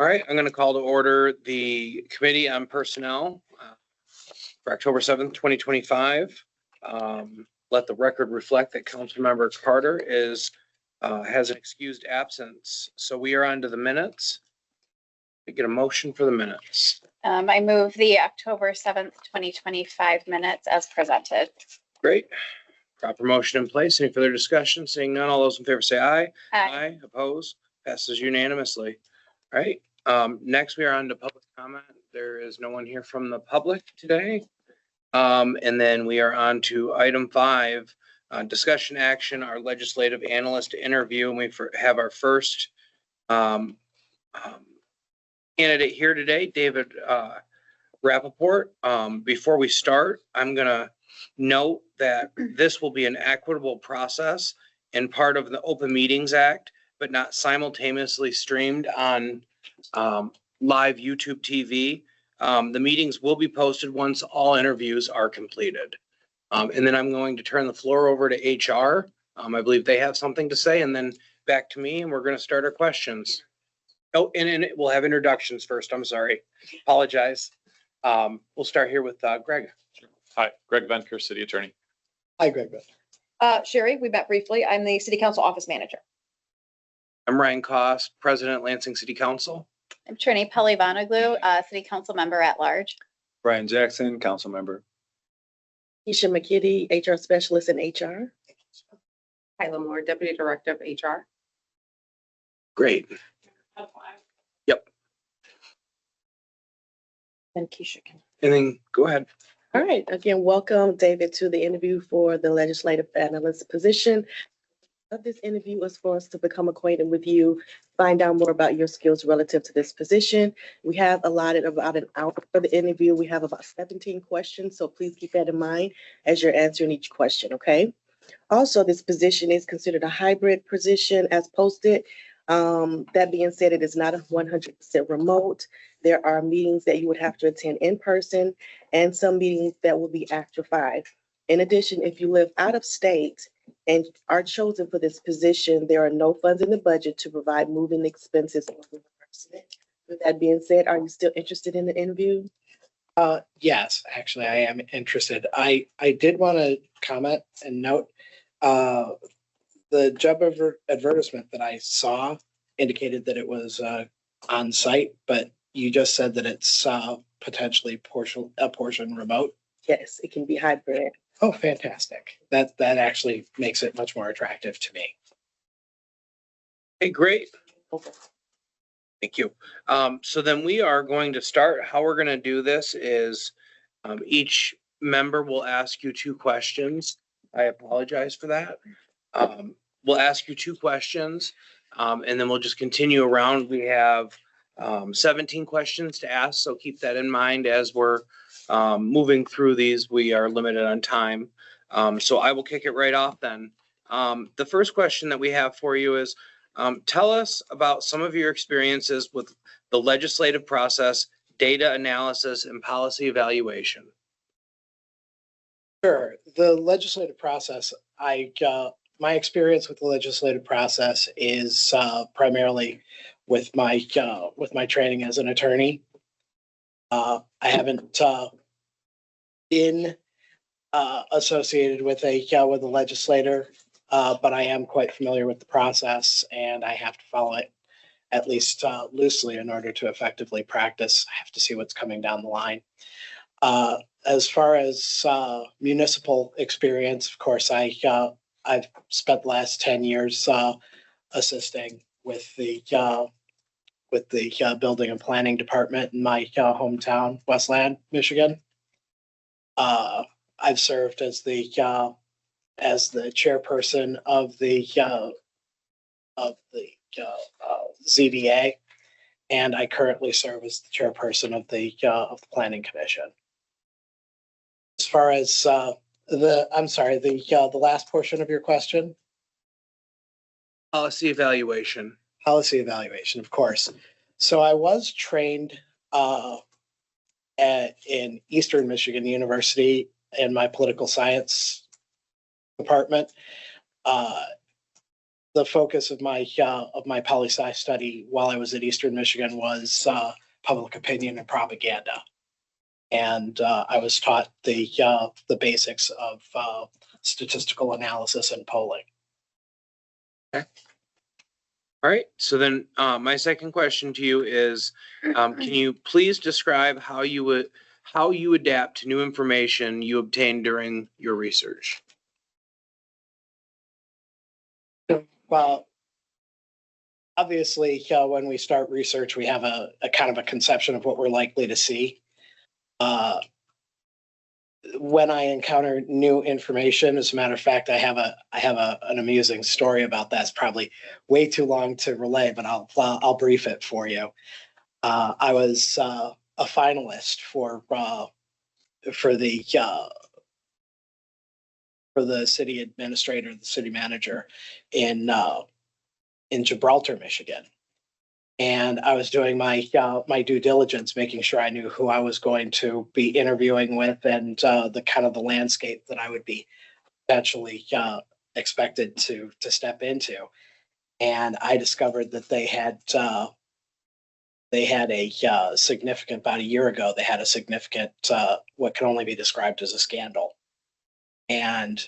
All right, I'm going to call to order the Committee on Personnel for October 7th, 2025. Let the record reflect that Councilmember Carter has an excused absence. So we are on to the minutes. We get a motion for the minutes. I move the October 7th, 2025 minutes as presented. Great. Proper motion in place. Any further discussion? Seeing none, all those in favor say aye. Aye. Opposed? Passes unanimously. All right. Next, we are on to public comment. There is no one here from the public today. And then we are on to item 5, discussion action, our legislative analyst interview. And we have our first candidate here today, David Rappaport. Before we start, I'm going to note that this will be an equitable process and part of the Open Meetings Act, but not simultaneously streamed on live YouTube TV. The meetings will be posted once all interviews are completed. And then I'm going to turn the floor over to HR. I believe they have something to say, and then back to me, and we're going to start our questions. Oh, and we'll have introductions first. I'm sorry. Apologize. We'll start here with Greg. Hi, Greg Venker, City Attorney. Hi, Greg. Sherry, we met briefly. I'm the City Council Office Manager. I'm Ryan Koss, President, Lansing City Council. I'm Trini Pelivanoglu, City Council Member at Large. Brian Jackson, Council Member. Keisha McKitty, HR Specialist in HR. Kyla Moore, Deputy Director of HR. Great. Yep. And Keisha can. And then go ahead. All right. Again, welcome, David, to the interview for the legislative analyst position. Of this interview is for us to become acquainted with you, find out more about your skills relative to this position. We have allotted about an hour for the interview. We have about 17 questions, so please keep that in mind as you're answering each question, okay? Also, this position is considered a hybrid position as posted. That being said, it is not a 100% remote. There are meetings that you would have to attend in person and some meetings that will be after 5. In addition, if you live out of state and are chosen for this position, there are no funds in the budget to provide moving expenses. With that being said, are you still interested in the interview? Yes, actually, I am interested. I did want to comment and note the job advertisement that I saw indicated that it was on site, but you just said that it's potentially a portion remote. Yes, it can be hybrid. Oh, fantastic. That actually makes it much more attractive to me. Hey, great. Okay. Thank you. So then we are going to start. How we're going to do this is each member will ask you 2 questions. I apologize for that. We'll ask you 2 questions, and then we'll just continue around. We have 17 questions to ask, so keep that in mind as we're moving through these. We are limited on time. So I will kick it right off then. The first question that we have for you is, tell us about some of your experiences with the legislative process, data analysis, and policy evaluation. Sure. The legislative process, my experience with the legislative process is primarily with my training as an attorney. I haven't been associated with a legislator, but I am quite familiar with the process, and I have to follow it at least loosely in order to effectively practice. I have to see what's coming down the line. As far as municipal experience, of course, I've spent the last 10 years assisting with the building and planning department in my hometown, Westland, Michigan. I've served as the chairperson of the ZBA, and I currently serve as the chairperson of the Planning Commission. As far as the last portion of your question, Policy evaluation. policy evaluation, of course. So I was trained in Eastern Michigan University in my political science department. the focus of my poli-sci study while I was at Eastern Michigan was public opinion and propaganda. And I was taught the basics of statistical analysis and polling. All right, so then my second question to you is, can you please describe how you adapt to new information you obtained during your research? Well, obviously, when we start research, we have a kind of a conception of what we're likely to see. When I encounter new information, as a matter of fact, I have an amusing story about that. It's probably way too long to relay, but I'll brief it for you. I was a finalist for the city administrator, the city manager in Gibraltar, Michigan. And I was doing my due diligence, making sure I knew who I was going to be interviewing with and the kind of the landscape that I would be potentially expected to step into. And I discovered that they had a significant, about a year ago, they had a significant, what can only be described as a scandal. And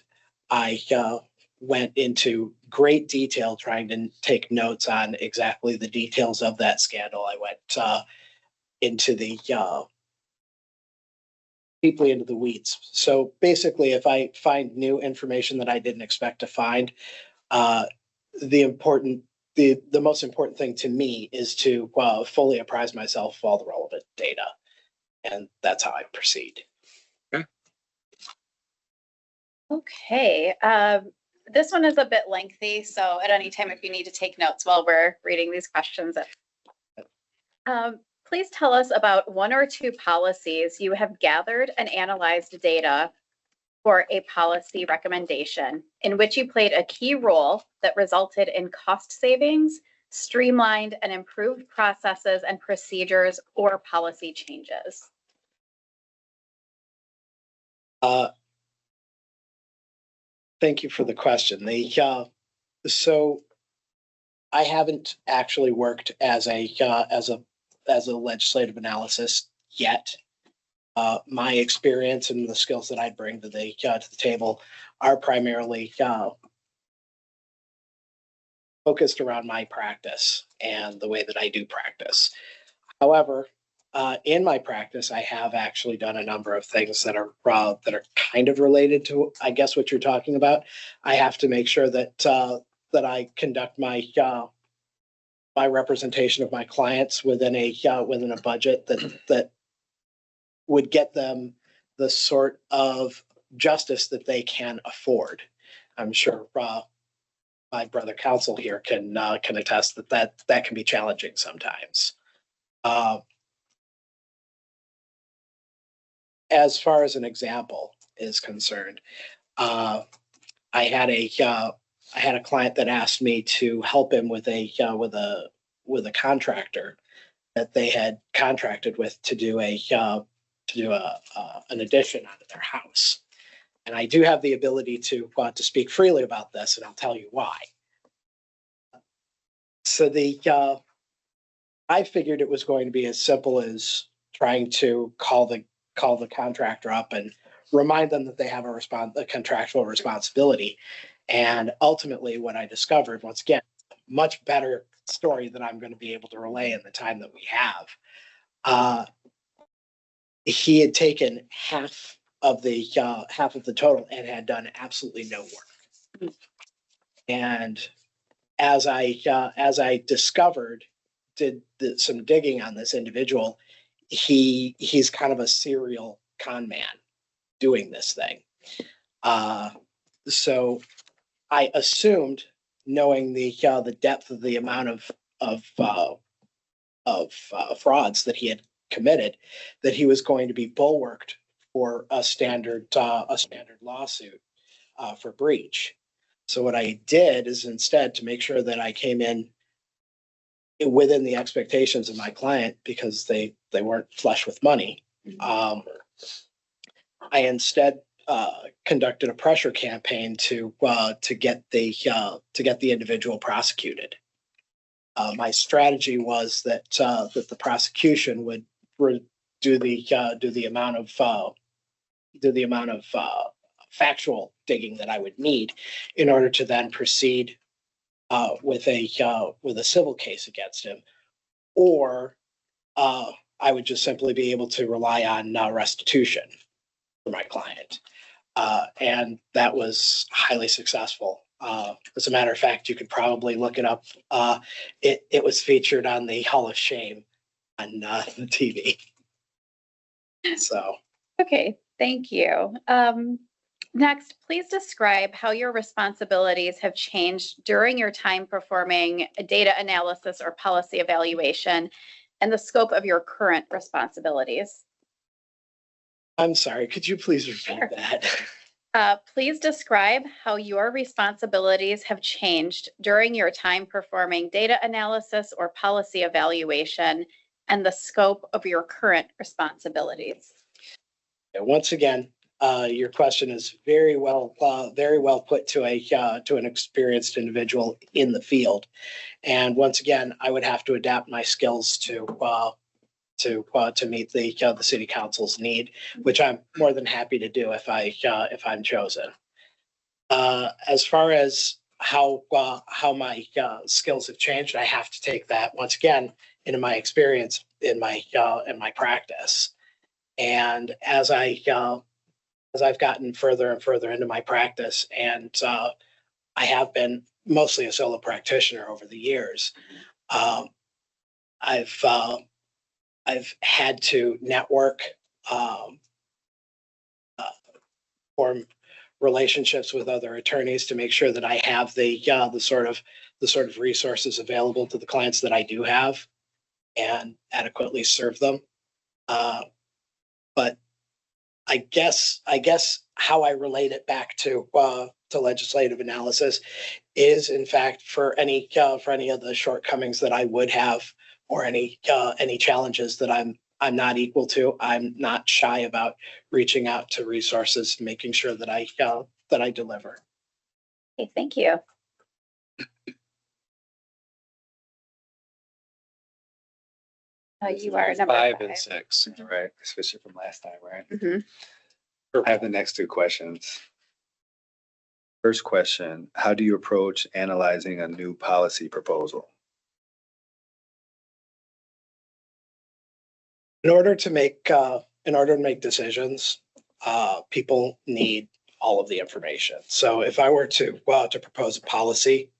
I went into great detail trying to take notes on exactly the details of that scandal. I went into the deeply into the weeds. So basically, if I find new information that I didn't expect to find, the most important thing to me is to fully apprise myself of all the relevant data, and that's how I proceed. Okay, this one is a bit lengthy, so at any time if you need to take notes while we're reading these questions. Please tell us about one or two policies you have gathered and analyzed data for a policy recommendation in which you played a key role that resulted in cost savings, streamlined and improved processes and procedures, or policy changes. Thank you for the question. So I haven't actually worked as a legislative analyst yet. My experience and the skills that I bring to the table are primarily focused around my practice and the way that I do practice. However, in my practice, I have actually done a number of things that are kind of related to, I guess, what you're talking about. I have to make sure that that I conduct my representation of my clients within a budget that would get them the sort of justice that they can afford. I'm sure my brother counsel here can attest that can be challenging sometimes. As far as an example is concerned, I had a client that asked me to help him with a contractor that they had contracted with to do an addition onto their house. And I do have the ability to speak freely about this, and I'll tell you why. So I figured it was going to be as simple as trying to call the contractor up and remind them that they have a contractual responsibility. And ultimately, what I discovered, once again, much better story that I'm going to be able to relay in the time that we have. He had taken half of the total and had done absolutely no work. And as I discovered, did some digging on this individual, he's kind of a serial con man doing this thing. So I assumed, knowing the depth of the amount of frauds that he had committed, that he was going to be bulwarked for a standard lawsuit for breach. So what I did is, instead, to make sure that I came in within the expectations of my client, because they weren't flush with money, I instead conducted a pressure campaign to get the individual prosecuted. My strategy was that the prosecution would do the amount of factual digging that I would need in order to then proceed with a civil case against him, or I would just simply be able to rely on restitution for my client. And that was highly successful. As a matter of fact, you could probably look it up. It was featured on the Hall of Shame on the TV. So, Okay, thank you. Next, please describe how your responsibilities have changed during your time performing a data analysis or policy evaluation and the scope of your current responsibilities. I'm sorry, could you please repeat Sure. that? Please describe how your responsibilities have changed during your time performing data analysis or policy evaluation and the scope of your current responsibilities. And once again, your question is very well put to an experienced individual in the field. And once again, I would have to adapt my skills to meet the city council's need, which I'm more than happy to do if I'm chosen. As far as how my skills have changed, I have to take that once again into my experience in my practice. And as I've gotten further and further into my practice, and I have been mostly a solo practitioner over the years, I've had to network, form relationships with other attorneys to make sure that I have the sort of resources available to the clients that I do have and adequately serve them. But I guess how I relate it back to legislative analysis is, in fact, for any of the shortcomings that I would have, or any challenges that I'm not equal to, I'm not shy about reaching out to resources, making sure that I deliver. Okay, thank you. You are number Five five. and six. All right, switch it from last time, right? Mhm. I have the next two questions. First question, how do you approach analyzing a new policy proposal? In order to make decisions, people need all of the information. So if I were to propose a policy,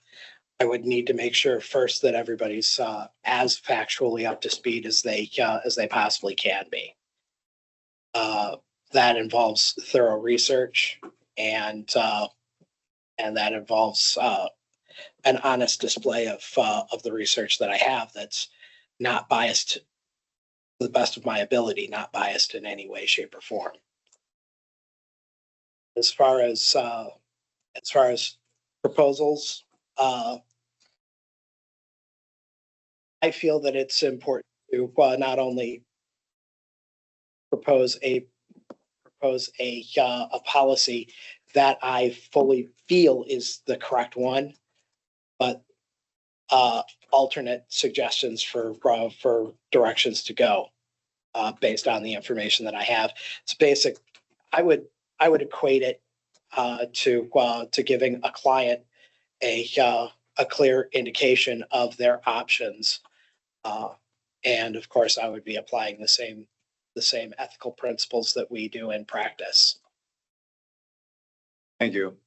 I would need to make sure first that everybody's as factually up to speed as they possibly can be. That involves thorough research, and that involves an honest display of the research that I have that's not biased, to the best of my ability, not biased in any way, shape, or form. As far as proposals, I feel that it's important to not only propose a policy that I fully feel is the correct one, but alternate suggestions for directions to go based on the information that I have. It's basic. I would equate it to giving a client a clear indication of their options, and of course, I would be applying the same ethical principles that we do in practice. Thank you.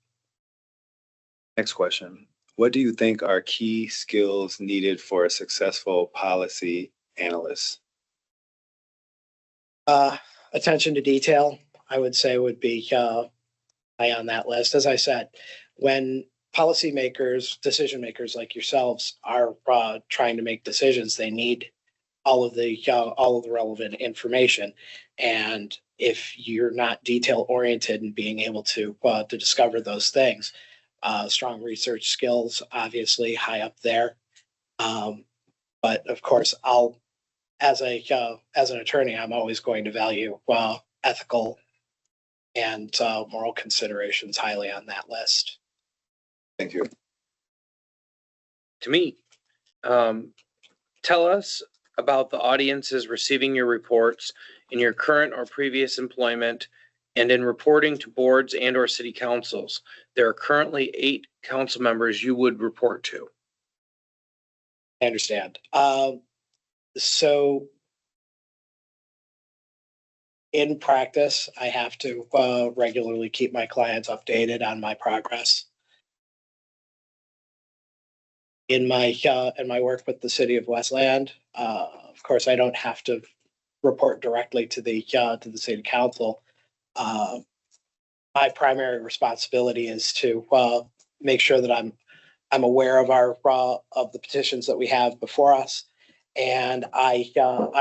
Next question, what do you think are key skills needed for a successful policy analyst? Attention to detail, I would say, would be high on that list. As I said, when policymakers, decision makers like yourselves are trying to make decisions, they need all of the relevant information. And if you're not detail oriented and being able to discover those things, strong research skills, obviously high up there. But of course, as an attorney, I'm always going to value ethical and moral considerations highly on that list. Thank you. To me. Tell us about the audiences receiving your reports in your current or previous employment and in reporting to boards and or city councils. There are currently 8 council members you would report to. I understand. So in practice, I have to regularly keep my clients updated on my progress. In my work with the city of Westland, of course, I don't have to report directly to the city council. My primary responsibility is to make sure that I'm aware of of the petitions that we have before us, and I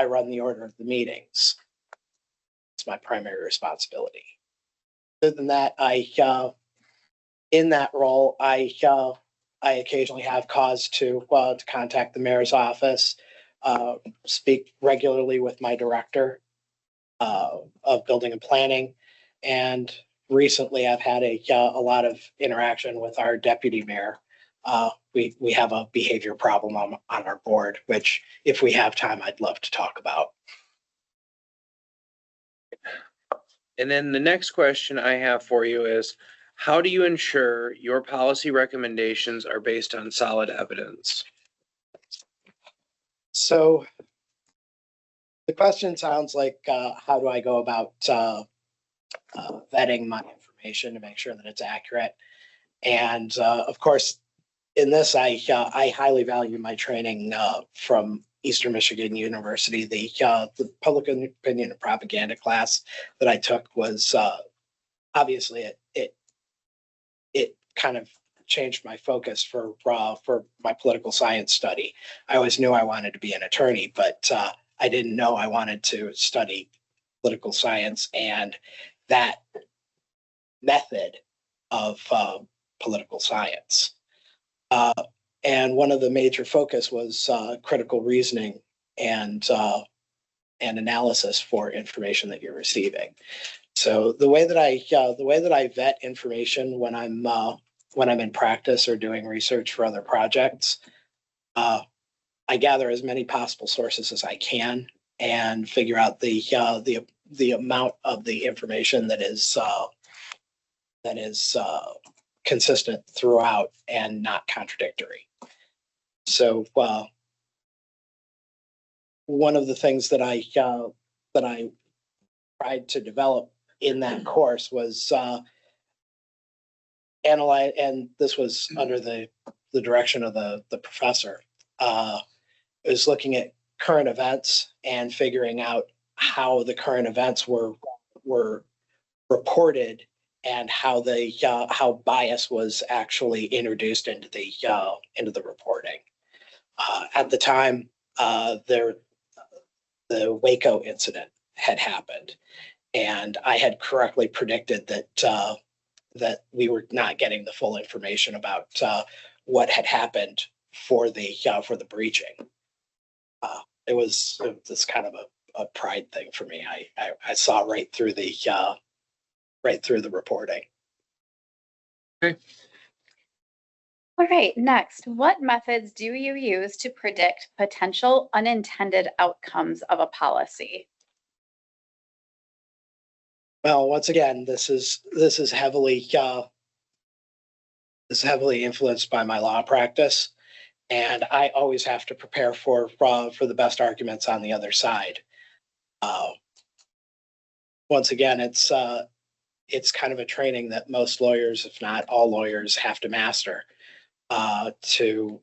run the order of the meetings. It's my primary responsibility. Other than that, in that role, I occasionally have cause to contact the mayor's office, speak regularly with my director of building and planning, and recently I've had a lot of interaction with our deputy mayor. We have a behavior problem on our board, which if we have time, I'd love to talk about. And then the next question I have for you is, how do you ensure your policy recommendations are based on solid evidence? So the question sounds like, how do I go about vetting my information to make sure that it's accurate? And of course, in this, I highly value my training from Eastern Michigan University. The public opinion and propaganda class that I took was obviously it kind of changed my focus for my political science study. I always knew I wanted to be an attorney, but I didn't know I wanted to study political science and that method of political science. And one of the major focus was critical reasoning and analysis for information that you're receiving. So the way that I vet information when I'm in practice or doing research for other projects, I gather as many possible sources as I can and figure out the amount of the information that is consistent throughout and not contradictory. So one of the things that I tried to develop in that course was analyze, and this was under the direction of the professor, is looking at current events and figuring out how the current events were reported and how bias was actually introduced into the reporting. At the time, the Waco incident had happened, and I had correctly predicted that we were not getting the full information about what had happened for the breaching. It was kind of a pride thing for me. I saw right through the reporting. Okay. All right, next, what methods do you use to predict potential unintended outcomes of a policy? Well, once again, this is heavily influenced by my law practice, and I always have to prepare for the best arguments on the other side. Once again, it's kind of a training that most lawyers, if not all lawyers, have to master to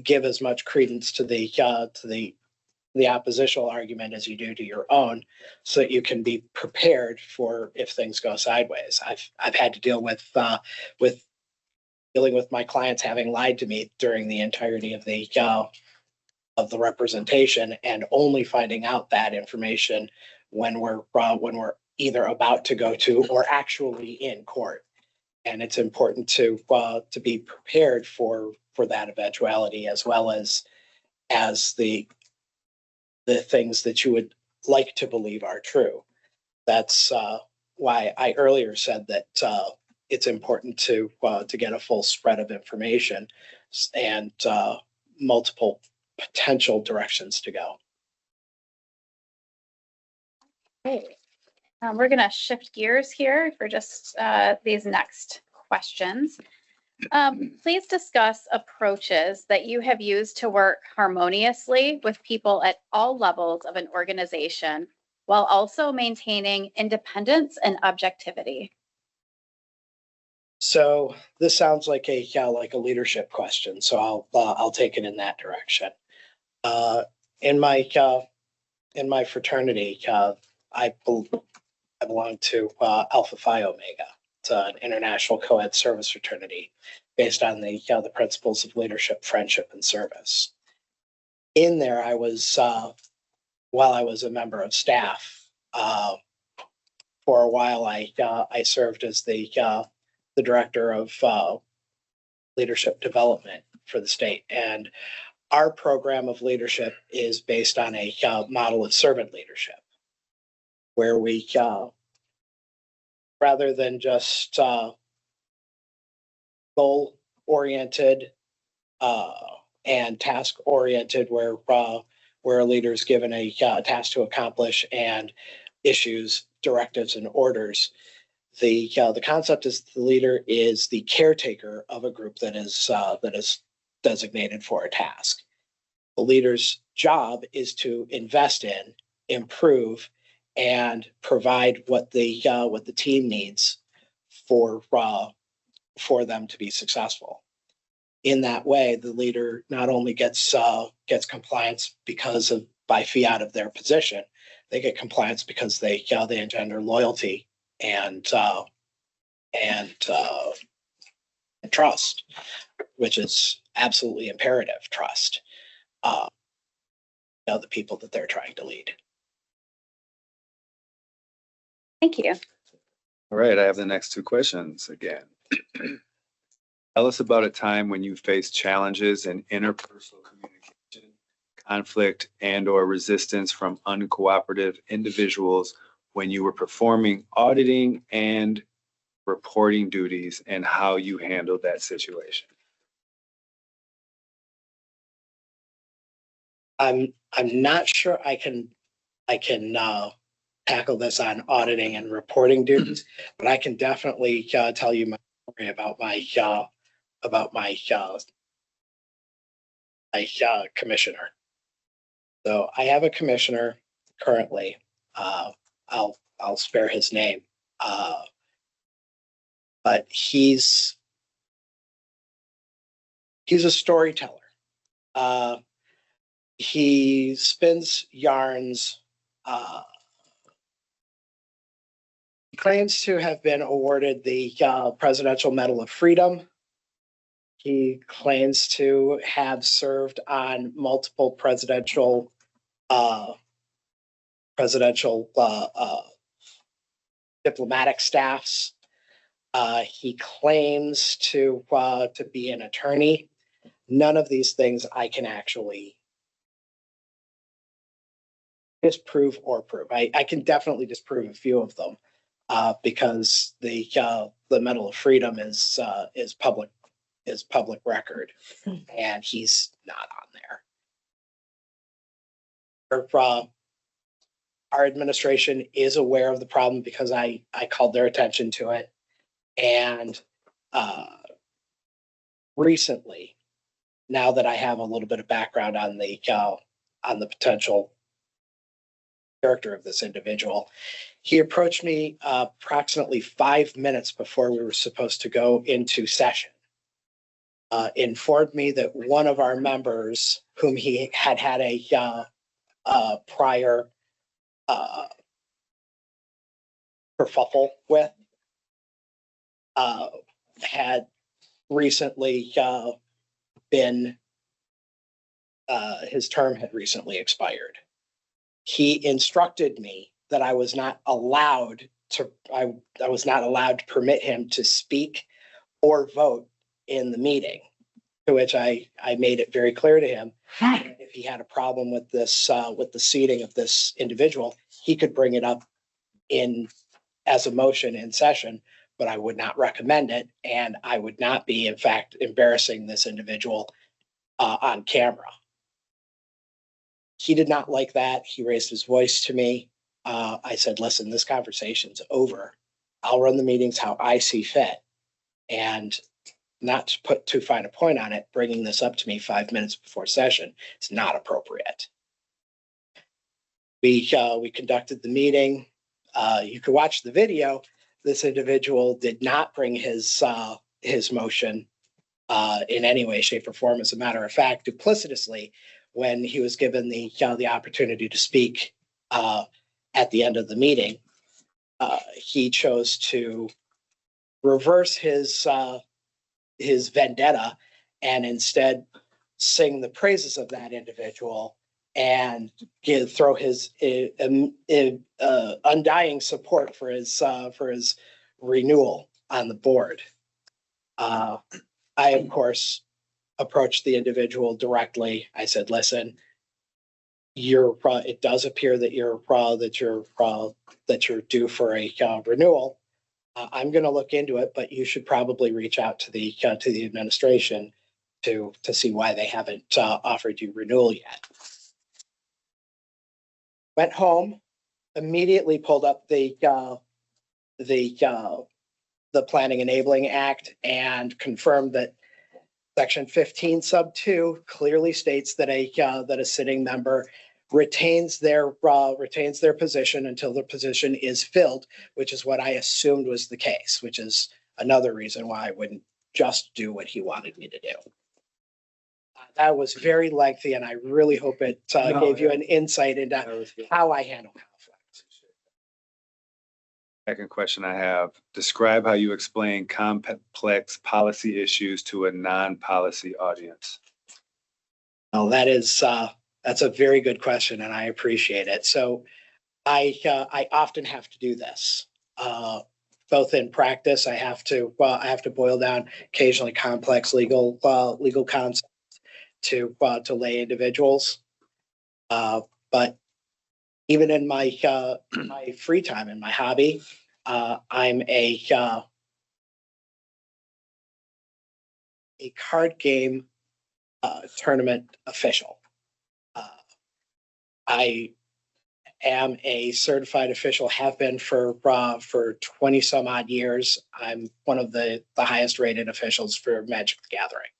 give as much credence to the oppositional argument as you do to your own, so that you can be prepared for if things go sideways. I've had to deal with dealing with my clients having lied to me during the entirety of the representation, and only finding out that information when we're either about to go to or actually in court. And it's important to be prepared for that eventuality, as well as the things that you would like to believe are true. That's why I earlier said that it's important to get a full spread of information and multiple potential directions to go. Okay. We're going to shift gears here for just these next questions. Please discuss approaches that you have used to work harmoniously with people at all levels of an organization while also maintaining independence and objectivity. So this sounds like a leadership question. So I'll take it in that direction. In my fraternity, I belong to Alpha Phi Omega. It's an international co-ed service fraternity based on the principles of leadership, friendship, and service. In there, I was while I was a member of staff. For a while, I served as the director of leadership development for the state, and our program of leadership is based on a model of servant leadership, where we rather than just goal-oriented and task-oriented, where a leader is given a task to accomplish and issues directives and orders. The concept is the leader is the caretaker of a group that is designated for a task. The leader's job is to invest in, improve, and provide what the team needs for them to be successful. In that way, the leader not only gets compliance by fiat of their position, they get compliance because they engender loyalty and trust, which is absolutely imperative. Trust, the people that they're trying to lead. Thank you. All right, I have the next two questions again. Tell us about a time when you faced challenges in interpersonal communication, conflict, and/or resistance from uncooperative individuals when you were performing auditing and reporting duties, and how you handled that situation. I'm not sure I can tackle this on auditing and reporting duties, but I can definitely tell you my story about my commissioner. So I have a commissioner currently. I'll spare his name, but he's a storyteller. He spins yarns. He claims to have been awarded the Presidential Medal of Freedom. He claims to have served on multiple presidential diplomatic staffs. He claims to be an attorney. None of these things I can actually disprove or prove. I can definitely disprove a few of them because the Medal of Freedom is public record, and he's not on there. Our administration is aware of the problem because I called their attention to it, and recently, now that I have a little bit of background on the potential character of this individual, he approached me approximately 5 minutes before we were supposed to go into session. Informed me that one of our members, whom he had a prior kerfuffle with, had recently been his term had recently expired. He instructed me that I was not allowed to permit him to speak or vote in the meeting, to which I made it very clear to him, if he had a problem with this, with the seating of this individual, he could bring it up as a motion in session, but I would not recommend it. And I would not be, in fact, embarrassing this individual on camera. He did not like that. He raised his voice to me. I said, listen, this conversation's over. I'll run the meetings how I see fit. And not to put too fine a point on it, bringing this up to me 5 minutes before session is not appropriate. We conducted the meeting. You could watch the video. This individual did not bring his motion in any way, shape, or form. As a matter of fact, duplicitously, when he was given the opportunity to speak at the end of the meeting, he chose to reverse his vendetta and instead sing the praises of that individual and throw his undying support for his renewal on the board. I, of course, approached the individual directly. I said, listen, it does appear that you're due for a renewal. I'm going to look into it, but you should probably reach out to the administration to see why they haven't offered you renewal yet. Went home, immediately pulled up the Planning Enabling Act and confirmed that Section 15 sub 2 clearly states that a sitting member retains their position until the position is filled, which is what I assumed was the case, which is another reason why I wouldn't just do what he wanted me to do. That was very lengthy, and I really hope it gave you an insight into how I handle conflict. Second question I have, describe how you explain complex policy issues to a non-policy audience. Well, that's a very good question, and I appreciate it. So I often have to do this, both in practice. I have to boil down occasionally complex legal concepts to lay individuals. But even in my free time, in my hobby, I'm a card game tournament official. I am a certified official, have been for 20 some odd years. I'm one of the highest rated officials for Magic the Gathering.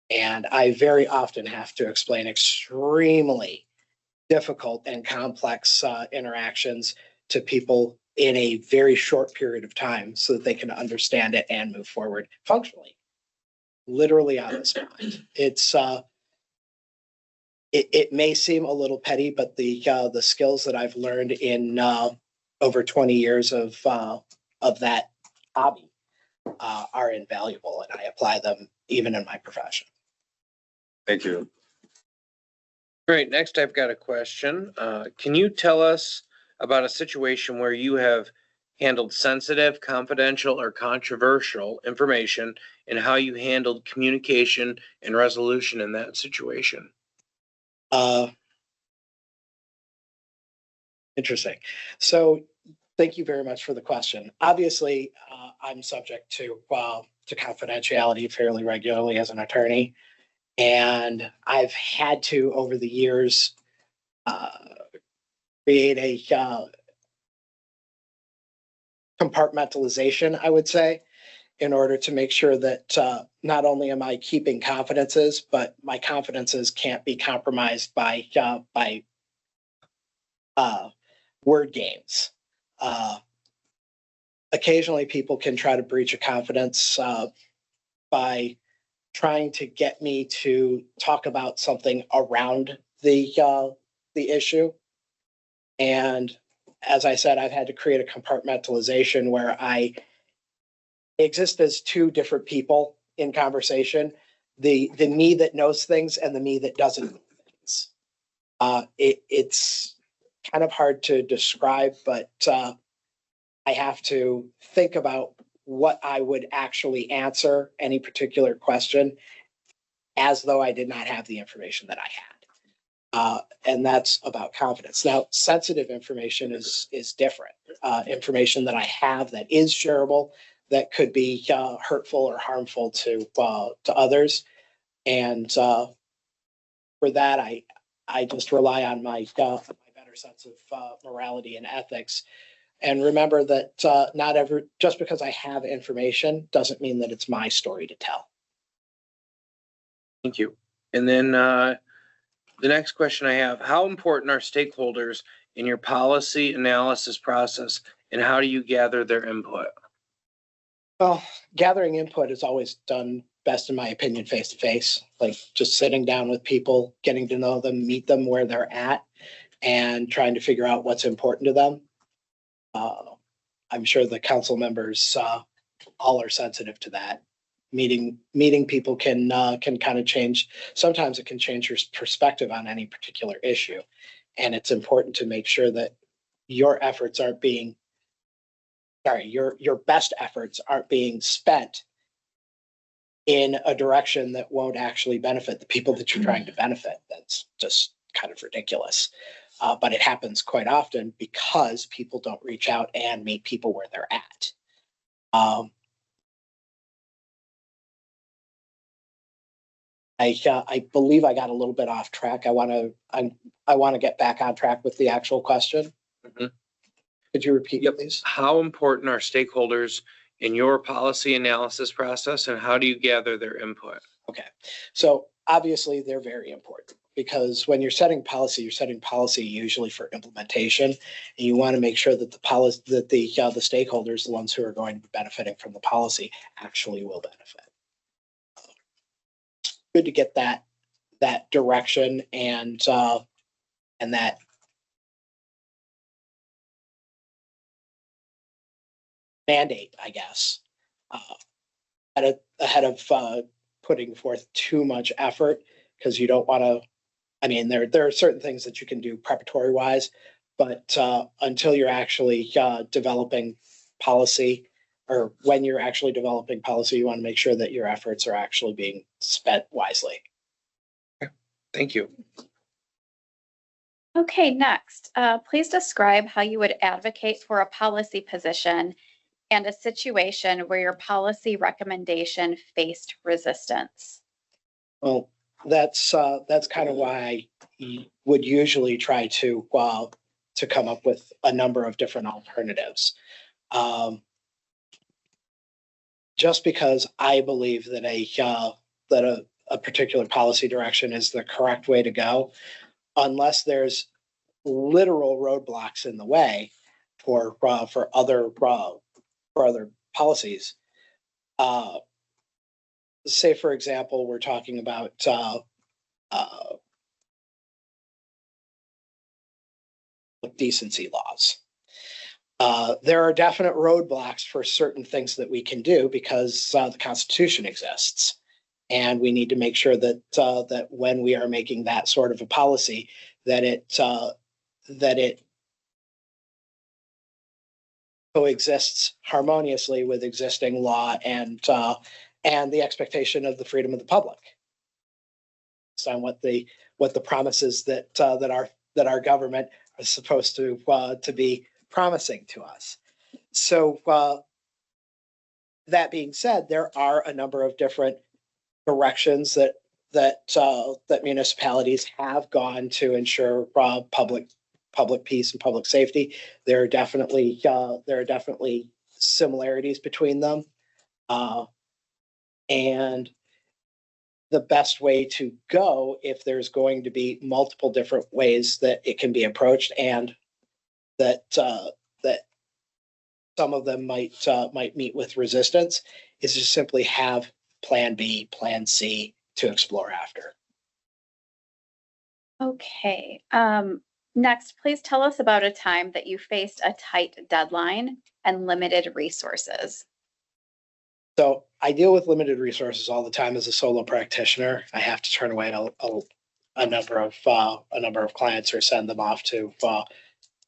And I very often have to explain extremely difficult and complex interactions to people in a very short period of time so that they can understand it and move forward functionally, literally on the spot. It may seem a little petty, but the skills that I've learned in over 20 years of that hobby are invaluable, and I apply them even in my profession. Thank you. Great. Next, I've got a question. Can you tell us about a situation where you have handled sensitive, confidential, or controversial information and how you handled communication and resolution in that situation? Interesting. So thank you very much for the question. Obviously, I'm subject to confidentiality fairly regularly as an attorney. And I've had to, over the years, create a compartmentalization, I would say, in order to make sure that not only am I keeping confidences, but my confidences can't be compromised by word games. Occasionally, people can try to breach a confidence by trying to get me to talk about something around the issue. And as I said, I've had to create a compartmentalization where I exist as two different people in conversation, the me that knows things and the me that doesn't know things. It's kind of hard to describe, but I have to think about what I would actually answer any particular question as though I did not have the information that I had. And that's about confidence. Now, sensitive information is different. Information that I have that is shareable, that could be hurtful or harmful to others. And for that, I just rely on my better sense of morality and ethics. And remember that just because I have information doesn't mean that it's my story to tell. Thank you. And then the next question I have, how important are stakeholders in your policy analysis process, and how do you gather their input? Well, gathering input is always done best, in my opinion, face to face, like just sitting down with people, getting to know them, meet them where they're at, and trying to figure out what's important to them. I'm sure the council members all are sensitive to that. Meeting people can kind of change. Sometimes it can change your perspective on any particular issue, and it's important to make sure that your efforts aren't being, your best efforts aren't being spent in a direction that won't actually benefit the people that you're trying to benefit. That's just kind of ridiculous. But it happens quite often because people don't reach out and meet people where they're at. I believe I got a little bit off track. I want to get back on track with the actual question. Mhm. Could you repeat, please? How important are stakeholders in your policy analysis process, and how do you gather their input? Okay, so obviously they're very important because when you're setting policy usually for implementation, and you want to make sure that the policy, that the stakeholders, the ones who are going to be benefiting from the policy, actually will benefit. Good to get that direction and that mandate, I guess, ahead of putting forth too much effort, because you don't want to. I mean, there are certain things that you can do preparatory wise, but until you're actually developing policy, or when you're actually developing policy, you want to make sure that your efforts are actually being spent wisely. Thank you. Okay, next, please describe how you would advocate for a policy position and a situation where your policy recommendation faced resistance. Well, that's kind of why I would usually try to come up with a number of different alternatives. Just because I believe that a particular policy direction is the correct way to go, unless there's literal roadblocks in the way for other policies. Say, for example, we're talking about decency laws. There are definite roadblocks for certain things that we can do because the Constitution exists. And we need to make sure that that when we are making that sort of a policy, that it coexists harmoniously with existing law and the expectation of the freedom of the public. So on what the promises that our government is supposed to be promising to us. So that being said, there are a number of different directions that municipalities have gone to ensure public peace and public safety. There are definitely similarities between them, and the best way to go, if there's going to be multiple different ways that it can be approached, and that some of them might meet with resistance, is to simply have plan B, plan C to explore after. Okay. Next, please tell us about a time that you faced a tight deadline and limited resources. So I deal with limited resources all the time as a solo practitioner. I have to turn away a number of clients or send them off to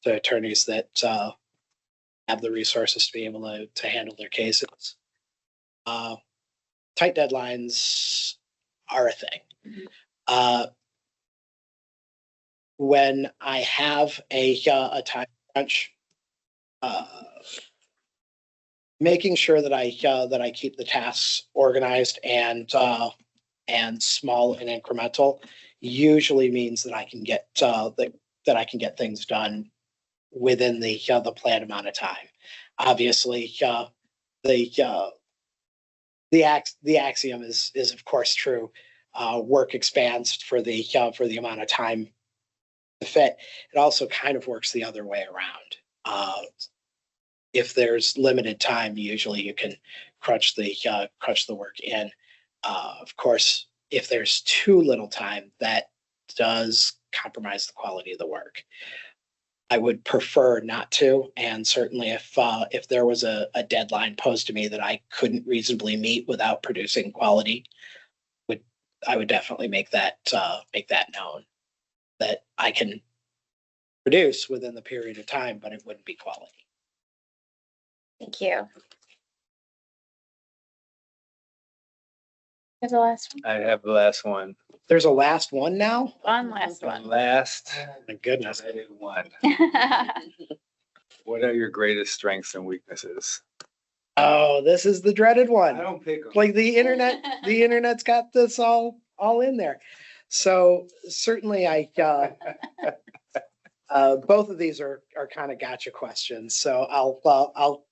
attorneys that have the resources to be able to handle their cases. Tight deadlines are a thing. when I have a time crunch, making sure that I keep the tasks organized and small and incremental usually means that I can get that I can get things done within the planned amount of time. Obviously, the axiom is of course true. Work expands for the amount of time to fit. It also kind of works the other way around. If there's limited time, usually you can crunch the work in. Of course, if there's too little time, that does compromise the quality of the work. I would prefer not to, and certainly if there was a deadline posed to me that I couldn't reasonably meet without producing quality, I would definitely make that known that I can produce within the period of time, but it wouldn't be quality. Thank you. Here's the last one. I have the last one. There's a last one now? One last one. Last. Oh my goodness. One. What are your greatest strengths and weaknesses? Oh, this is the dreaded one. don't pick them. Like the internet's got this all in there. So certainly both of these are kind of gotcha questions. So I'll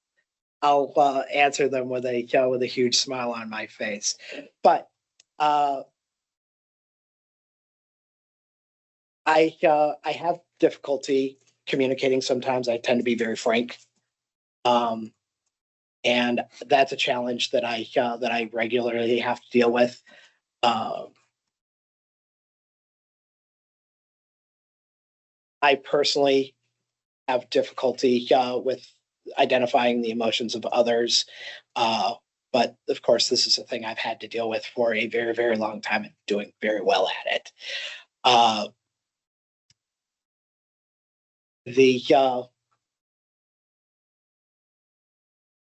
answer them with a huge smile on my face. But I have difficulty communicating sometimes. I tend to be very frank. And that's a challenge that I regularly have to deal with. I personally have difficulty with identifying the emotions of others. But of course, this is a thing I've had to deal with for a very, very long time and doing very well at it.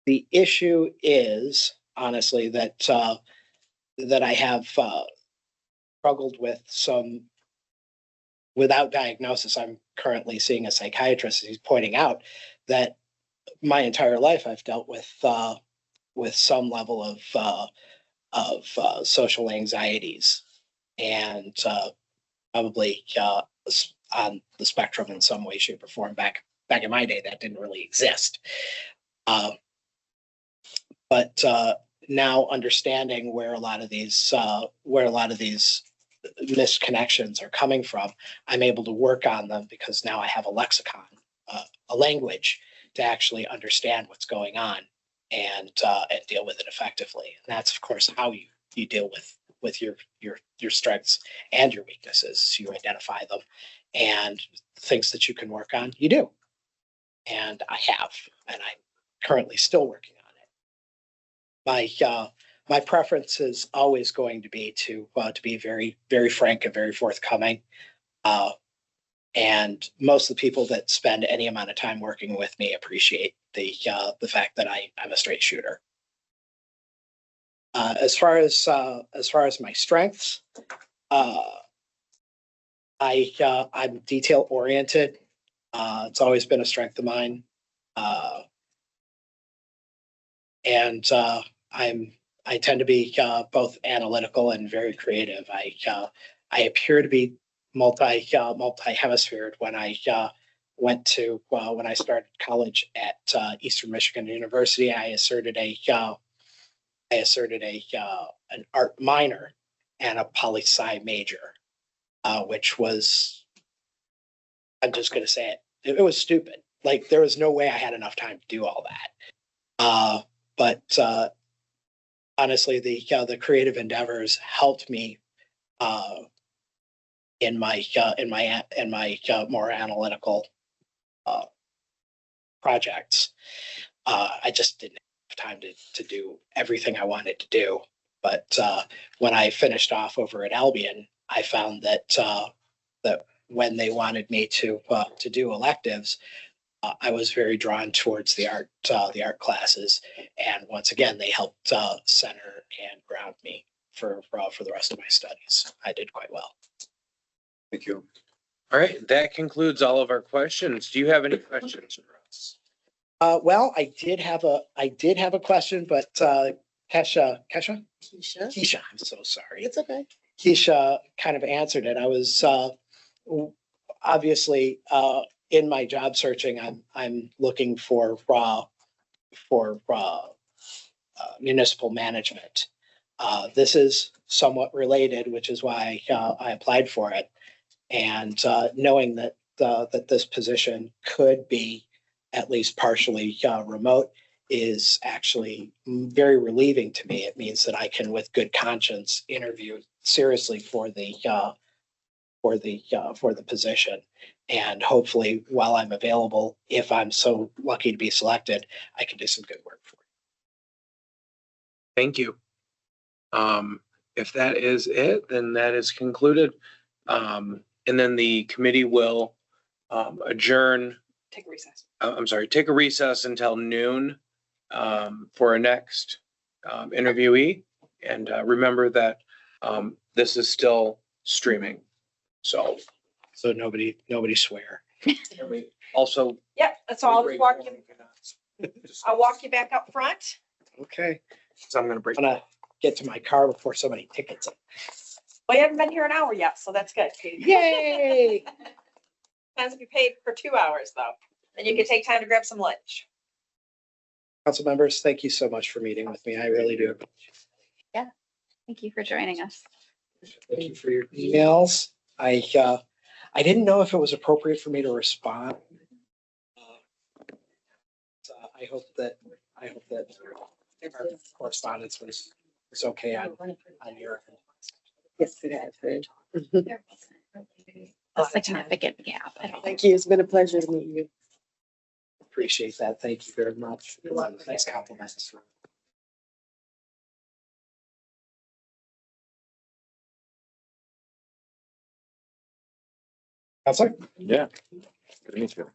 The issue is honestly that I have struggled with some without diagnosis. I'm currently seeing a psychiatrist. He's pointing out that my entire life I've dealt with some level of social anxieties and probably on the spectrum in some way, shape, or form. Back in my day, that didn't really exist. But now understanding where a lot of these misconnections are coming from, I'm able to work on them because now I have a lexicon, a language to actually understand what's going on and deal with it effectively. And that's of course how you deal with your strengths and your weaknesses. You identify them, and things that you can work on, you do. And I have, and I'm currently still working on it. My preference is always going to be to be very, very frank and very forthcoming. And most of the people that spend any amount of time working with me appreciate the fact that I'm a straight shooter. As far as my strengths, I'm detail oriented. It's always been a strength of mine. And I tend to be both analytical and very creative. I appear to be multi-hemisphered when I when I started college at Eastern Michigan University. I asserted an art minor and a poli-sci major, which was, I'm just going to say it was stupid. Like there was no way I had enough time to do all that. But honestly, the creative endeavors helped me in my more analytical projects. I just didn't have time to do everything I wanted to do. But when I finished off over at Albion, I found that that when they wanted me to do electives, I was very drawn towards the art classes, and once again, they helped center and ground me for the rest of my studies. I did quite well. Thank you. All right, that concludes all of our questions. Do you have any questions for us? Well, I did have a question, but, Keisha, I'm so sorry. It's okay. Keisha kind of answered it. I was, obviously, in my job searching, I'm looking for, municipal management. This is somewhat related, which is why, I applied for it. And, knowing that, that this position could be at least partially, remote is actually very relieving to me. It means that I can, with good conscience, interview seriously for the position. And hopefully, while I'm available, if I'm so lucky to be selected, I can do some good work for it. Thank you. If that is it, then that is concluded. And then the committee will adjourn, Take a recess. I'm sorry, take a recess until noon for our next interviewee. And remember that this is still streaming. So So nobody swear. also. Yep, that's all. I'll walk you back up front. Okay, So I'm gonna break. I'm gonna get to my car before somebody tickets it. Well, you haven't been here an hour yet, so that's good. Yay! Depends if you paid for 2 hours though. Then you can take time to grab some lunch. Council members, thank you so much for meeting with me. I really do. Thank you for joining us. Thank you for your emails. I didn't know if it was appropriate for me to respond. So I hope that our correspondence was okay on your end. Yes, it has been. There wasn't really a significant gap at all. Thank you. It's been a pleasure to meet you. Appreciate that. Thank you very much. Nice compliments. Counselor? Yeah. Good to meet you.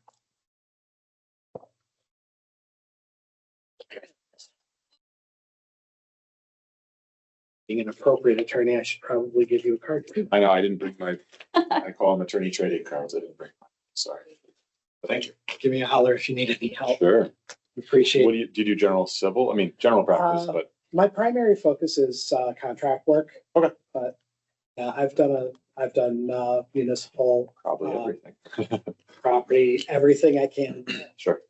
Being an appropriate attorney, I should probably give you a card. I know, I didn't bring I call them attorney trading cards. I didn't bring mine. Sorry. But thank you. Give me a holler if you need any help. Sure. Appreciate What it. do you do general civil? I mean, general practice, but My primary focus is contract work. Okay. But I've done municipal probably everything. property, everything I can. Sure.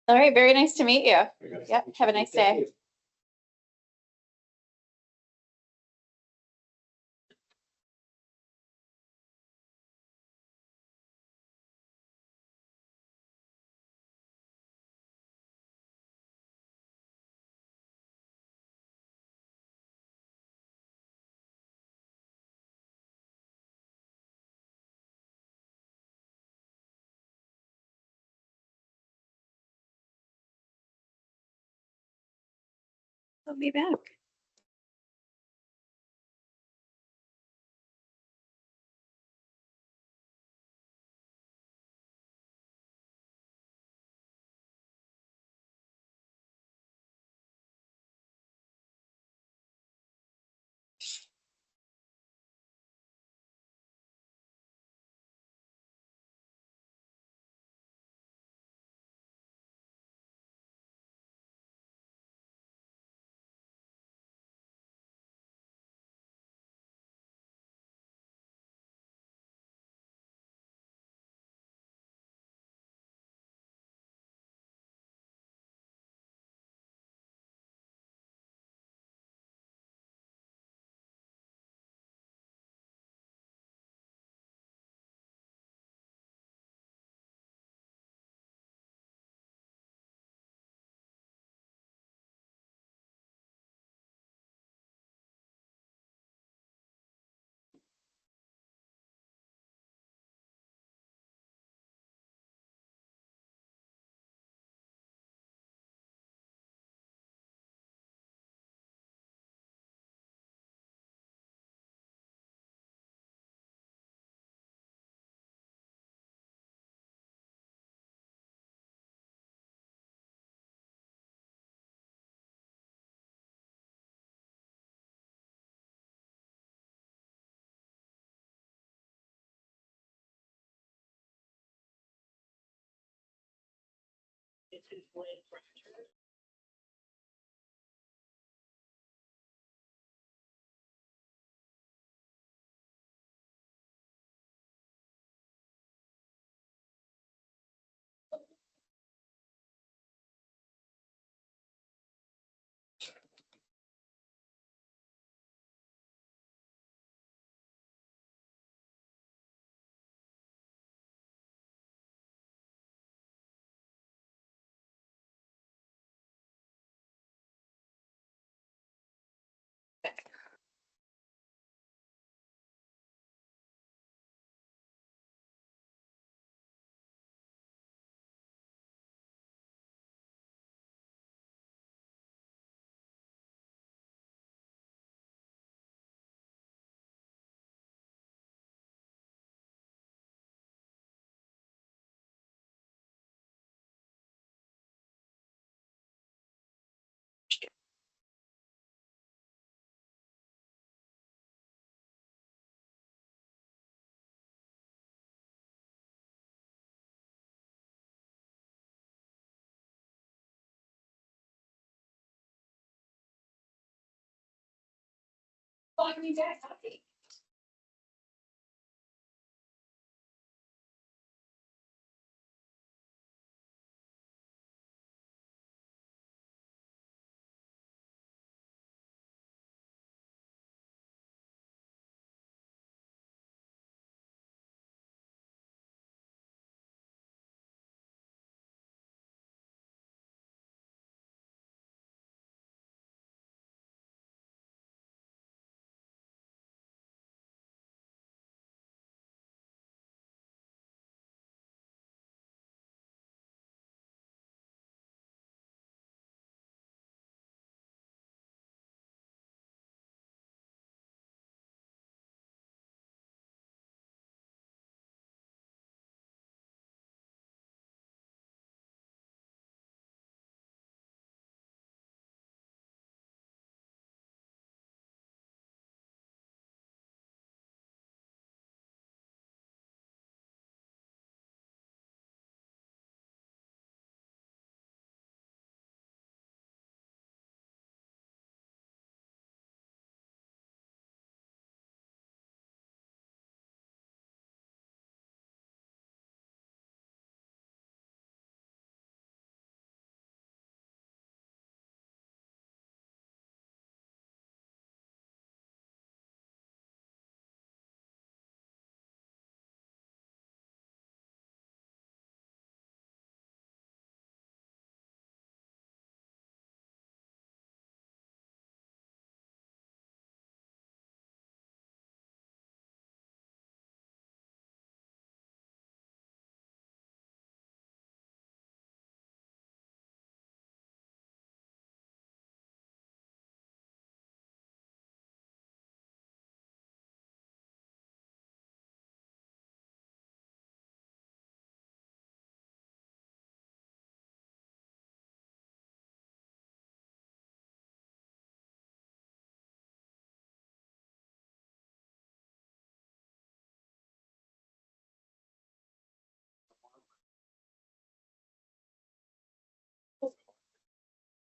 All right, very nice to meet you. Very good. Yep, have a nice day. I'll be back.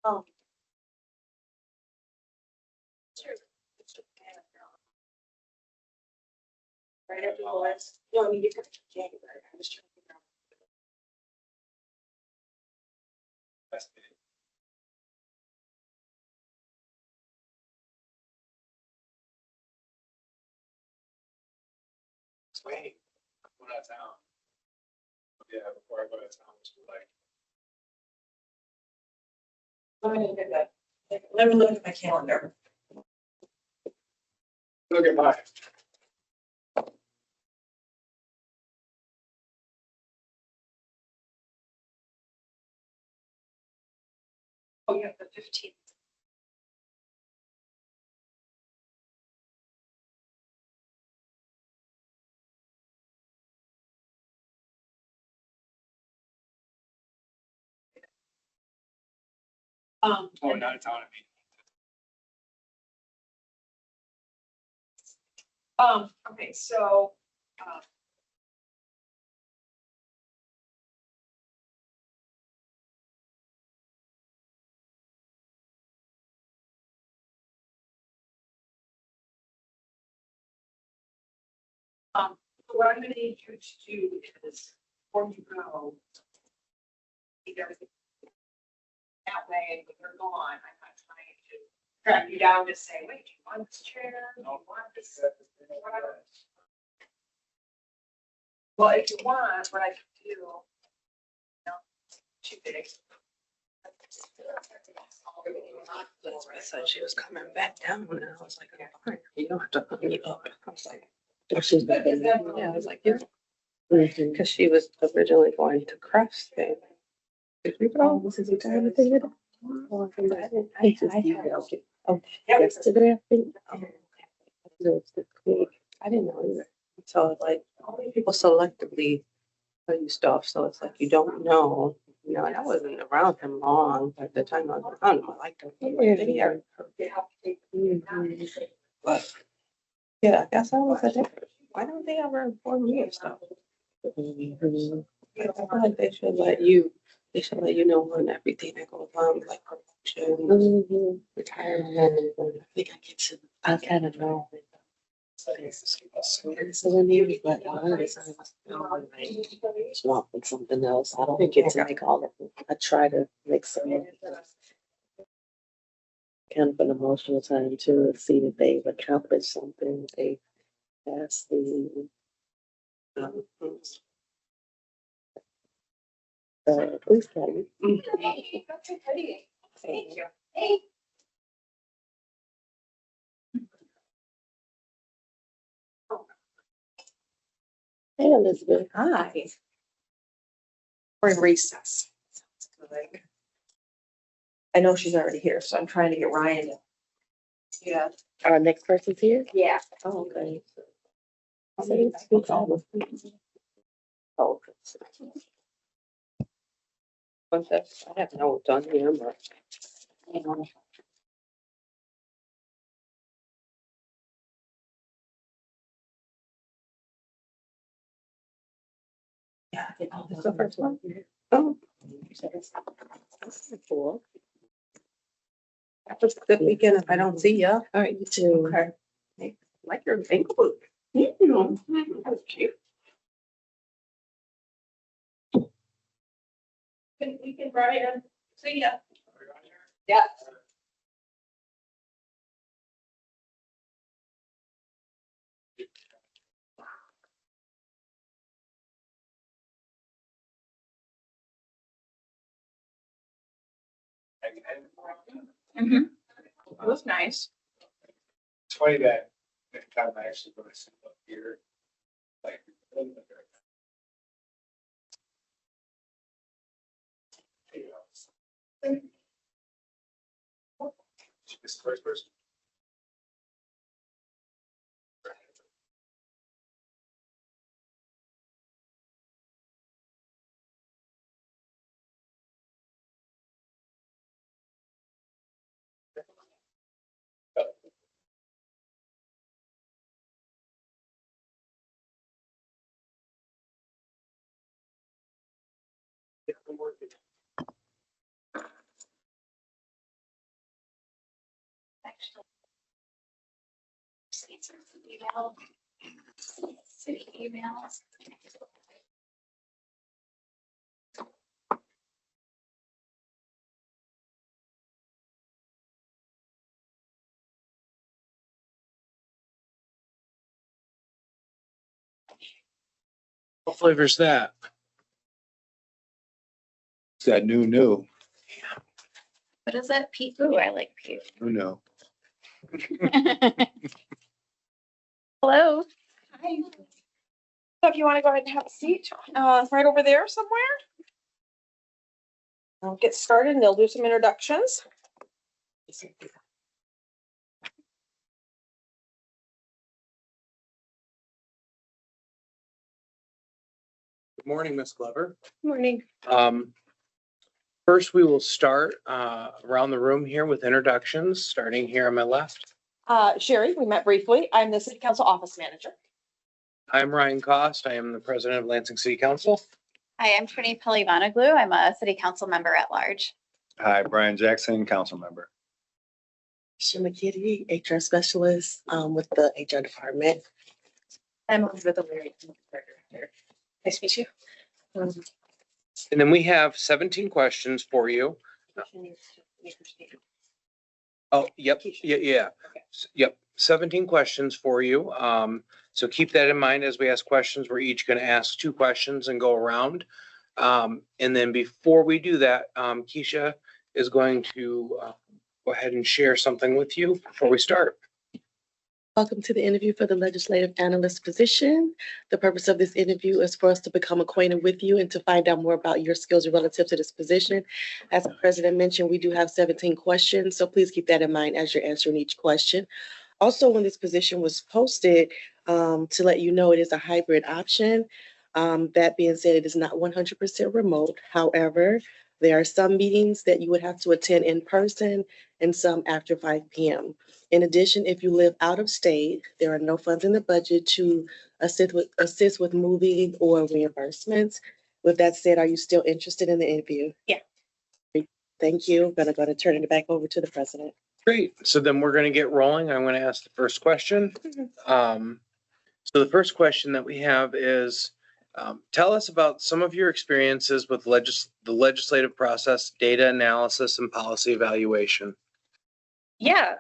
Oh. Right after the last, no, I mean, you could, January, I was trying to figure out. Wait, I'm going out of town. Yeah, before I go out of town, which is like. Let me look at that. Let me look at my calendar. Look at mine. Oh, you have the 15th. Oh, not a town, I mean. Okay, so, What I'm gonna need you to do is, before you go, either that way, when you're gone, I'm not trying to track you down to say, wait, do you want this chair? Do you want this? Whatever. Well, if you want, what I can do, no, too big. So she was coming back down and I was like, "I'm fine. You don't have to put me up." I was like, Oh, she's back in. yeah, I was like, yeah, Mhm. because she was originally going to CrossFit. Did you Oh, go? this is your time to think it. Oh, I didn't- I just I had- emailed it. Oh, Yep. yesterday, I think. oh, No, it's this week. I didn't know either. So like, people selectively tell you stuff, so it's like you don't know. You know, and I wasn't around him long. By the time I was around him, I liked him. Yeah. Mhm. But yeah, I guess I was a different. Why don't they ever inform me of stuff? Mhm. I feel like they should let you know on everything that goes on, like promotion, Mhm. retirement. I think I get to, I kind of know. So when you, but I understand, swamp with something else. I don't get to make all of it. I try to make some kind of an emotional time to see that they've accomplished something. They passed the police academy. Hey, that's so pretty. Thank you. Hey. Hey, Elizabeth. Hi. We're in recess. I know she's already here, so I'm trying to get Ryan to. Yeah. Our next person's here. Yeah. Oh, okay. So it's good. Oh, but that's, I have no done here, but. Yeah, this is the first one. Oh. That's cool. Have a good weekend if I don't see ya. All right, you too. Okay. Like your ankle boot. You know, that was cute. We can, Brian. See ya. Yeah. Mhm. It was nice. It's funny that next time I actually go to sit up here, like. This first person. City emails. What flavor's that? It's that new, What is that? Pete? Ooh, I like Pete. new. Hello. Hi. So if you want to go ahead and have a seat, right over there somewhere. I'll get started and they'll do some introductions. Good morning, Miss Glover. Morning. First, we will start around the room here with introductions, starting here on my left. Sherry, we met briefly. I'm the city council office manager. I'm Ryan Cost. I am the president of Lansing City Council. Hi, I'm Trini Pelivanoglu. I'm a city council member at large. Hi, Brian Jackson, council member. Shima Kitty, HR specialist with the HR department. I'm Elizabeth O'Leary, Director. Nice to meet you. And then we have 17 questions for you. Oh, yep, yeah. Yep, 17 questions for you. So keep that in mind as we ask questions. We're each going to ask 2 questions and go around. And then before we do that, Keisha is going to go ahead and share something with you before we start. Welcome to the interview for the legislative analyst position. The purpose of this interview is for us to become acquainted with you and to find out more about your skills relative to this position. As the president mentioned, we do have 17 questions, so please keep that in mind as you're answering each question. Also, when this position was posted, to let you know, it is a hybrid option. That being said, it is not 100% remote. However, there are some meetings that you would have to attend in person and some after 5 p.m. In addition, if you live out of state, there are no funds in the budget to assist with moving or reimbursements. With that said, are you still interested in the interview? Yeah. Thank you. I'm going to turn it back over to the president. Great. So then we're going to get rolling. I'm going to ask the first question. So the first question that we have is, tell us about some of your experiences with the legislative process, data analysis, and policy evaluation. Yeah,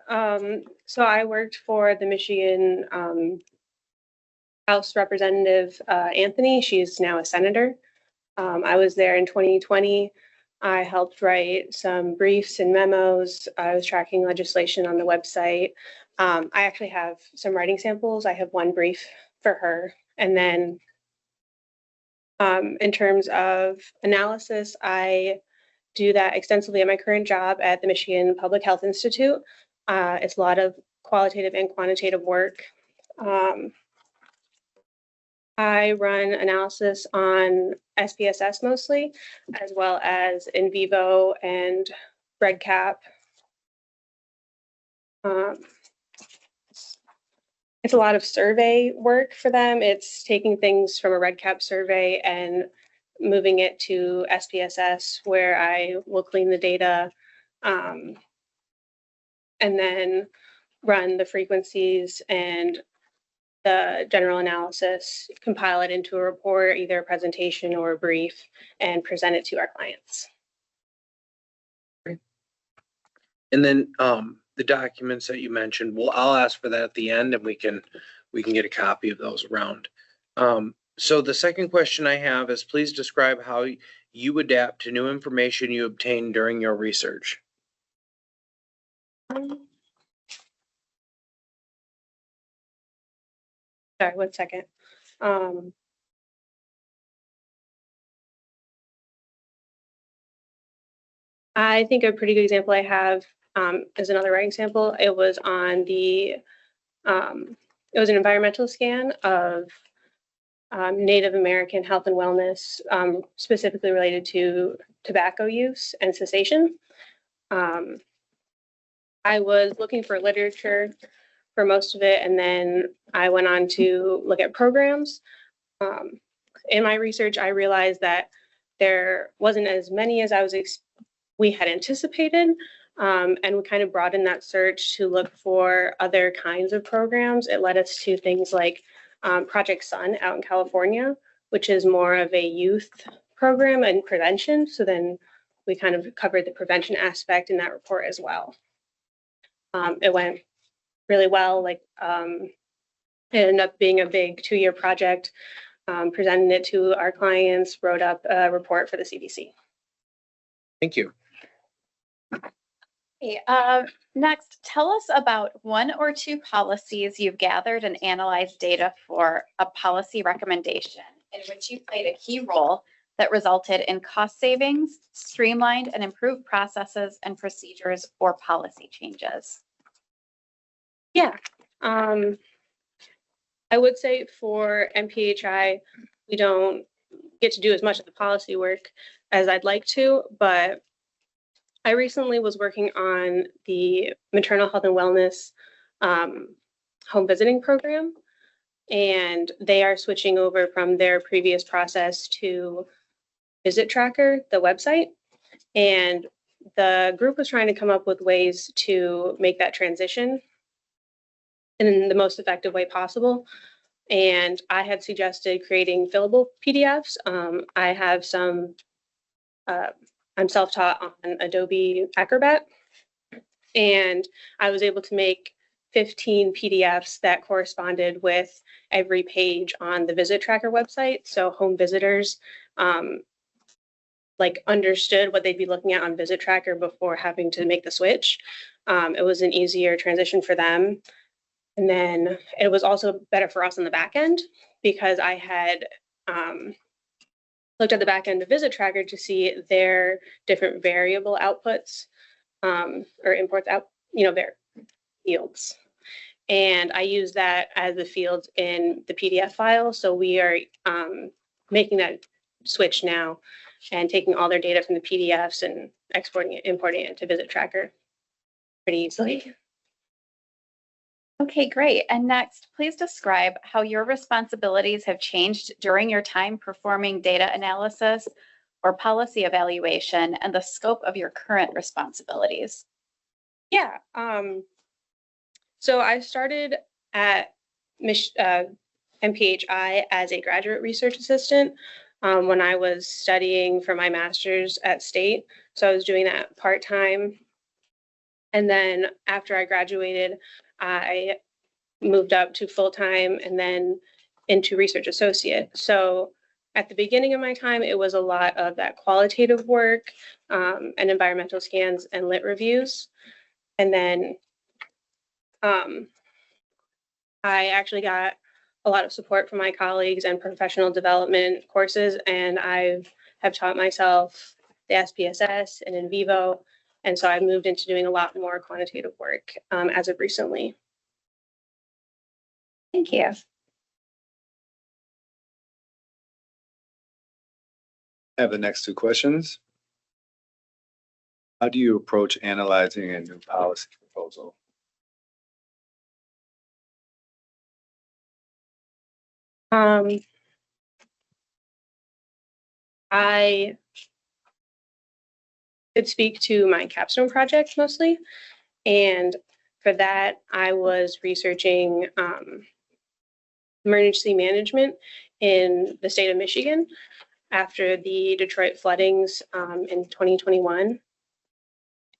so I worked for the Michigan House Representative Anthony. She's now a senator. I was there in 2020. I helped write some briefs and memos. I was tracking legislation on the website. I actually have some writing samples. I have one brief for her. And then in terms of analysis, I do that extensively at my current job at the Michigan Public Health Institute. It's a lot of qualitative and quantitative work. I run analysis on SPSS mostly, as well as in vivo and REDCap. It's a lot of survey work for them. It's taking things from a REDCap survey and moving it to SPSS, where I will clean the data and then run the frequencies and the general analysis, compile it into a report, either a presentation or a brief, and present it to our clients. And then the documents that you mentioned, well, I'll ask for that at the end and we can get a copy of those around. So the second question I have is, please describe how you adapt to new information you obtain during your research. Sorry, 1 second. I think a pretty good example I have is another writing sample. It was on the, it was an environmental scan of Native American health and wellness, specifically related to tobacco use and cessation. I was looking for literature for most of it, and then I went on to look at programs. In my research, I realized that there wasn't as many as we had anticipated, and we kind of broadened that search to look for other kinds of programs. It led us to things like Project Sun out in California, which is more of a youth program and prevention. So then we kind of covered the prevention aspect in that report as well. It went really well. Like it ended up being a big 2-year project. Presented it to our clients, wrote up a report for the CDC. Thank you. Okay, next, tell us about 1 or 2 policies you've gathered and analyzed data for a policy recommendation in which you played a key role that resulted in cost savings, streamlined and improved processes and procedures or policy changes. Yeah. I would say for MPHI, we don't get to do as much of the policy work as I'd like to, but I recently was working on the maternal health and wellness home visiting program, and they are switching over from their previous process to Visit Tracker, the website. And the group was trying to come up with ways to make that transition in the most effective way possible. And I had suggested creating fillable PDFs. I have some, I'm self-taught on Adobe Acrobat. And I was able to make 15 PDFs that corresponded with every page on the Visit Tracker website. So home visitors like understood what they'd be looking at on Visit Tracker before having to make the switch. It was an easier transition for them. And then it was also better for us on the back end because I had looked at the back end of Visit Tracker to see their different variable outputs or imports out, their fields. And I use that as the fields in the PDF file. So we are making that switch now and taking all their data from the PDFs and exporting it, importing it into Visit Tracker pretty easily. Okay, great. And next, please describe how your responsibilities have changed during your time performing data analysis or policy evaluation and the scope of your current responsibilities. Yeah. So I started at MPHI as a graduate research assistant when I was studying for my master's at State. So I was doing that part-time. And then after I graduated, I moved up to full-time and then into research associate. So at the beginning of my time, it was a lot of that qualitative work and environmental scans and lit reviews. And then I actually got a lot of support from my colleagues and professional development courses, and I have taught myself the SPSS and in vivo. And so I've moved into doing a lot more quantitative work as of recently. Thank you. I have the next two questions. How do you approach analyzing a new policy proposal? I could speak to my capstone project mostly. And for that, I was researching emergency management in the state of Michigan after the Detroit floodings in 2021.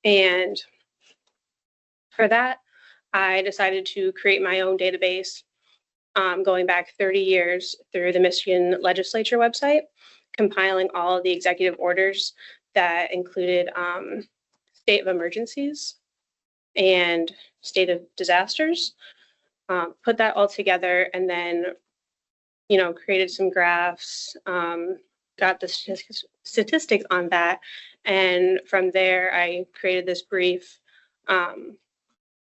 And for that, I decided to create my own database going back 30 years through the Michigan legislature website, compiling all of the executive orders that included state of emergencies and state of disasters, put that all together and then, created some graphs, got the statistics on that. And from there, I created this brief and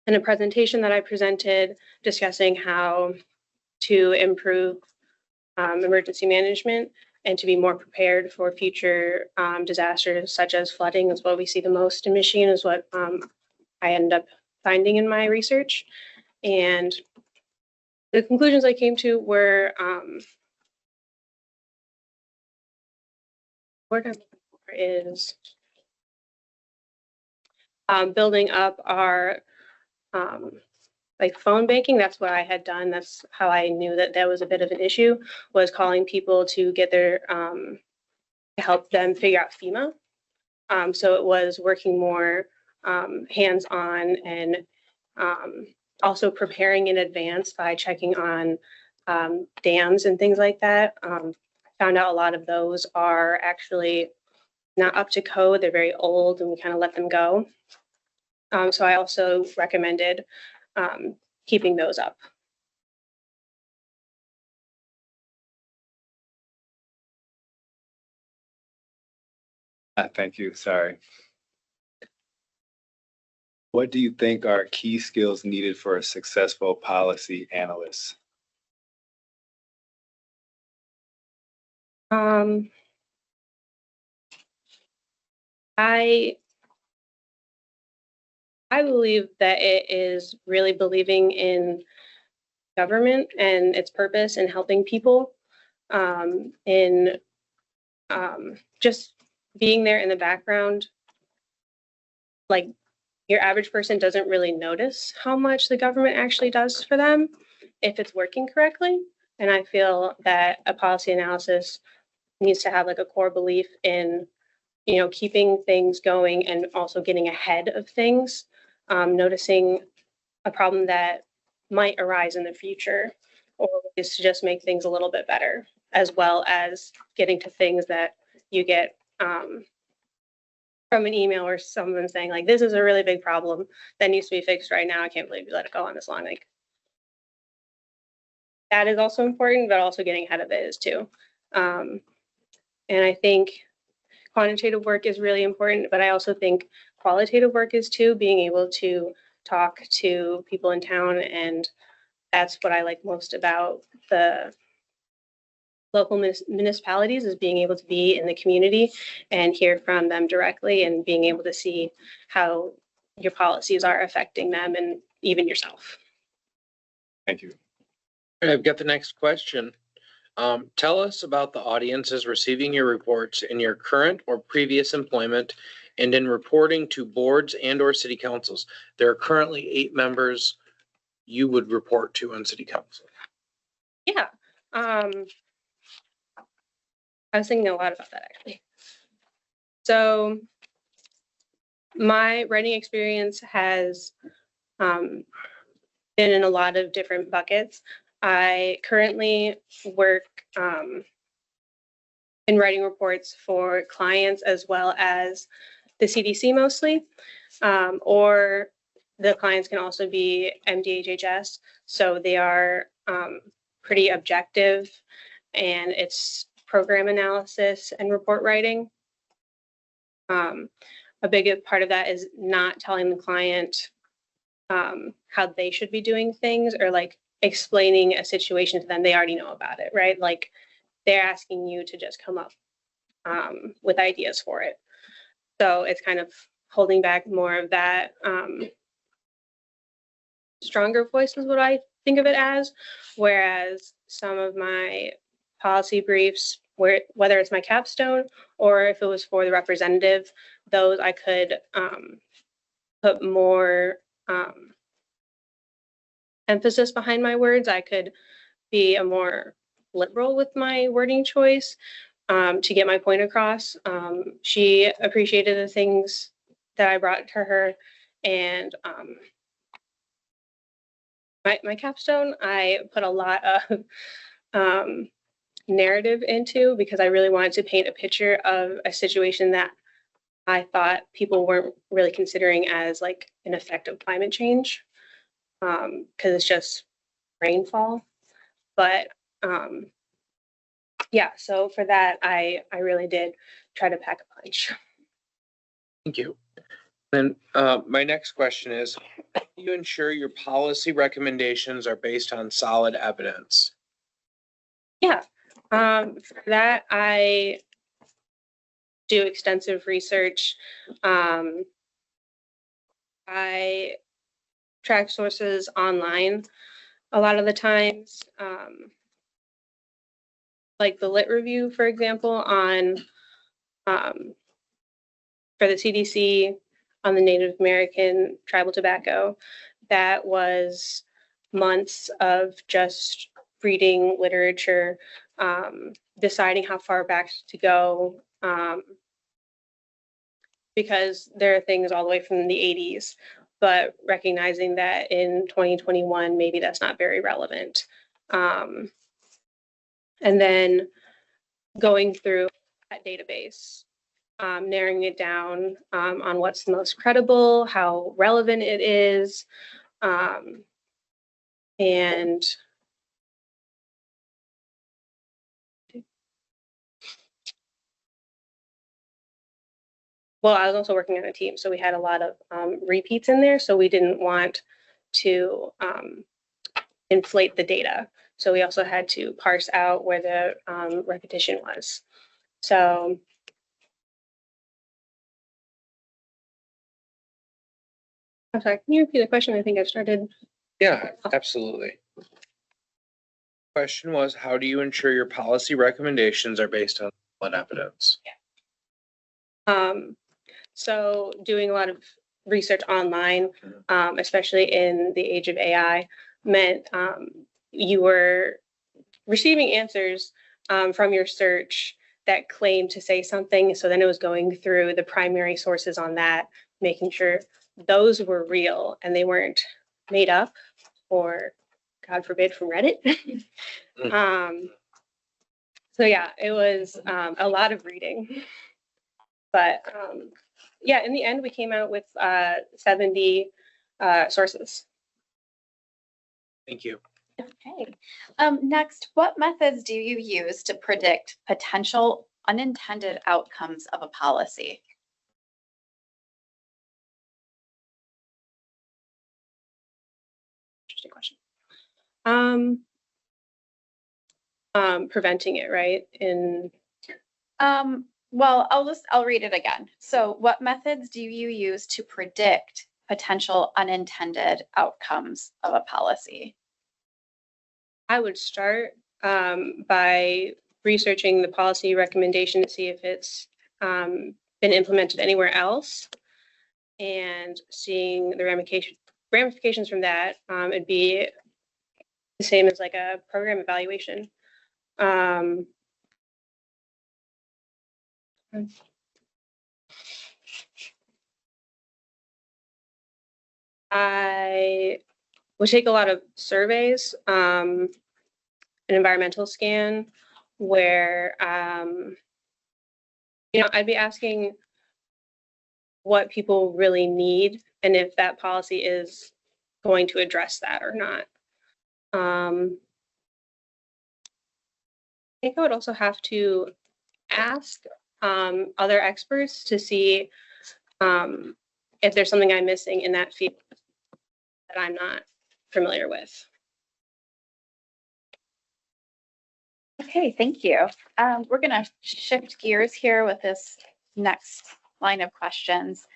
a presentation that I presented discussing how to improve emergency management and to be more prepared for future disasters such as flooding is what we see the most in Michigan is what I ended up finding in my research. And the conclusions I came to were building up our like phone banking. That's what I had done. That's how I knew that that was a bit of an issue, was calling people to get their help them figure out FEMA. So it was working more hands-on and also preparing in advance by checking on dams and things like that. I found out a lot of those are actually not up to code. They're very old and we kind of let them go. So I also recommended keeping those up. Thank you. Sorry. What do you think are key skills needed for a successful policy analyst? I believe that it is really believing in government and its purpose and helping people in just being there in the background. Like your average person doesn't really notice how much the government actually does for them if it's working correctly. And I feel that a policy analysis needs to have like a core belief in, you know, keeping things going and also getting ahead of things, noticing a problem that might arise in the future, or is to just make things a little bit better, as well as getting to things that you get from an email or someone saying like, this is a really big problem that needs to be fixed right now. I can't believe you let it go on this long. Like, that is also important, but also getting ahead of it is too. And I think quantitative work is really important, but I also think qualitative work is too, being able to talk to people in town. And that's what I like most about the local municipalities, is being able to be in the community and hear from them directly, and being able to see how your policies are affecting them and even yourself. Thank you. I've got the next question. Tell us about the audiences receiving your reports in your current or previous employment and in reporting to boards and or city councils. There are currently 8 members you would report to on city council. Yeah. I was thinking a lot about that actually. So my writing experience has been in a lot of different buckets. I currently work in writing reports for clients as well as the CDC mostly, or the clients can also be MDHHS. So they are pretty objective, and it's program analysis and report writing. A big part of that is not telling the client how they should be doing things, or like explaining a situation to them. They already know about it, right? Like, they're asking you to just come up with ideas for it. So it's kind of holding back more of that stronger voice is what I think of it as. Whereas some of my policy briefs, whether it's my capstone or if it was for the representative, those I could put more emphasis behind my words. I could be a more liberal with my wording choice to get my point across. She appreciated the things that I brought to her, and my capstone, I put a lot of narrative into, because I really wanted to paint a picture of a situation that I thought people weren't really considering as like an effect of climate change, because it's just rainfall. But yeah, so for that, I really did try to pack a punch. Thank you. Then my next question is, how do you ensure your policy recommendations are based on solid evidence? Yeah, for that, I do extensive research. I track sources online a lot of the times. Like the Lit Review, for example, on for the CDC on the Native American tribal tobacco. That was months of just reading literature, deciding how far back to go, because there are things all the way from the 80s, but recognizing that in 2021, maybe that's not very relevant. And then going through that database, narrowing it down on what's the most credible, how relevant it is, and well, I was also working on a team, so we had a lot of repeats in there, so we didn't want to inflate the data. So we also had to parse out where the repetition was. So I'm sorry, can you repeat the question? I think I started. Yeah, absolutely. Question was, how do you ensure your policy recommendations are based on solid evidence? So doing a lot of research online, especially in the age of AI, meant you were receiving answers from your search that claimed to say something. So then it was going through the primary sources on that, making sure those were real and they weren't made up or, God forbid, from Reddit. So yeah, it was a lot of reading. But yeah, in the end, we came out with 70 sources. Thank you. Okay. Next, what methods do you use to predict potential unintended outcomes of a policy? Interesting question. Preventing it, right? Well, I'll read it again. So what methods do you use to predict potential unintended outcomes of a policy? I would start by researching the policy recommendation to see if it's been implemented anywhere else and seeing the ramifications from that. It'd be the same as like a program evaluation. I would take a lot of surveys, an environmental scan, where I'd be asking what people really need and if that policy is going to address that or not. I think I would also have to ask other experts to see if there's something I'm missing in that field that I'm not familiar with. Okay, thank you. We're going to shift gears here with this next line of questions.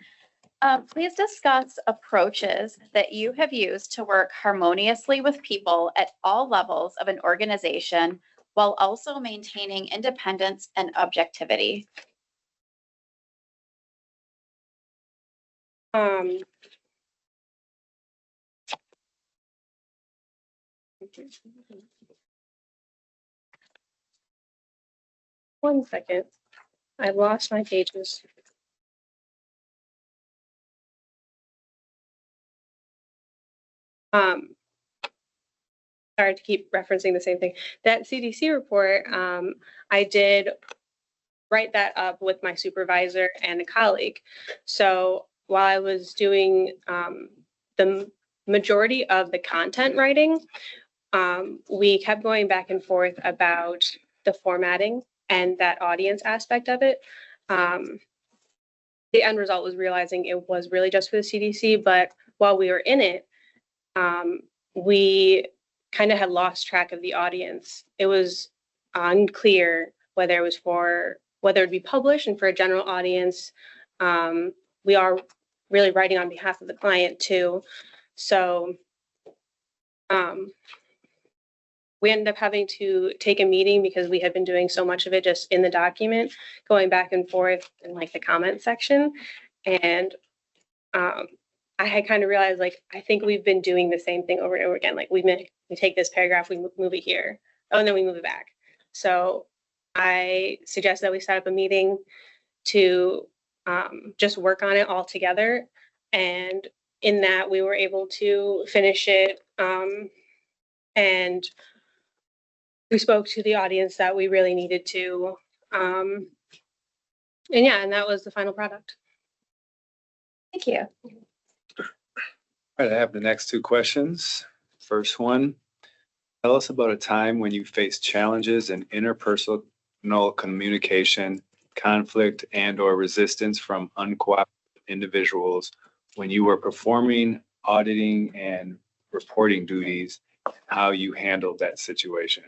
Please discuss approaches that you have used to work harmoniously with people at all levels of an organization while also maintaining independence and objectivity. One second. I lost my pages. Sorry to keep referencing the same thing. That CDC report, I did write that up with my supervisor and a colleague. So while I was doing the majority of the content writing, we kept going back and forth about the formatting and that audience aspect of it. The end result was realizing it was really just for the CDC, but while we were in it, we kind of had lost track of the audience. It was unclear whether it'd be published and for a general audience. We are really writing on behalf of the client too. So we ended up having to take a meeting because we had been doing so much of it just in the document, going back and forth in like the comment section. And I had kind of realized, like, I think we've been doing the same thing over and over again. Like we take this paragraph, we move it here, and then we move it back. So I suggest that we set up a meeting to just work on it all together. And in that, we were able to finish it. And we spoke to the audience that we really needed to. And that was the final product. Thank you. All right, I have the next two questions. First one, tell us about a time when you faced challenges in interpersonal communication, conflict, and/or resistance from uncooperative individuals when you were performing auditing and reporting duties, how you handled that situation.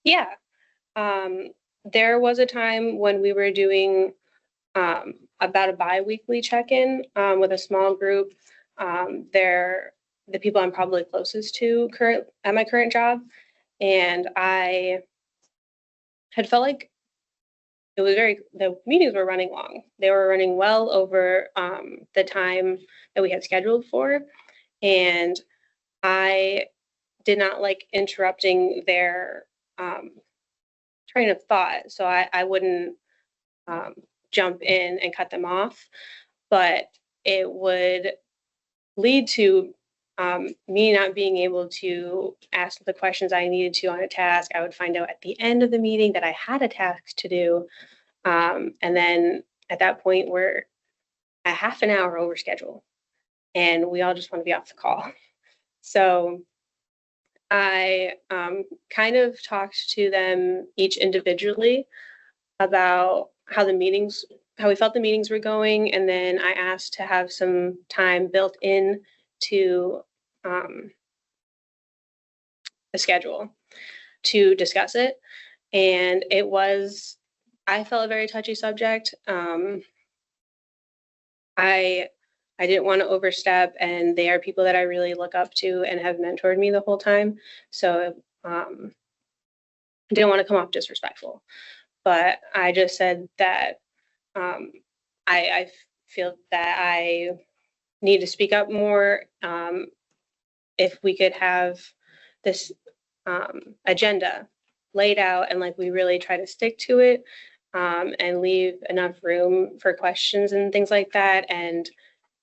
Yeah. There was a time when we were doing about a bi-weekly check-in with a small group. They're the people I'm probably closest to at my current job. And I had felt like the meetings were running long. They were running well over the time that we had scheduled for. And I did not like interrupting their train of thought. So I wouldn't jump in and cut them off, but it would lead to me not being able to ask the questions I needed to on a task. I would find out at the end of the meeting that I had a task to do. And then at that point, we're a half an hour over schedule and we all just want to be off the call. So I kind of talked to them each individually about how we felt the meetings were going. And then I asked to have some time built in to the schedule to discuss it. And I felt a very touchy subject. I didn't want to overstep, and they are people that I really look up to and have mentored me the whole time. So I didn't want to come off disrespectful, but I just said that I feel that I need to speak up more. If we could have this agenda laid out and like we really try to stick to it and leave enough room for questions and things like that. And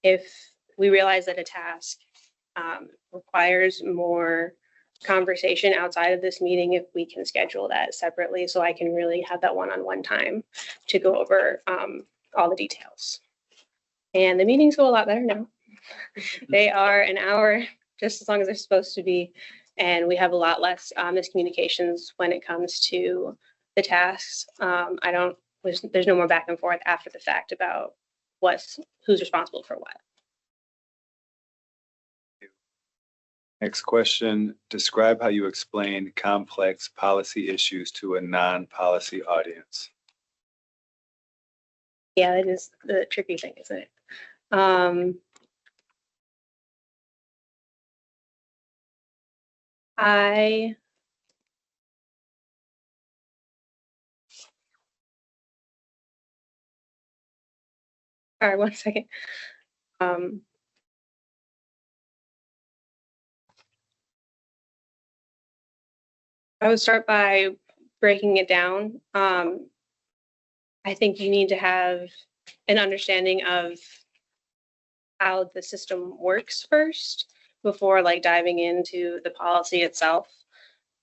if we realize that a task requires more conversation outside of this meeting, if we can schedule that separately so I can really have that one-on-one time to go over all the details. And the meetings go a lot better now. They are an hour, just as long as they're supposed to be. And we have a lot less miscommunications when it comes to the tasks. There's no more back and forth after the fact about who's responsible for what. Next question, describe how you explain complex policy issues to a non-policy audience. Yeah, that is the tricky thing, isn't it? All right, 1 second. I would start by breaking it down. I think you need to have an understanding of how the system works first before like diving into the policy itself.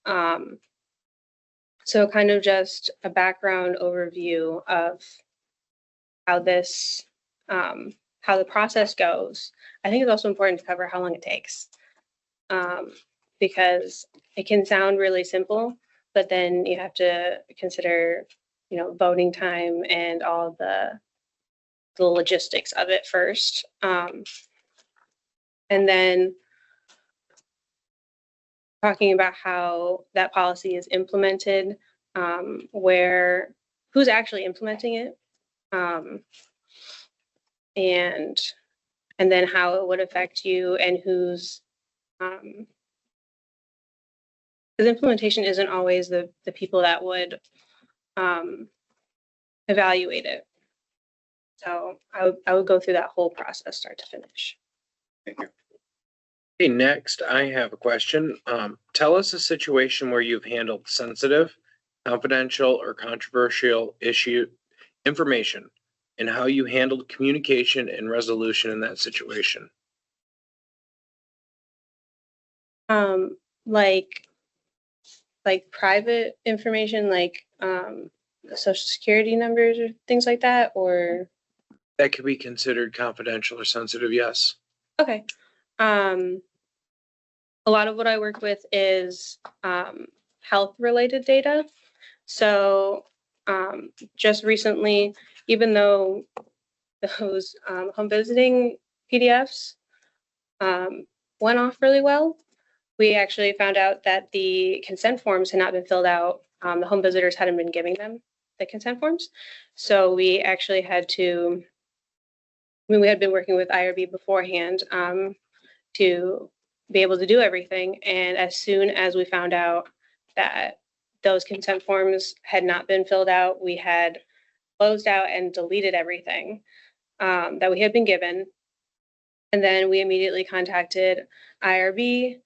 So kind of just a background overview of how this, how the process goes. I think it's also important to cover how long it takes. Because it can sound really simple, but then you have to consider, voting time and all the logistics of it first. And then talking about how that policy is implemented, who's actually implementing it, and then how it would affect you and who's, because implementation isn't always the people that would evaluate it. So I would go through that whole process, start to finish. Thank you. Okay, next, I have a question. Tell us a situation where you've handled sensitive, confidential, or controversial information and how you handled communication and resolution in that situation. Like private information, like social security numbers or things like that, or? That could be considered confidential or sensitive, yes. Okay. A lot of what I work with is health related data. So just recently, even though those home visiting PDFs went off really well, we actually found out that the consent forms had not been filled out. The home visitors hadn't been giving them the consent forms. So we actually had to, we had been working with IRB beforehand to be able to do everything. And as soon as we found out that those consent forms had not been filled out, we had closed out and deleted everything that we had been given. And then we immediately contacted IRB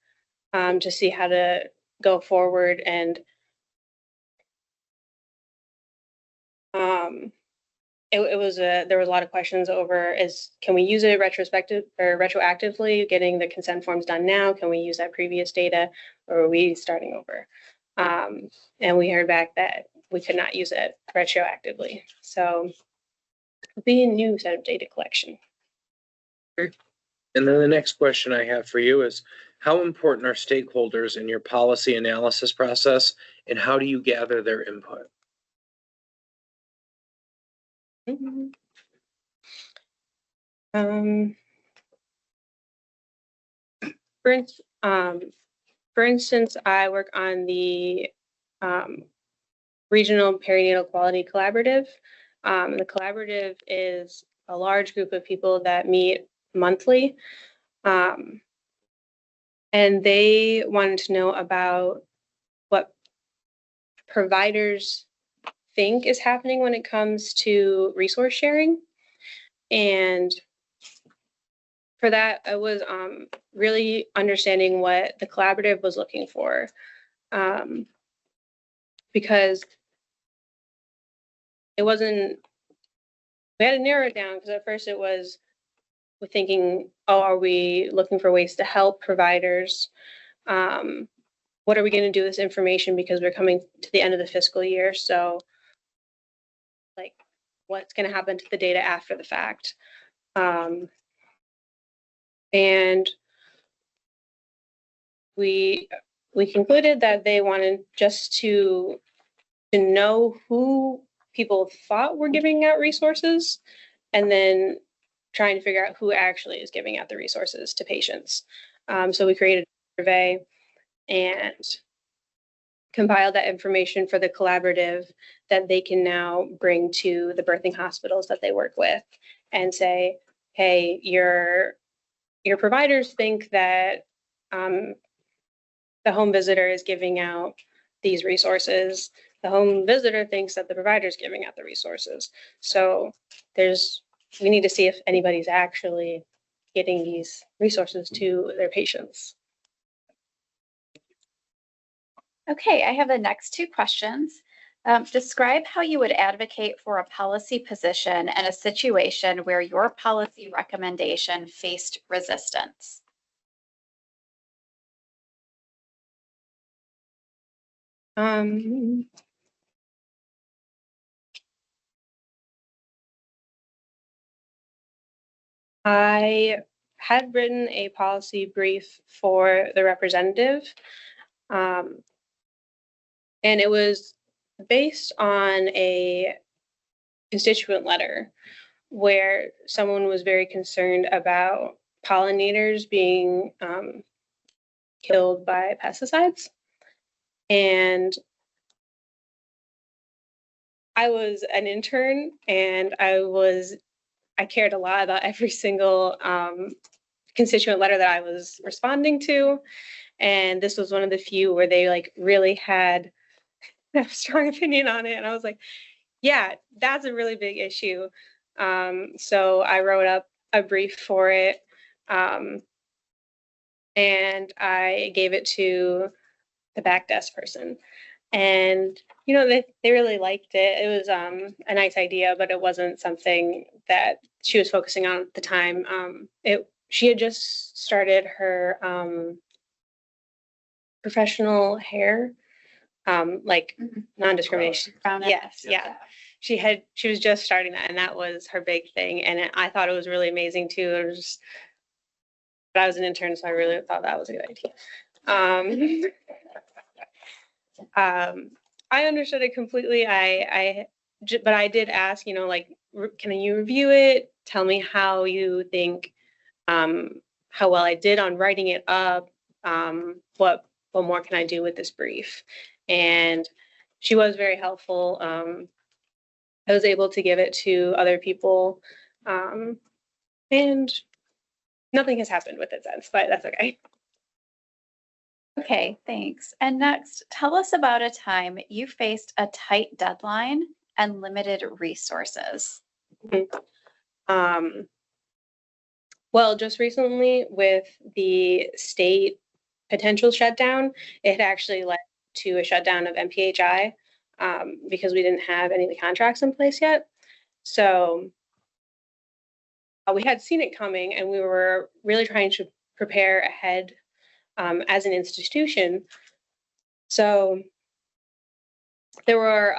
to see how to go forward. And it was there was a lot of questions over can we use it retroactively, getting the consent forms done now? Can we use that previous data, or are we starting over? And we heard back that we could not use it retroactively. So it'll be a new set of data collection. And then the next question I have for you is, how important are stakeholders in your policy analysis process, and how do you gather their input? For instance, I work on the Regional Perinatal Quality Collaborative. The collaborative is a large group of people that meet monthly. And they wanted to know about what providers think is happening when it comes to resource sharing. And for that, I was really understanding what the collaborative was looking for. Because it wasn't, we had to narrow it down, because at first it was, we're thinking, oh, are we looking for ways to help providers? What are we going to do with this information, because we're coming to the end of the fiscal year? So like, what's going to happen to the data after the fact? And we concluded that they wanted just to know who people thought were giving out resources, and then trying to figure out who actually is giving out the resources to patients. So we created a survey and compiled that information for the collaborative that they can now bring to the birthing hospitals that they work with and say, hey, your providers think that the home visitor is giving out these resources. The home visitor thinks that the provider is giving out the resources. So we need to see if anybody's actually getting these resources to their patients. Okay, I have the next two questions. Describe how you would advocate for a policy position in a situation where your policy recommendation faced resistance. I had written a policy brief for the representative, and it was based on a constituent letter where someone was very concerned about pollinators being killed by pesticides. And I was an intern, and I cared a lot about every single constituent letter that I was responding to. And this was one of the few where they like really had a strong opinion on it. And I was like, yeah, that's a really big issue. So I wrote up a brief for it. And I gave it to the back desk person. And, you know, they really liked it. It was a nice idea, but it wasn't something that she was focusing on at the time. She had just started her professional hair, like non-discrimination. Yes, yeah. She was just starting that, and that was her big thing. And I thought it was really amazing too. It was just, but I was an intern, so I really thought that was a good idea. I understood it completely. But I did ask, you know, like, can you review it? Tell me how you think, how well I did on writing it up. What more can I do with this brief? And she was very helpful. I was able to give it to other people, and nothing has happened with it since, but that's okay. Okay, thanks. And next, tell us about a time you faced a tight deadline and limited resources. Well, just recently with the state potential shutdown, it had actually led to a shutdown of MPHI because we didn't have any of the contracts in place yet. So we had seen it coming, and we were really trying to prepare ahead as an institution. So there were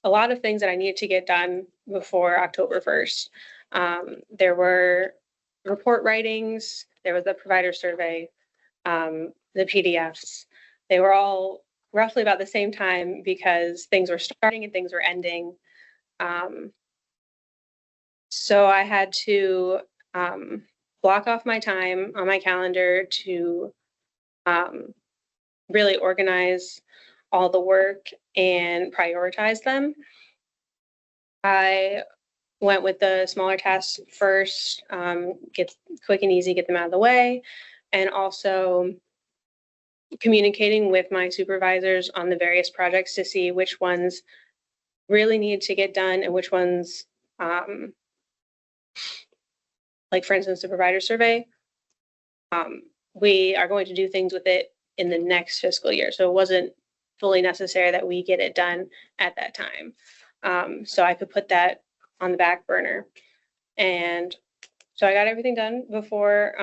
a lot of things that I needed to get done before October 1st. There were report writings, there was the provider survey, the PDFs. They were all roughly about the same time because things were starting and things were ending. So I had to block off my time on my calendar to really organize all the work and prioritize them. I went with the smaller tasks first, get quick and easy, get them out of the way, and also communicating with my supervisors on the various projects to see which ones really need to get done and which ones, like for instance, the provider survey, we are going to do things with it in the next fiscal year. So it wasn't fully necessary that we get it done at that time. So I could put that on the back burner. And so I got everything done before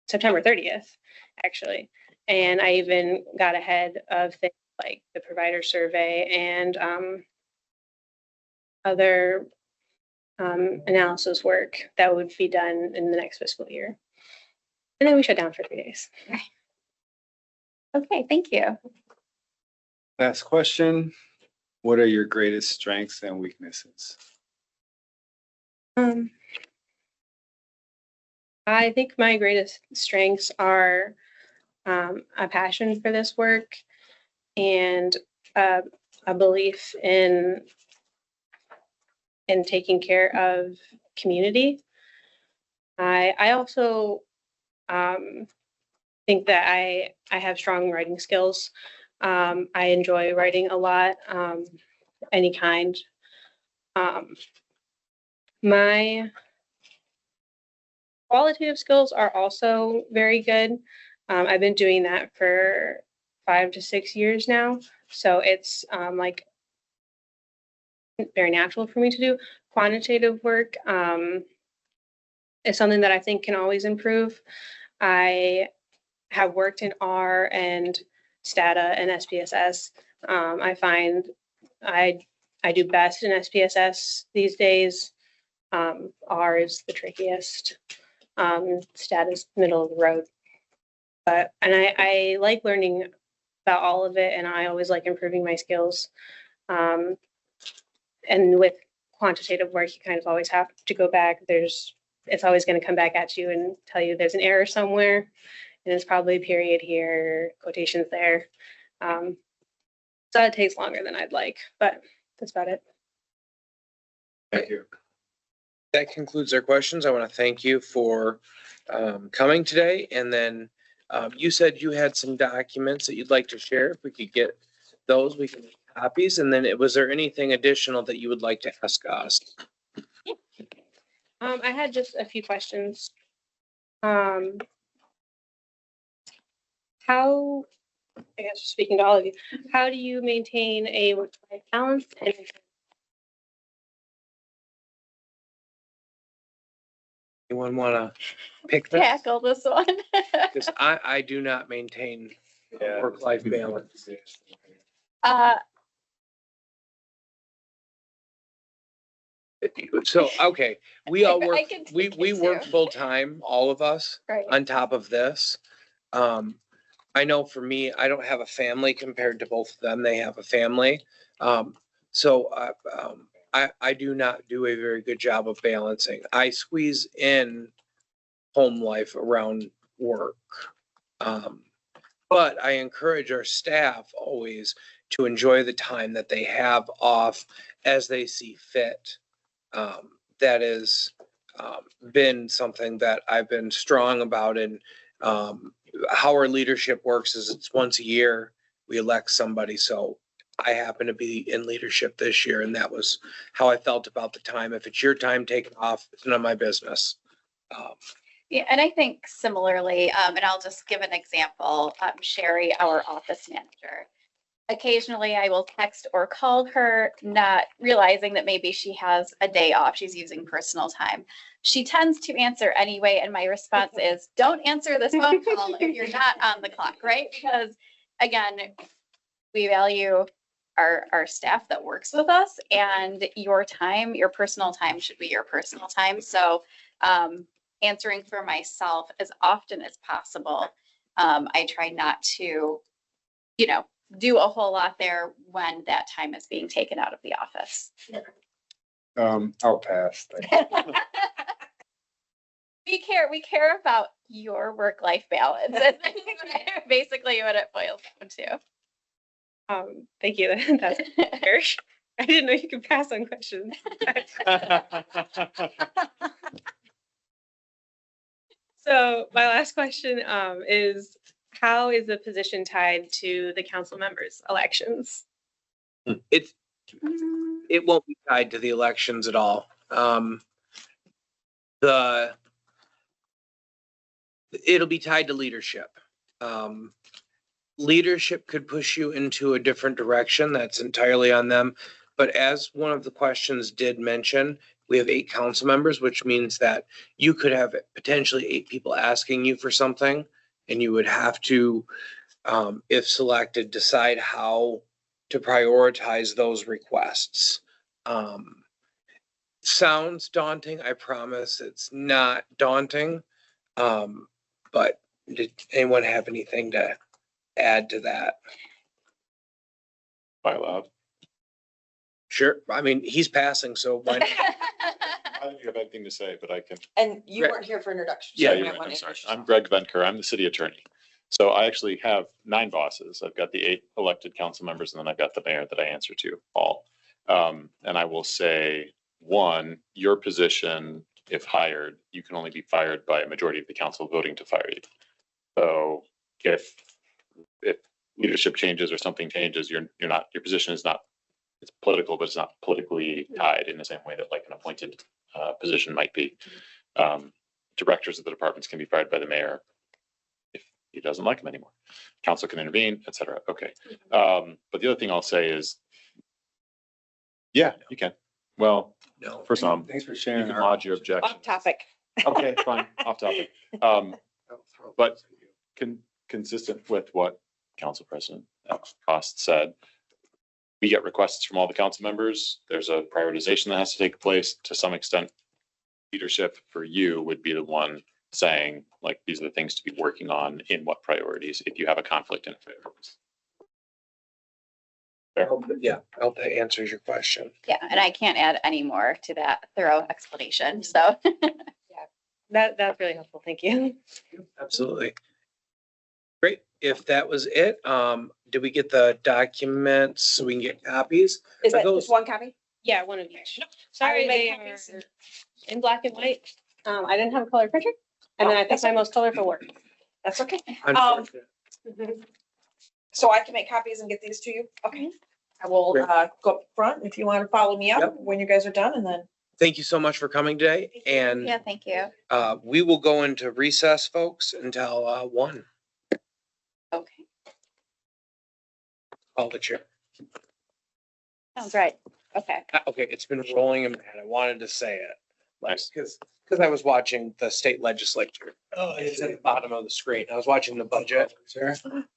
September 30th, actually. And I even got ahead of things like the provider survey and other analysis work that would be done in the next fiscal year. And then we shut down for 3 days. Okay, thank you. Last question. What are your greatest strengths and weaknesses? I think my greatest strengths are a passion for this work and a belief in taking care of community. I also think that I have strong writing skills. I enjoy writing a lot, any kind. My qualitative skills are also very good. I've been doing that for 5 to 6 years now. So it's like very natural for me to do. Quantitative work is something that I think can always improve. I have worked in R and Stata and SPSS. I find I do best in SPSS these days. R is the trickiest. Stat is middle of the road. And I like learning about all of it, and I always like improving my skills. And with quantitative work, you kind of always have to go back. It's always going to come back at you and tell you there's an error somewhere, and it's probably a period here, quotations there. So it takes longer than I'd like, but that's about it. Thank you. That concludes our questions. I want to thank you for coming today. And then you said you had some documents that you'd like to share. If we could get those, we can make copies. And then was there anything additional that you would like to ask us? I had just a few questions. How, I guess speaking to all of you, how do you maintain a work-life balance? And Anyone want to pick this? Tackle this one. Because I do not maintain work-life balance. So, okay, we all work, I can take we it work too. full-time, all of us, Right. on top of this. I know for me, I don't have a family compared to both of them. They have a family. So I do not do a very good job of balancing. I squeeze in home life around work. But I encourage our staff always to enjoy the time that they have off as they see fit. That has been something that I've been strong about, and how our leadership works is it's once a year we elect somebody. So I happen to be in leadership this year, and that was how I felt about the time. If it's your time, take it off. It's none of my business. Yeah, and I think similarly, and I'll just give an example, Sherry, our office manager. Occasionally I will text or call her, not realizing that maybe she has a day off, she's using personal time. She tends to answer anyway, and my response is, don't answer this phone call if you're not on the clock, right? Because again, we value our staff that works with us, and your time, your personal time should be your personal time. So answering for myself as often as possible. I try not to, do a whole lot there when that time is being taken out of the office. I'll pass. We care about your work-life balance. That's basically what it boils down to. Thank you. That's fair. I didn't know you could pass on questions. So my last question is, how is the position tied to the council members' elections? It won't be tied to the elections at all. It'll be tied to leadership. Leadership could push you into a different direction. That's entirely on them. But as one of the questions did mention, we have 8 council members, which means that you could have potentially 8 people asking you for something, and you would have to, if selected, decide how to prioritize those requests. Sounds daunting. I promise it's not daunting. But did anyone have anything to add to that? By loud. Sure. I mean, he's passing, so why not? I don't think you have anything to say, but I can. And you Greg. weren't here for introduction. Yeah, so you're you right. might I'm wanna sorry. introduce I'm Greg Venker. I'm the city attorney. So I actually have 9 bosses. I've got the 8 elected council members, and then I've got the mayor that I answer to all. And I will say, 1, your position, if hired, you can only be fired by a majority of the council voting to fire you. So if leadership changes or something changes, your position is not, it's political, but it's not politically tied in the same way that like an appointed position might be. Directors of the departments can be fired by the mayor if he doesn't like them anymore. Council can intervene, et cetera. Okay. But the other thing I'll say is, yeah, you can. Well, No. first off, Thanks for you sharing. can our lodge your options. objection. Off topic. Okay, fine, off topic. But consistent with what Council President Cost said, we get requests from all the council members. There's a prioritization that has to take place. To some extent, leadership for you would be the one saying, like, these are the things to be working on in what priorities if you have a conflict in favors. Yeah, I hope that answers your question. Yeah, and I can't add any more to that thorough explanation. So That's really helpful. Thank you. Absolutely. Great. If that was it, did we get the documents so we can get copies? Is that Those- just one copy? Yeah, one of each. I Sorry, will make they are copies. in black and white. I didn't have a color printer, and then I picked my most colorful work. That's okay. Unfortunate. So I can make copies and get these to you? Okay. I will Great. go up front if you want to follow me Yep. up when you guys are done and then. Thank you so much for coming today, and yeah, thank you. we will go into recess, folks, until 1. Okay, Call the chair. sounds right. Okay. Okay, it's been rolling in my head. I wanted to say it. Nice. Because I was watching the state legislature. Oh, it's at the bottom of the screen. I was watching the budget.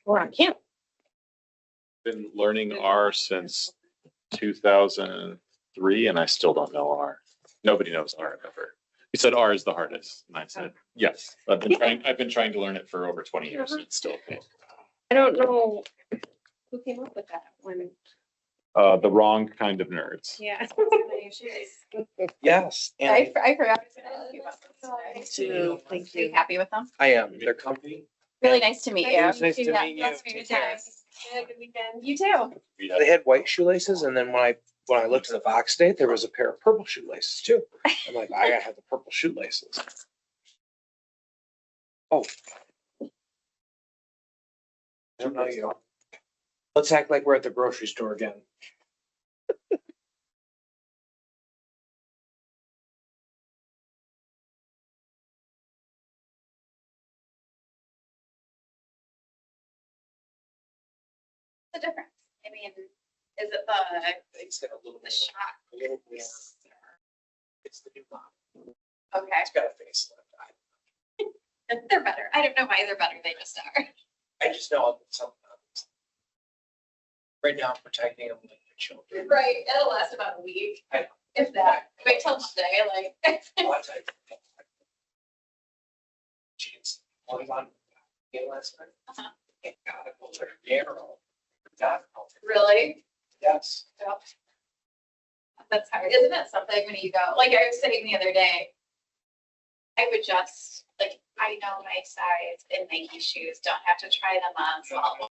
We're on camp. Been learning R since 2003, and I still don't know R. Nobody knows R ever. You said R is the hardest, and I said, yes. I've been trying to learn it for over 20 years, and it's still okay. I don't know who came up with that one. The wrong kind of nerds. Yeah. Yes, and I forgot. to ask you about this. Thank Are you happy with them? I am. They're comfy. Really nice to meet you. It was nice to Yeah, meet you. nice to meet Take you. care. Have a good weekend. You too. They had white shoelaces, and then when I looked at the box date, there was a pair of purple shoelaces too. I'm like, I gotta have the purple shoelaces. Oh. I don't know you. Let's act like we're at the grocery store again. the difference? I mean, is it the shock? It's the new model. Okay, It's got a facelift. they're better. I don't know why they're better. They just are. I just know some. Right now, I'm protecting them like the children. Right, it'll last about a week, I know. if that. Wait till Monday, like. Jeans, one on, last night. Uh-huh. It got a little narrow. Got a- Really? Yes. Yep. That's hard, isn't it? Something when you go, like I was saying the other day, I would just, like, I know my size and Nike shoes, don't have to try them on, so I'll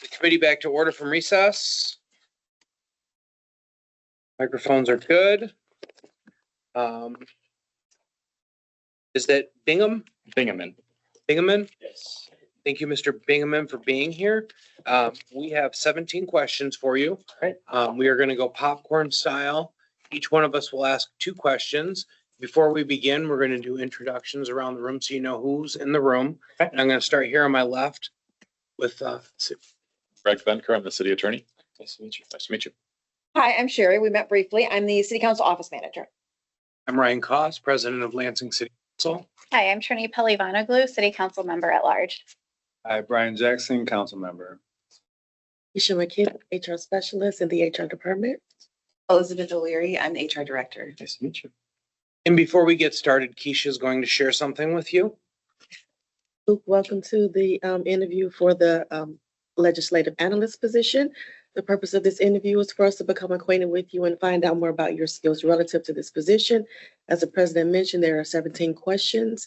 The committee back to order from recess. Microphones are good. Is that Bingham? Bingaman. Bingaman? Yes. Thank you, Mr. Bingaman, for being here. We have 17 questions for you. Right. We are going to go popcorn style. Each one of us will ask 2 questions. Before we begin, we're going to do introductions around the room so you know who's in the room. Okay. And I'm going to start here on my left with Greg Benker, I'm the city attorney. Nice to meet you. Nice to meet you. Hi, I'm Sherry. We met briefly. I'm the city council office manager. I'm Ryan Koss, president of Lansing City Council. Hi, I'm Trini Pelivanoglu, City Council Member at Large. Hi, Brian Jackson, council member. Keisha McKinney, HR specialist in the HR department. Elizabeth O'Leary, I'm the HR director. Nice to meet you. And before we get started, Keisha is going to share something with you. Luke, welcome to the interview for the legislative analyst position. The purpose of this interview is for us to become acquainted with you and find out more about your skills relative to this position. As the president mentioned, there are 17 questions.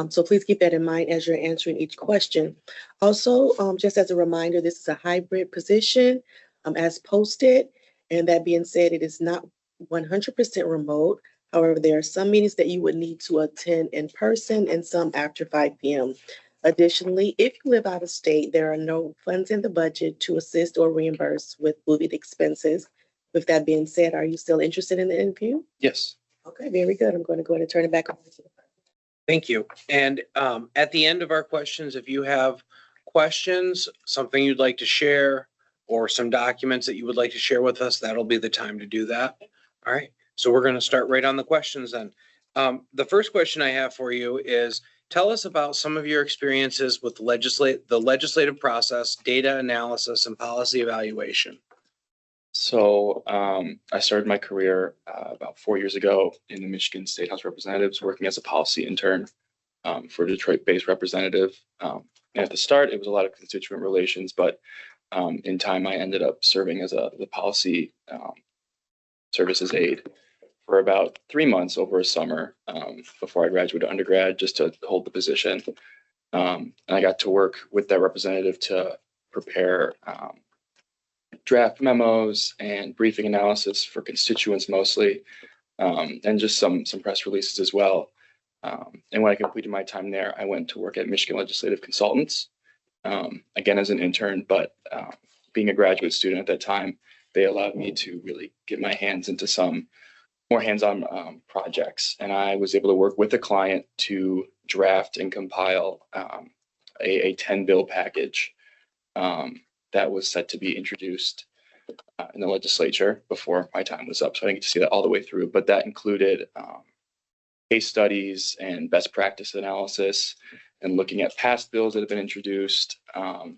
So please keep that in mind as you're answering each question. Also, just as a reminder, this is a hybrid position as posted. And that being said, it is not 100% remote. However, there are some meetings that you would need to attend in person and some after 5 p.m. Additionally, if you live out of state, there are no funds in the budget to assist or reimburse with moving expenses. With that being said, are you still interested in the interview? Yes. Okay, very good. I'm going to go ahead and turn it back over to you. Thank you. And at the end of our questions, if you have questions, something you'd like to share, or some documents that you would like to share with us, that'll be the time to do that. All right. So we're going to start right on the questions then. The first question I have for you is, tell us about some of your experiences with the legislative process, data analysis, and policy evaluation. So I started my career about 4 years ago in the Michigan State House of Representatives, working as a policy intern for a Detroit-based representative. And at the start, it was a lot of constituent relations, but in time, I ended up serving as the policy services aide for about 3 months over a summer before I graduated undergrad, just to hold the position. And I got to work with that representative to prepare draft memos and briefing analysis for constituents mostly, and just some press releases as well. And when I completed my time there, I went to work at Michigan Legislative Consultants, again as an intern, but being a graduate student at that time, they allowed me to really get my hands into some more hands-on projects. And I was able to work with a client to draft and compile a 10-bill package that was set to be introduced in the legislature before my time was up. So I didn't get to see that all the way through, but that included case studies and best practice analysis and looking at past bills that have been introduced, kind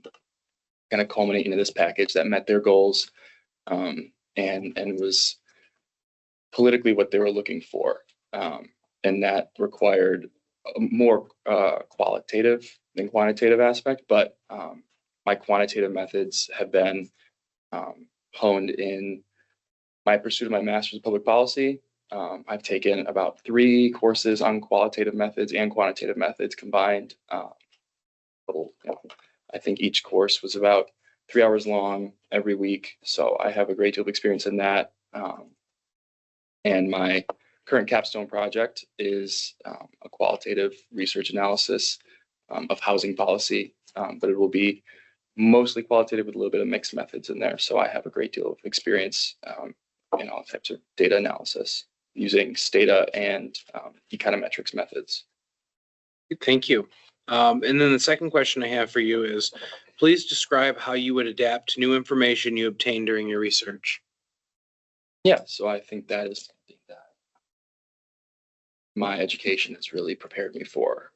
of culminating into this package that met their goals and was politically what they were looking for. And that required a more qualitative than quantitative aspect, but my quantitative methods have been honed in my pursuit of my master's of public policy. I've taken about 3 courses on qualitative methods and quantitative methods combined. I think each course was about 3 hours long every week. So I have a great deal of experience in that. And my current capstone project is a qualitative research analysis of housing policy, but it will be mostly qualitative with a little bit of mixed methods in there. So I have a great deal of experience in all types of data analysis using Stata and econometrics methods. Thank you. And then the second question I have for you is, please describe how you would adapt to new information you obtained during your research. Yeah, so I think that is something that my education has really prepared me for.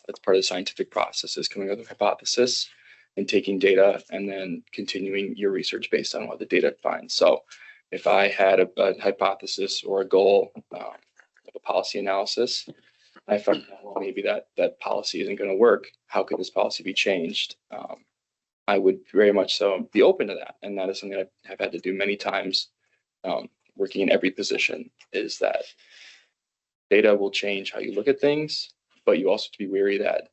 That's part of the scientific process, is coming up with a hypothesis and taking data and then continuing your research based on what the data finds. So if I had a hypothesis or a goal of a policy analysis, I found, well, maybe that policy isn't going to work. How could this policy be changed? I would very much so be open to that. And that is something I have had to do many times working in every position, is that data will change how you look at things, but you also have to be wary that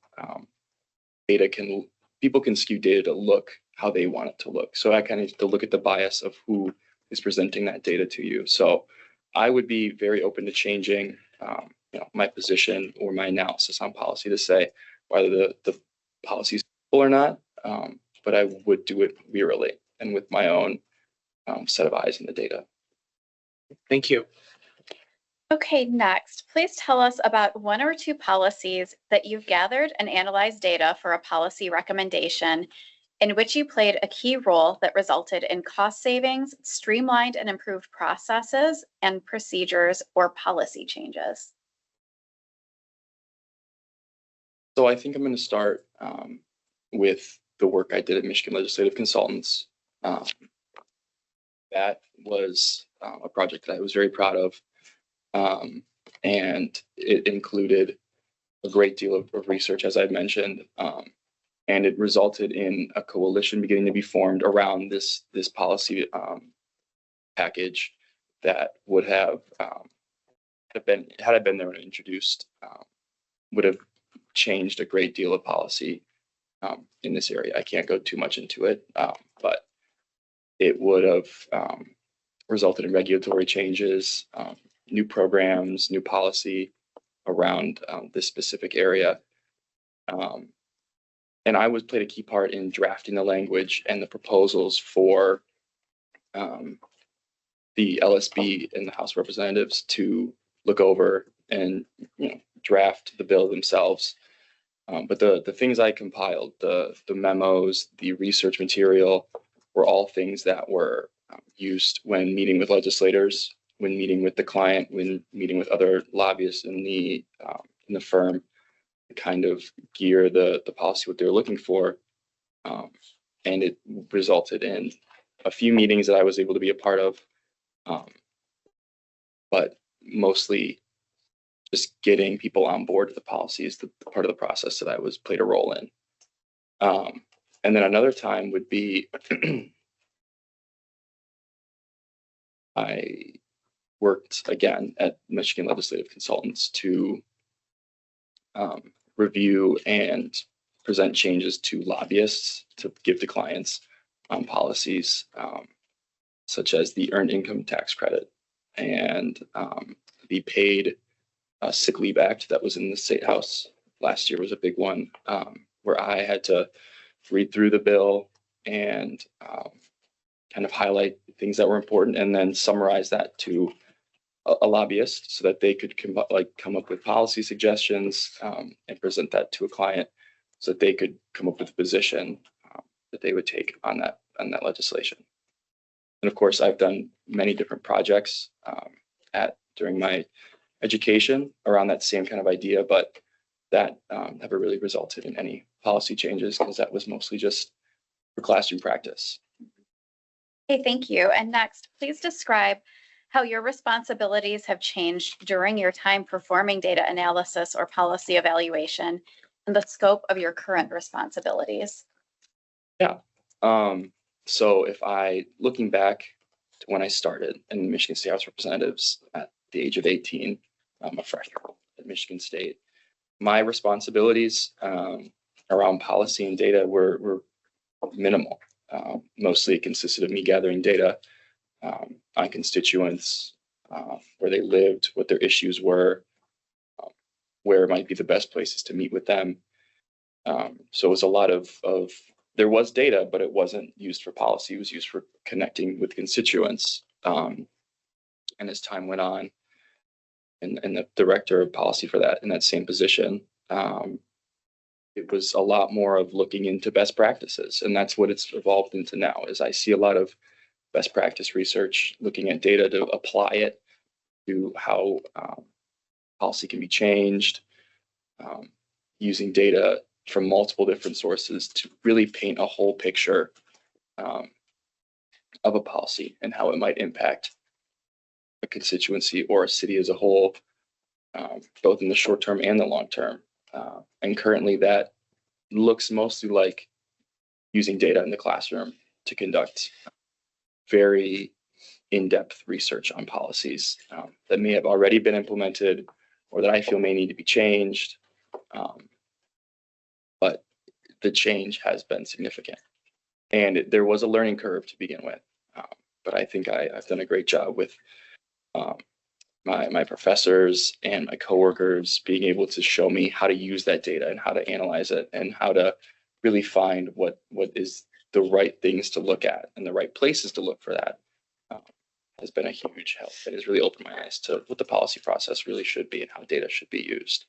data can people can skew data to look how they want it to look. So I kind of need to look at the bias of who is presenting that data to you. So I would be very open to changing, my position or my analysis on policy to say whether the policy is useful or not. But I would do it wearily and with my own set of eyes in the data. Thank you. Okay, next, please tell us about 1 or 2 policies that you've gathered and analyzed data for a policy recommendation in which you played a key role that resulted in cost savings, streamlined and improved processes and procedures or policy changes. So I think I'm going to start with the work I did at Michigan Legislative Consultants. That was a project that I was very proud of. And it included a great deal of research, as I mentioned, and it resulted in a coalition beginning to be formed around this policy package that would have been, had I been there when it introduced, would have changed a great deal of policy in this area. I can't go too much into it, but it would have resulted in regulatory changes, new programs, new policy around this specific area. And I played a key part in drafting the language and the proposals for the LSB and the House of Representatives to look over and draft the bill themselves. But the things I compiled, the memos, the research material, were all things that were used when meeting with legislators, when meeting with the client, when meeting with other lobbyists in the firm, to kind of gear the policy what they're looking for. And it resulted in a few meetings that I was able to be a part of, but mostly just getting people on board with the policy is the part of the process that I played a role in. And then another time would be I worked again at Michigan Legislative Consultants to review and present changes to lobbyists to give to clients on policies such as the Earned Income Tax Credit and the paid sick leave act that was in the State House last year was a big one, where I had to read through the bill and kind of highlight things that were important and then summarize that to a lobbyist so that they could come up with policy suggestions and present that to a client so that they could come up with a position that they would take on that legislation. And of course, I've done many different projects during my education around that same kind of idea, but that never really resulted in any policy changes because that was mostly just for classroom practice. Okay, thank you. And next, please describe how your responsibilities have changed during your time performing data analysis or policy evaluation and the scope of your current responsibilities. Yeah. So if looking back to when I started in Michigan State House of Representatives at the age of 18, I'm a freshman at Michigan State. My responsibilities around policy and data were minimal. Mostly it consisted of me gathering data on constituents, where they lived, what their issues were, where might be the best places to meet with them. So it was a lot of there was data, but it wasn't used for policy. It was used for connecting with constituents. And as time went on, and the director of policy for that in that same position, it was a lot more of looking into best practices. And that's what it's evolved into now, is I see a lot of best practice research, looking at data to apply it to how policy can be changed, using data from multiple different sources to really paint a whole picture of a policy and how it might impact a constituency or a city as a whole, both in the short term and the long term. And currently that looks mostly like using data in the classroom to conduct very in-depth research on policies that may have already been implemented or that I feel may need to be changed. But the change has been significant. And there was a learning curve to begin with. But I think I've done a great job with my professors and my coworkers being able to show me how to use that data and how to analyze it and how to really find what is the right things to look at and the right places to look for that. Has been a huge help. It has really opened my eyes to what the policy process really should be and how data should be used.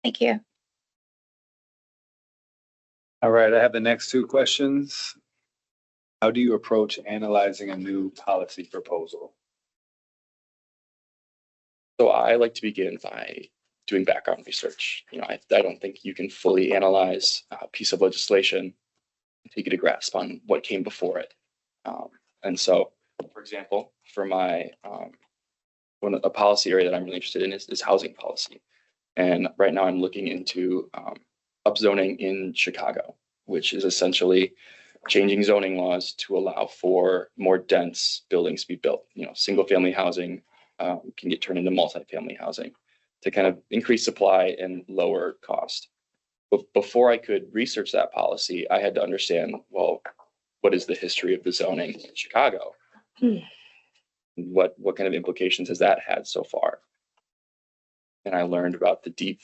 Thank you. All right, I have the next two questions. How do you approach analyzing a new policy proposal? So I like to begin by doing background research. I don't think you can fully analyze a piece of legislation until you get a grasp on what came before it. And so, for example, for my a policy area that I'm really interested in is housing policy. And right now I'm looking into upzoning in Chicago, which is essentially changing zoning laws to allow for more dense buildings to be built. Single family housing can get turned into multifamily housing to kind of increase supply and lower cost. But before I could research that policy, I had to understand, well, what is the history of the zoning in Chicago? What kind of implications has that had so far? And I learned about the deep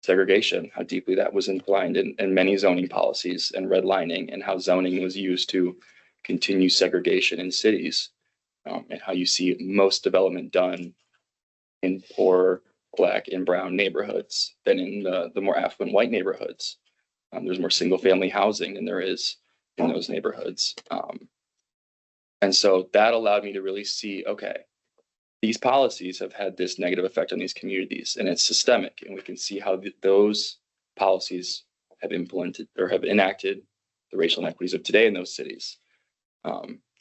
segregation, how deeply that was entwined in many zoning policies and redlining, and how zoning was used to continue segregation in cities, and how you see most development done in poor Black and brown neighborhoods than in the more affluent white neighborhoods. There's more single family housing than there is in those neighborhoods. And so that allowed me to really see, okay, these policies have had this negative effect on these communities, and it's systemic. And we can see how those policies have implemented or have enacted the racial inequities of today in those cities.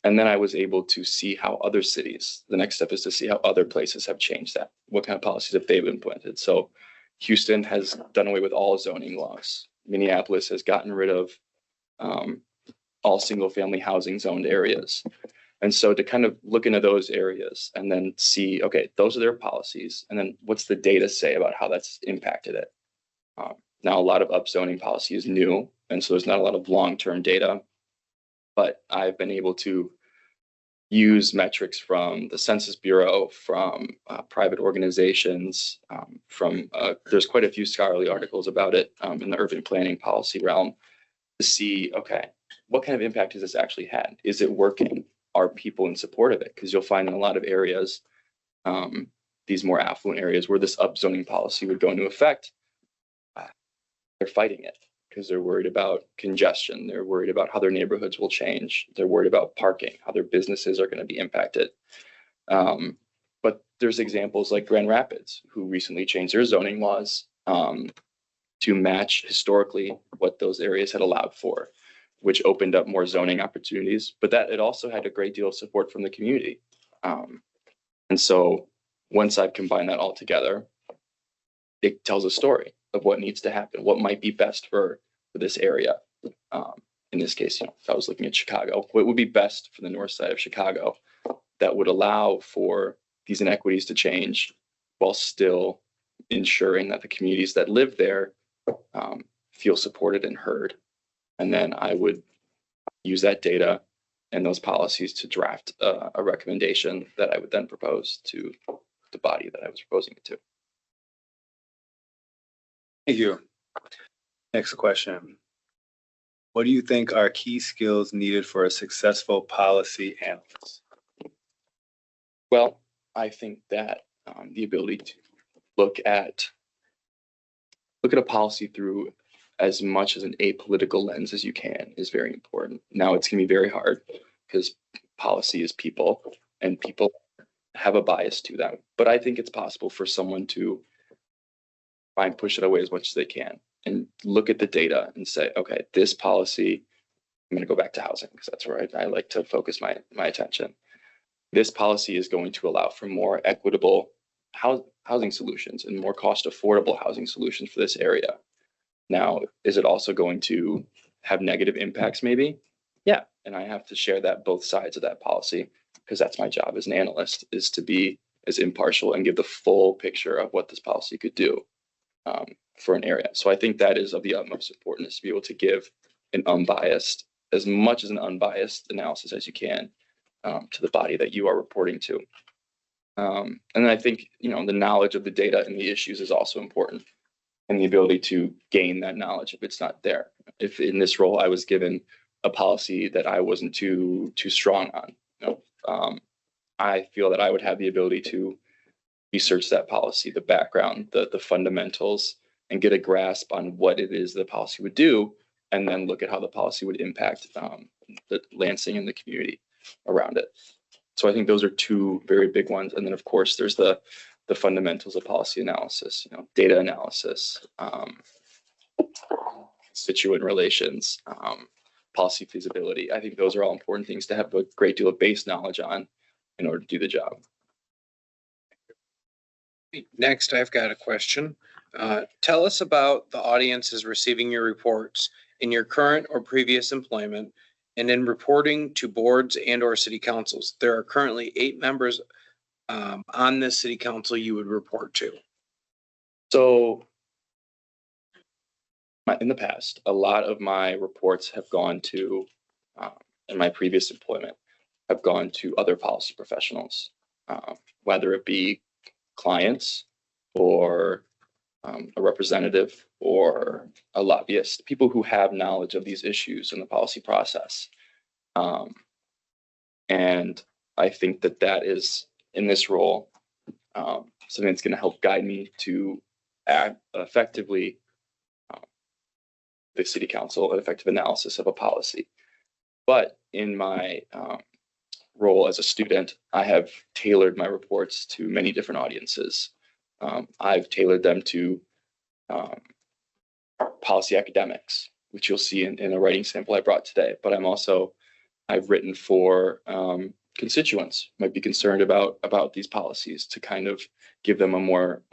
And then I was able to see how other cities, the next step is to see how other places have changed that. What kind of policies have they implemented? So Houston has done away with all zoning laws. Minneapolis has gotten rid of all single family housing zoned areas. And so to kind of look into those areas and then see, okay, those are their policies. And then what's the data say about how that's impacted it? Now, a lot of upzoning policy is new, and so there's not a lot of long-term data. But I've been able to use metrics from the Census Bureau, from private organizations, there's quite a few scholarly articles about it in the urban planning policy realm to see, okay, what kind of impact has this actually had? Is it working? Are people in support of it? Because you'll find in a lot of areas, these more affluent areas where this upzoning policy would go into effect, they're fighting it because they're worried about congestion. They're worried about how their neighborhoods will change. They're worried about parking, how their businesses are going to be impacted. But there's examples like Grand Rapids, who recently changed their zoning laws to match historically what those areas had allowed for, which opened up more zoning opportunities, but that it also had a great deal of support from the community. And so once I've combined that all together, it tells a story of what needs to happen, what might be best for this area. In this case, if I was looking at Chicago, what would be best for the north side of Chicago that would allow for these inequities to change while still ensuring that the communities that live there feel supported and heard. And then I would use that data and those policies to draft a recommendation that I would then propose to the body that I was proposing it to. Thank you. Next question. What do you think are key skills needed for a successful policy analyst? Well, I think that the ability to look at a policy through as much as an apolitical lens as you can is very important. Now, it's going to be very hard because policy is people and people have a bias to them. But I think it's possible for someone to try and push it away as much as they can and look at the data and say, okay, this policy, I'm going to go back to housing because that's where I like to focus my attention. This policy is going to allow for more equitable housing solutions and more cost affordable housing solutions for this area. Now, is it also going to have negative impacts maybe? Yeah, and I have to share that both sides of that policy because that's my job as an analyst, is to be as impartial and give the full picture of what this policy could do for an area. So I think that is of the utmost importance to be able to give an unbiased, as much as an unbiased analysis as you can to the body that you are reporting to. And then I think, the knowledge of the data and the issues is also important, and the ability to gain that knowledge if it's not there. If in this role I was given a policy that I wasn't too strong on, I feel that I would have the ability to research that policy, the background, the fundamentals, and get a grasp on what it is the policy would do, and then look at how the policy would impact the Lansing and the community around it. So I think those are two very big ones. And then of course there's the fundamentals of policy analysis, data analysis, constituent relations, policy feasibility. I think those are all important things to have a great deal of base knowledge on in order to do the job. Next, I've got a question. Tell us about the audiences receiving your reports in your current or previous employment and in reporting to boards and or city councils. There are currently 8 members on this city council you would report to. So in the past, a lot of my reports have gone to, in my previous employment, have gone to other policy professionals, whether it be clients or a representative or a lobbyist, people who have knowledge of these issues in the policy process. And I think that is, in this role, something that's going to help guide me to act effectively the city council, an effective analysis of a policy. But in my role as a student, I have tailored my reports to many different audiences. I've tailored them to policy academics, which you'll see in a writing sample I brought today. But I've written for constituents who might be concerned about these policies, to kind of give them a more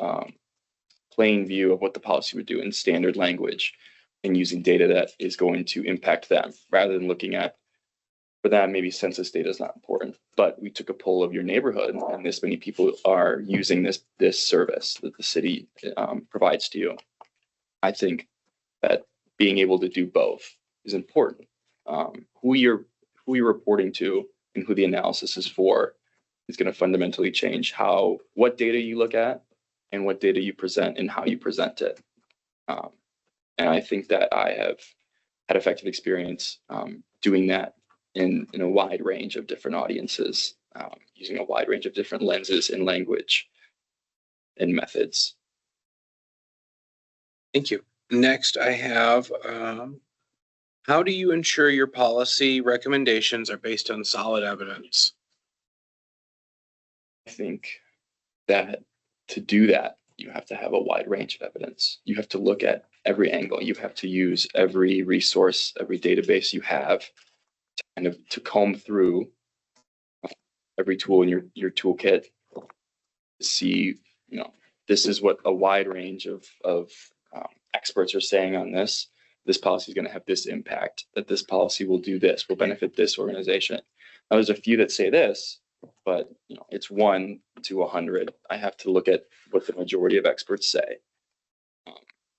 plain view of what the policy would do in standard language, and using data that is going to impact them, rather than looking at, for that, maybe census data is not important, but we took a poll of your neighborhood and this many people are using this service that the city provides to you. I think that being able to do both is important. Who you're reporting to and who the analysis is for is going to fundamentally change what data you look at and what data you present and how you present it. And I think that I have had effective experience doing that in a wide range of different audiences, using a wide range of different lenses and language and methods. Thank you. Next, I have, how do you ensure your policy recommendations are based on solid evidence? I think that to do that, you have to have a wide range of evidence. You have to look at every angle. You have to use every resource, every database you have to kind of comb through every tool in your toolkit to see, this is what a wide range of experts are saying on this. This policy is going to have this impact, that this policy will do this, will benefit this organization. Now, there's a few that say this, but it's 1 to 100. I have to look at what the majority of experts say.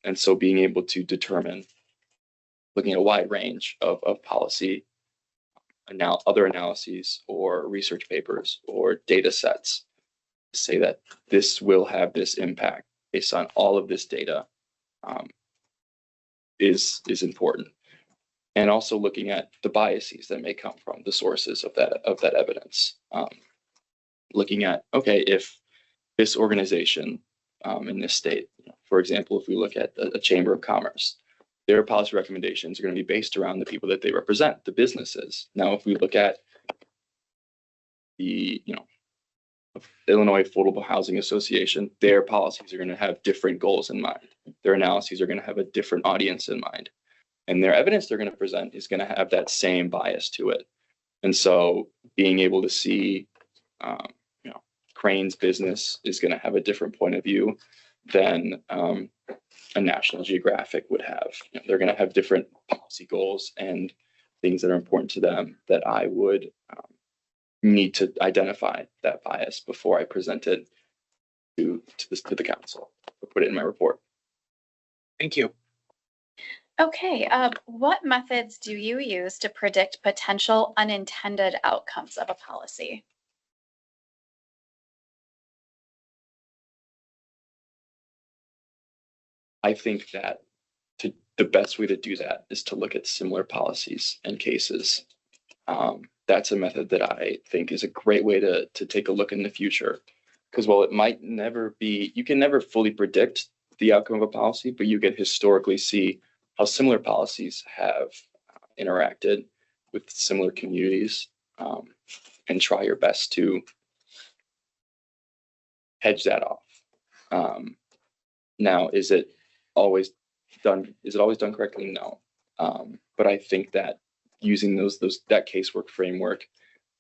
And so being able to determine, looking at a wide range of policy, other analyses or research papers or data sets, say that this will have this impact based on all of this data, is important. And also looking at the biases that may come from the sources of that evidence. Looking at, okay, if this organization in this state, for example, if we look at a Chamber of Commerce, their policy recommendations are going to be based around the people that they represent, the businesses. Now, if we look at the, Illinois Affordable Housing Association, their policies are going to have different goals in mind. Their analyses are going to have a different audience in mind. And their evidence they're going to present is going to have that same bias to it. And so being able to see, Crane's business is going to have a different point of view than a National Geographic would have. They're going to have different policy goals and things that are important to them that I would need to identify that bias before I present it to the council or put it in my report. Thank you. Okay, what methods do you use to predict potential unintended outcomes of a policy? I think that the best way to do that is to look at similar policies and cases. That's a method that I think is a great way to take a look in the future. Because while it might never be, you can never fully predict the outcome of a policy, but you can historically see how similar policies have interacted with similar communities, and try your best to hedge that off. Now, is it always done correctly? No. But I think that using that casework framework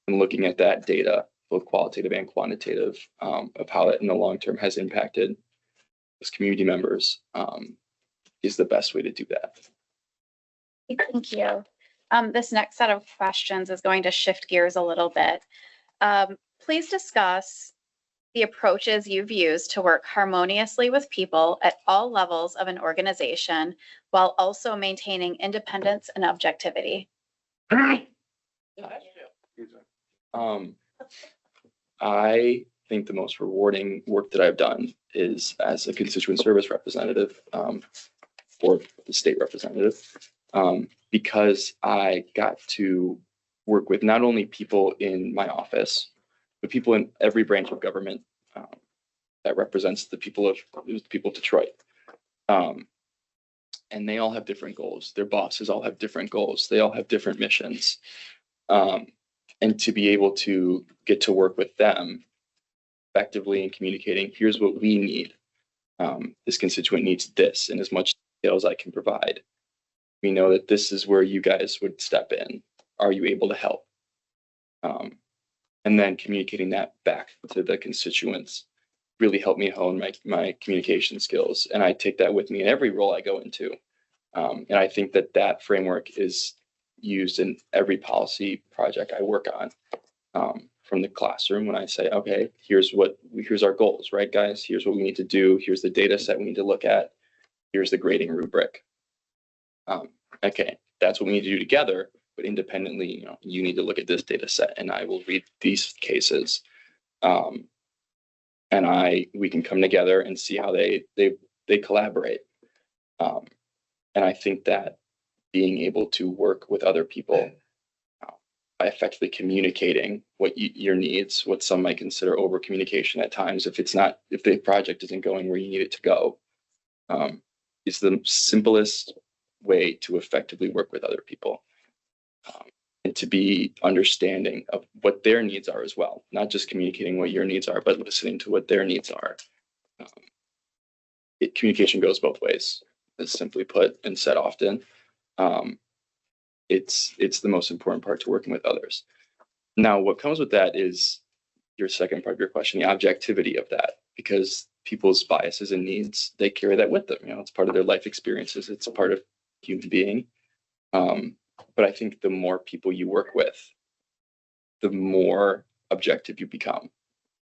and looking at that data, both qualitative and quantitative, of how it in the long term has impacted those community members, is the best way to do that. Thank you. This next set of questions is going to shift gears a little bit. Please discuss the approaches you've used to work harmoniously with people at all levels of an organization while also maintaining independence and objectivity. I think the most rewarding work that I've done is as a constituent service representative, or the state representative, because I got to work with not only people in my office, but people in every branch of government that represents the people of Detroit. And they all have different goals. Their bosses all have different goals. They all have different missions. And to be able to get to work with them effectively in communicating, here's what we need. This constituent needs this in as much detail as I can provide. We know that this is where you guys would step in. Are you able to help? And then communicating that back to the constituents really helped me hone my communication skills. And I take that with me in every role I go into. And I think that framework is used in every policy project I work on, from the classroom when I say, okay, here's our goals, right, guys? Here's what we need to do. Here's the data set we need to look at. Here's the grading rubric. Okay, that's what we need to do together, but independently, you need to look at this data set and I will read these cases. And we can come together and see how they collaborate. And I think that being able to work with other people by effectively communicating what your needs, what some might consider over communication at times, if the project isn't going where you need it to go, is the simplest way to effectively work with other people, and to be understanding of what their needs are as well, not just communicating what your needs are, but listening to what their needs are. Communication goes both ways, as simply put and said often. It's the most important part to working with others. Now, what comes with that is your second part of your question, the objectivity of that, because people's biases and needs, they carry that with them. It's part of their life experiences. It's a part of human being. But I think the more people you work with, the more objective you become.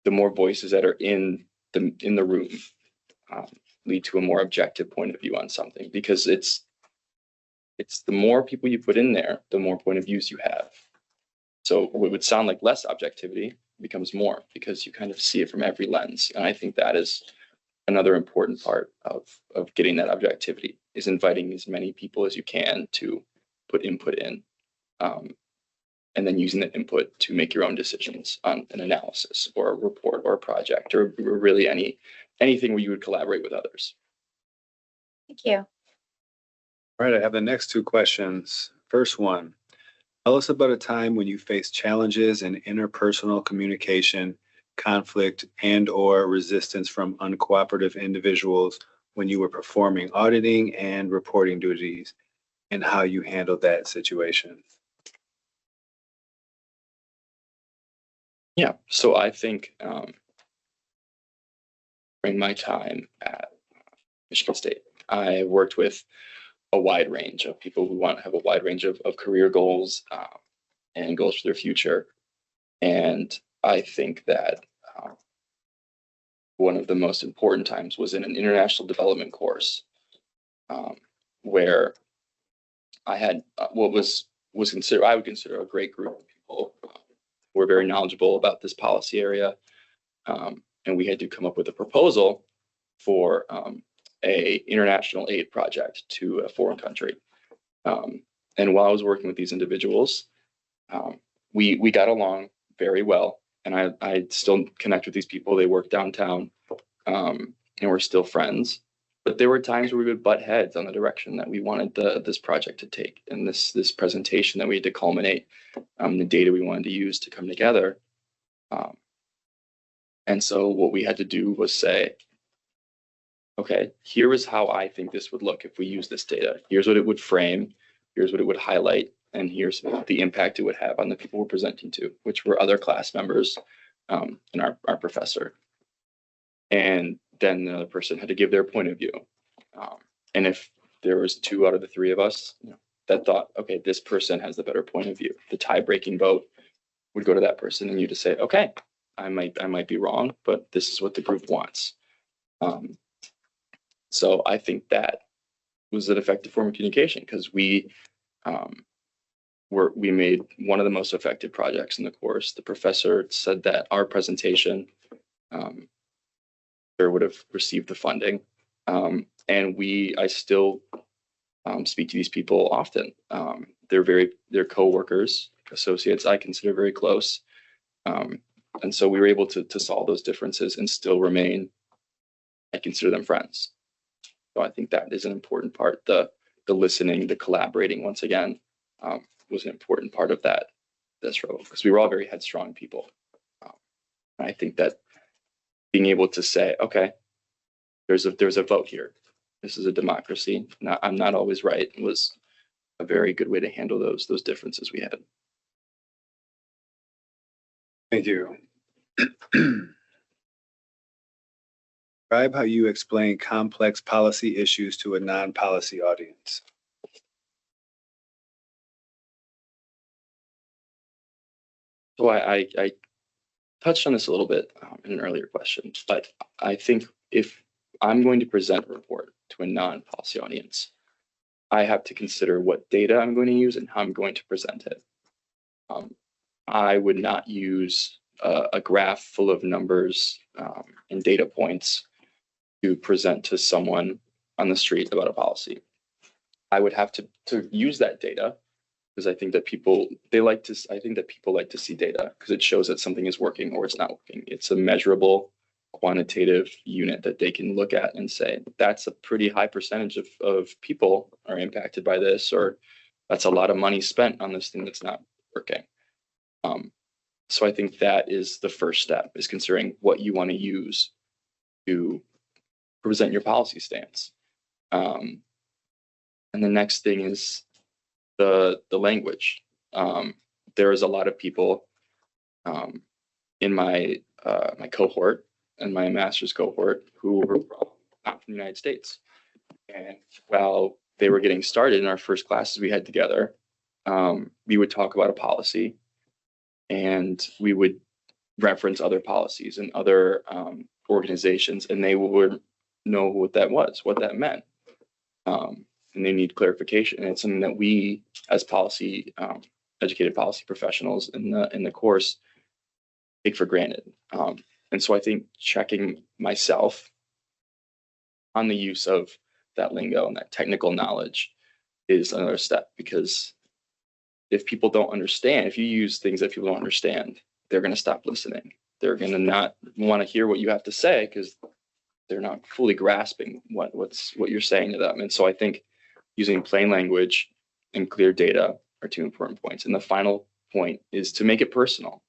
The more voices that are in the room lead to a more objective point of view on something, because it's the more people you put in there, the more point of views you have. So what would sound like less objectivity becomes more, because you kind of see it from every lens. And I think that is another important part of getting that objectivity, is inviting as many people as you can to put input in, and then using that input to make your own decisions on an analysis or a report or a project, or really anything where you would collaborate with others. Thank you. All right, I have the next two questions. First one, tell us about a time when you faced challenges in interpersonal communication, conflict, and/or resistance from uncooperative individuals when you were performing auditing and reporting duties, and how you handled that situation. Yeah, so I think during my time at Michigan State, I worked with a wide range of people who want to have a wide range of career goals, and goals for their future. And I think that one of the most important times was in an international development course where I had what was considered, I would consider a great group of people who were very knowledgeable about this policy area. And we had to come up with a proposal for a international aid project to a foreign country. And while I was working with these individuals, we got along very well. And I still connect with these people. They work downtown, and we're still friends. But there were times where we would butt heads on the direction that we wanted this project to take, and this presentation that we had to culminate, the data we wanted to use to come together. And so what we had to do was say, okay, here is how I think this would look if we use this data. Here's what it would frame. Here's what it would highlight. And here's the impact it would have on the people we're presenting to, which were other class members and our professor. And then the other person had to give their point of view. And if there was 2 out of the 3 of us that thought, okay, this person has the better point of view, the tie-breaking vote would go to that person, and you just say, okay, I might be wrong, but this is what the group wants. So I think that was an effective form of communication, because we made one of the most effective projects in the course. The professor said that our presentation would have received the funding. And I still speak to these people often. They're co-workers, associates I consider very close. And so we were able to solve those differences and still remain, I consider them friends. So I think that is an important part. The listening, the collaborating, once again, was an important part of this role, because we were all very headstrong people. I think that being able to say, okay, there's a vote here. This is a democracy. I'm not always right, was a very good way to handle those differences we had. Thank you. Describe how you explain complex policy issues to a non-policy audience. So I touched on this a little bit in an earlier question, but I think if I'm going to present a report to a non-policy audience, I have to consider what data I'm going to use and how I'm going to present it. I would not use a graph full of numbers and data points to present to someone on the street about a policy. I would have to use that data, because I think that people like to see data, because it shows that something is working or it's not working. It's a measurable quantitative unit that they can look at and say, that's a pretty high percentage of people are impacted by this, or that's a lot of money spent on this thing that's not working. So I think that is the first step, is considering what you want to use to present your policy stance. And the next thing is the language. There is a lot of people in my cohort and my master's cohort who were not from the United States. And while they were getting started in our first classes we had together, we would talk about a policy, and we would reference other policies and other organizations, and they would know what that was, what that meant. And they need clarification. And it's something that we, as policy, educated policy professionals in the course, take for granted. And so I think checking myself on the use of that lingo and that technical knowledge is another step, because if people don't understand, if you use things that people don't understand, they're going to stop listening. They're going to not want to hear what you have to say, because they're not fully grasping what you're saying to them. And so I think using plain language and clear data are 2 important points. And the final point is to make it personal.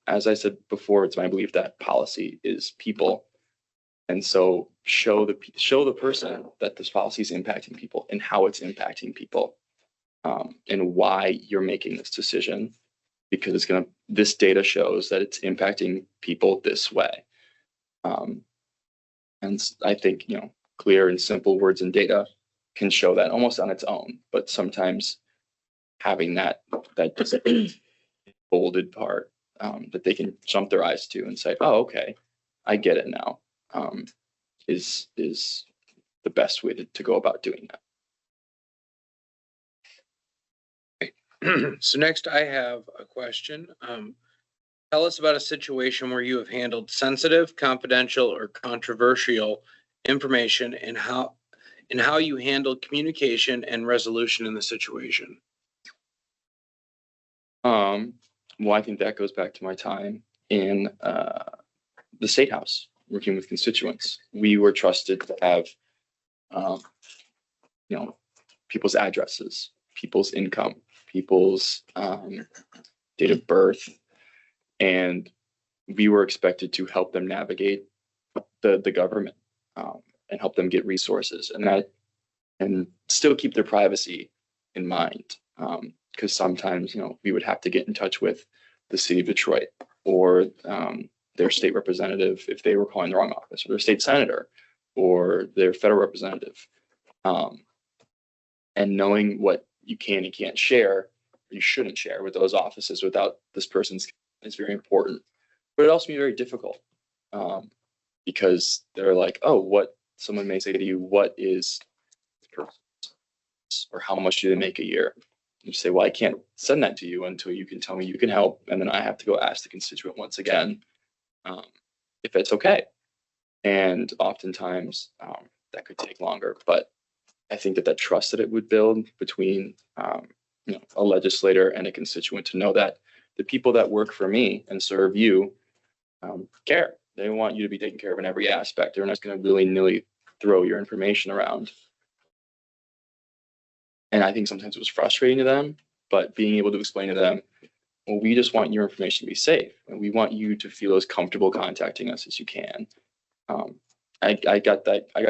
As I said before, it's my belief that policy is people. And so show the person that this policy is impacting people and how it's impacting people, and why you're making this decision, because this data shows that it's impacting people this way. And I think, clear and simple words and data can show that almost on its own, but sometimes having that bolded part that they can jump their eyes to and say, oh, okay, I get it now, is the best way to go about doing that. So next I have a question. Tell us about a situation where you have handled sensitive, confidential, or controversial information and how you handled communication and resolution in the situation. Well, I think that goes back to my time in the State House, working with constituents. We were trusted to have, people's addresses, people's income, people's date of birth, and we were expected to help them navigate the government and help them get resources and still keep their privacy in mind. Because sometimes, we would have to get in touch with the city of Detroit or their state representative if they were calling the wrong office, or their state senator or their federal representative. And knowing what you can and can't share, or you shouldn't share with those offices without this person's is very important. But it also can be very difficult because they're like, oh, what someone may say to you, what is this person's, or how much do they make a year? You say, well, I can't send that to you until you can tell me you can help. And then I have to go ask the constituent once again if it's okay. And oftentimes that could take longer. But I think that trust that it would build between a legislator and a constituent to know that the people that work for me and serve you care. They want you to be taken care of in every aspect. They're not going to willy-nilly throw your information around. And I think sometimes it was frustrating to them, but being able to explain to them, well, we just want your information to be safe, and we want you to feel as comfortable contacting us as you can. I got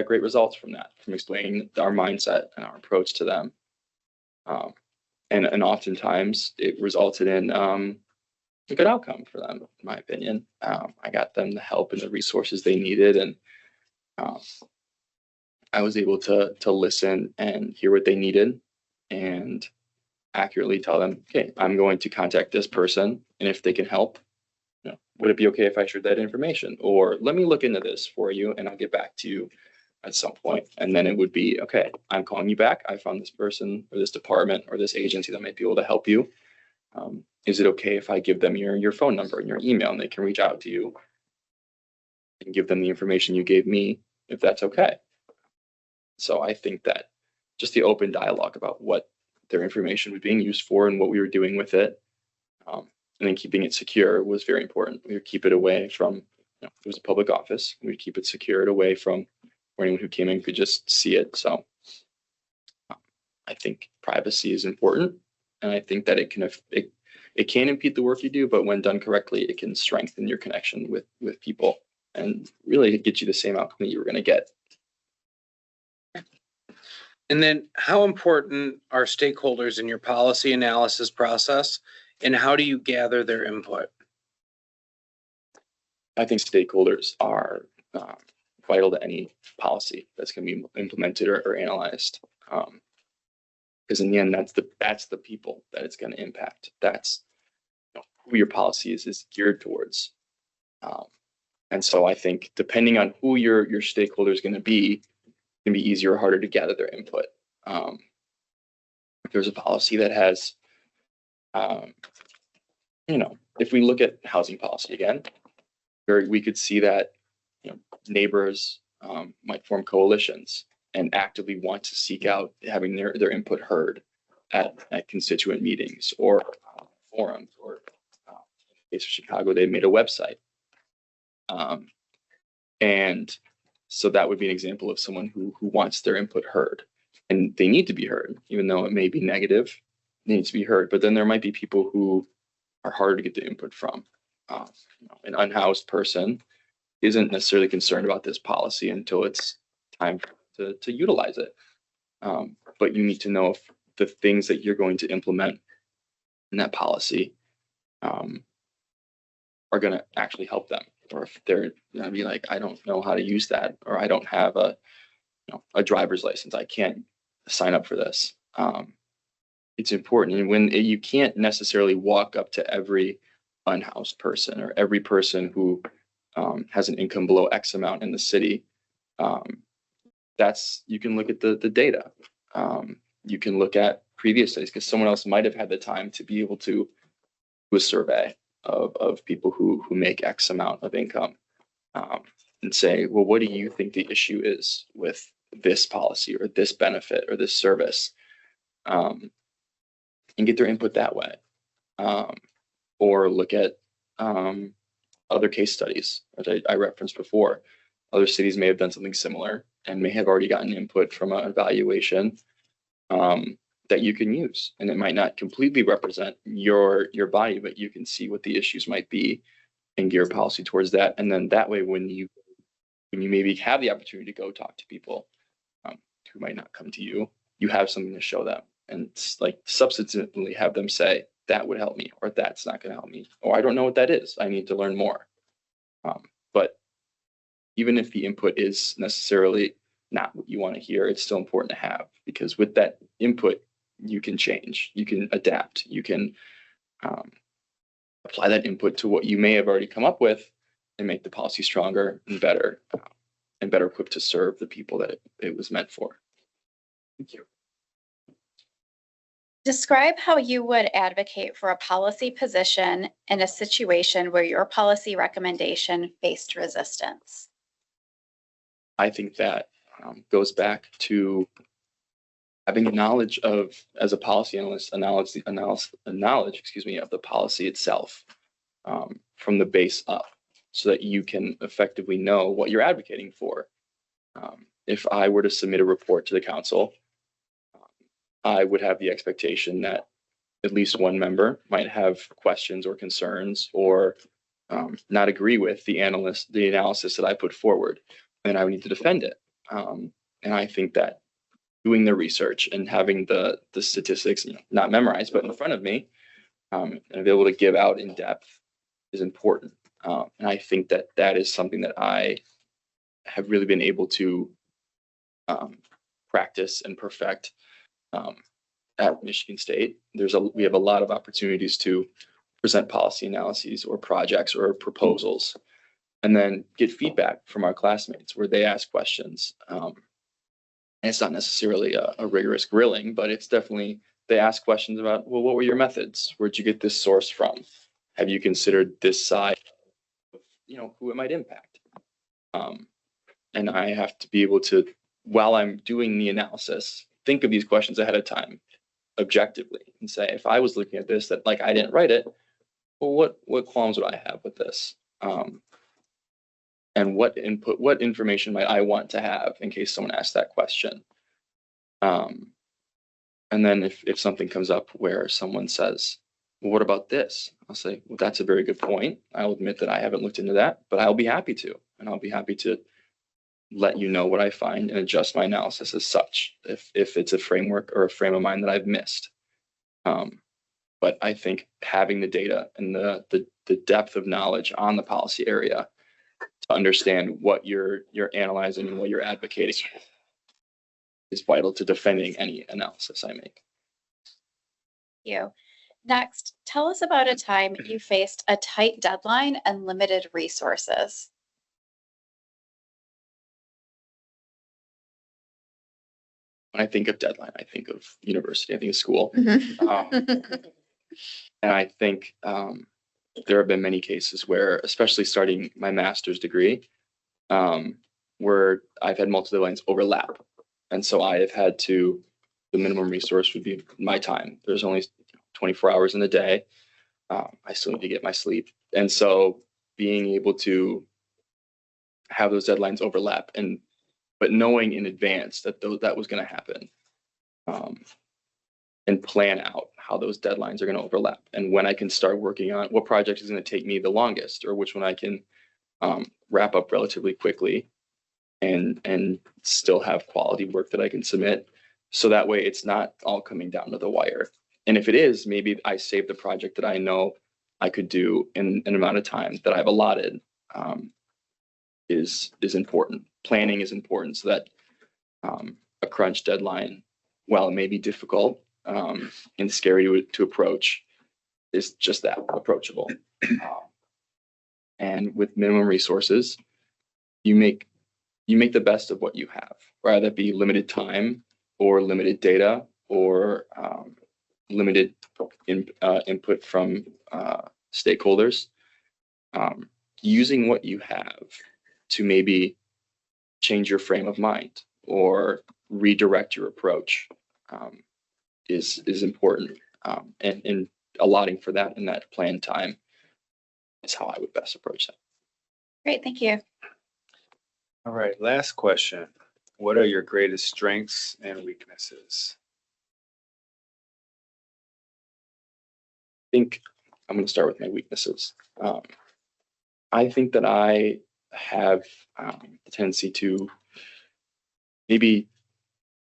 great results from that, from explaining our mindset and our approach to them. And oftentimes it resulted in a good outcome for them, in my opinion. I got them the help and the resources they needed, and I was able to listen and hear what they needed and accurately tell them, okay, I'm going to contact this person, and if they can help, would it be okay if I shared that information? Or let me look into this for you and I'll get back to you at some point. And then it would be, okay, I'm calling you back. I found this person or this department or this agency that might be able to help you. Is it okay if I give them your phone number and your email, and they can reach out to you and give them the information you gave me, if that's okay? So I think that just the open dialogue about what their information was being used for and what we were doing with it, and then keeping it secure was very important. We would keep it away from, it was a public office. We'd keep it secured away from where anyone who came in could just see it. So I think privacy is important, and I think that it can impede the work you do, but when done correctly, it can strengthen your connection with people and really get you the same outcome that you were going to get. And then how important are stakeholders in your policy analysis process, and how do you gather their input? I think stakeholders are vital to any policy that's going to be implemented or analyzed. Because in the end, that's the people that it's going to impact. That's who your policy is geared towards. And so I think depending on who your stakeholder is going to be, it can be easier or harder to gather their input. If there's a policy that has, if we look at housing policy again, we could see that neighbors might form coalitions and actively want to seek out having their input heard at constituent meetings or forums, or in the case of Chicago, they made a website. And so that would be an example of someone who wants their input heard, and they need to be heard, even though it may be negative, they need to be heard. But then there might be people who are harder to get the input from. An unhoused person isn't necessarily concerned about this policy until it's time to utilize it. But you need to know if the things that you're going to implement in that policy are going to actually help them, or if they're going to be like, I don't know how to use that, or I don't have a driver's license, I can't sign up for this. It's important, and when you can't necessarily walk up to every unhoused person or every person who has an income below X amount in the city you can look at the data. You can look at previous studies because someone else might have had the time to be able to do a survey of people who make X amount of income, and say, well, what do you think the issue is with this policy or this benefit or this service? And get their input that way. Or look at other case studies, as I referenced before. Other cities may have done something similar and may have already gotten input from an evaluation that you can use. And it might not completely represent your body, but you can see what the issues might be and gear policy towards that. And then that way, when you maybe have the opportunity to go talk to people who might not come to you, you have something to show them and like substantively have them say, that would help me, or that's not going to help me, or I don't know what that is. I need to learn more. But even if the input is necessarily not what you want to hear, it's still important to have, because with that input, you can change, you can adapt, you can apply that input to what you may have already come up with and make the policy stronger and better equipped to serve the people that it was meant for. Thank you. Describe how you would advocate for a policy position in a situation where your policy recommendation faced resistance. I think that goes back to having a knowledge of, as a policy analyst, a knowledge of the policy itself from the base up, so that you can effectively know what you're advocating for. If I were to submit a report to the council, I would have the expectation that at least one member might have questions or concerns or not agree with the analysis that I put forward, and I would need to defend it. And I think that doing the research and having the statistics, not memorized, but in front of me, and be able to give out in depth is important. And I think that that is something that I have really been able to practice and perfect at Michigan State. We have a lot of opportunities to present policy analyses or projects or proposals, and then get feedback from our classmates where they ask questions. And it's not necessarily a rigorous grilling, but it's definitely, they ask questions about, well, what were your methods? Where'd you get this source from? Have you considered this side of, who it might impact? And I have to be able to, while I'm doing the analysis, think of these questions ahead of time, objectively, and say, if I was looking at this, that like I didn't write it, well, what qualms would I have with this? And what information might I want to have in case someone asks that question? And then if something comes up where someone says, well, what about this? I'll say, well, that's a very good point. I'll admit that I haven't looked into that, but I'll be happy to. And I'll be happy to let you know what I find and adjust my analysis as such, if it's a framework or a frame of mind that I've missed. But I think having the data and the depth of knowledge on the policy area to understand what you're analyzing and what you're advocating is vital to defending any analysis I make. Thank you. Next, tell us about a time you faced a tight deadline and limited resources. When I think of deadline, I think of university, I think of school. And I think there have been many cases where, especially starting my master's degree, where I've had multiple deadlines overlap. And so I have had to, the minimum resource would be my time. There's only 24 hours in a day. I still need to get my sleep. And so being able to have those deadlines overlap, but knowing in advance that that was going to happen, and plan out how those deadlines are going to overlap and when I can start working on what project is going to take me the longest, or which one I can wrap up relatively quickly and still have quality work that I can submit. So that way it's not all coming down to the wire. And if it is, maybe I save the project that I know I could do in an amount of time that I've allotted, is important. Planning is important, so that a crunch deadline, while it may be difficult and scary to approach, is just that, approachable. And with minimum resources, you you make the best of what you have, whether that be limited time or limited data or limited input from stakeholders. Using what you have to maybe change your frame of mind or redirect your approach is important. And allotting for that in that planned time is how I would best approach that. Great, thank you. All right, last question. What are your greatest strengths and weaknesses? I think I'm going to start with my weaknesses. I think that I have the tendency to maybe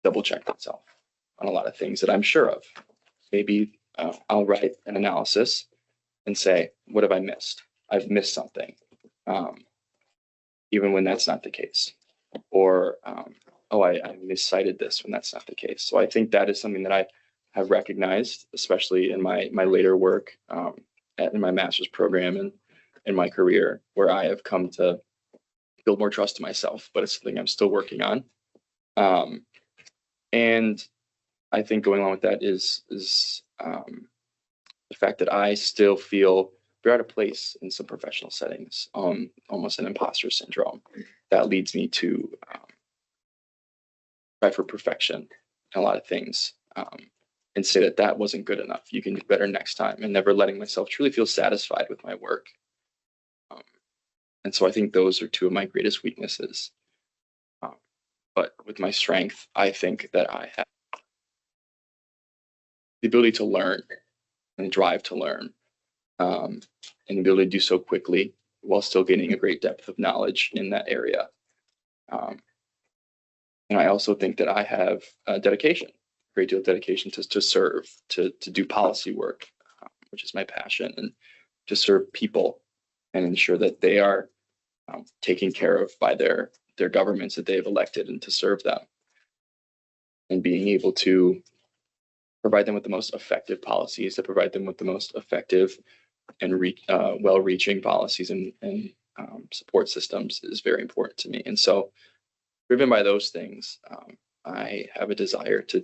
double check myself on a lot of things that I'm sure of. Maybe I'll write an analysis and say, what have I missed? I've missed something, even when that's not the case. Or, I miscited this when that's not the case. So I think that is something that I have recognized, especially in my later work in my master's program and in my career, where I have come to build more trust in myself, but it's something I'm still working on. And I think going along with that is the fact that I still feel very out of place in some professional settings, almost an imposter syndrome that leads me to try for perfection in a lot of things and say that that wasn't good enough. You can do better next time, and never letting myself truly feel satisfied with my work. And so I think those are two of my greatest weaknesses. But with my strength, I think that I have the ability to learn and the drive to learn, and the ability to do so quickly while still gaining a great depth of knowledge in that area. And I also think that I have dedication, a great deal of dedication to serve, to do policy work, which is my passion, and to serve people and ensure that they are taken care of by their governments that they have elected, and to serve them. And being able to provide them with the most effective policies, to provide them with the most effective and well-reaching policies and support systems is very important to me. And so, driven by those things, I have a desire to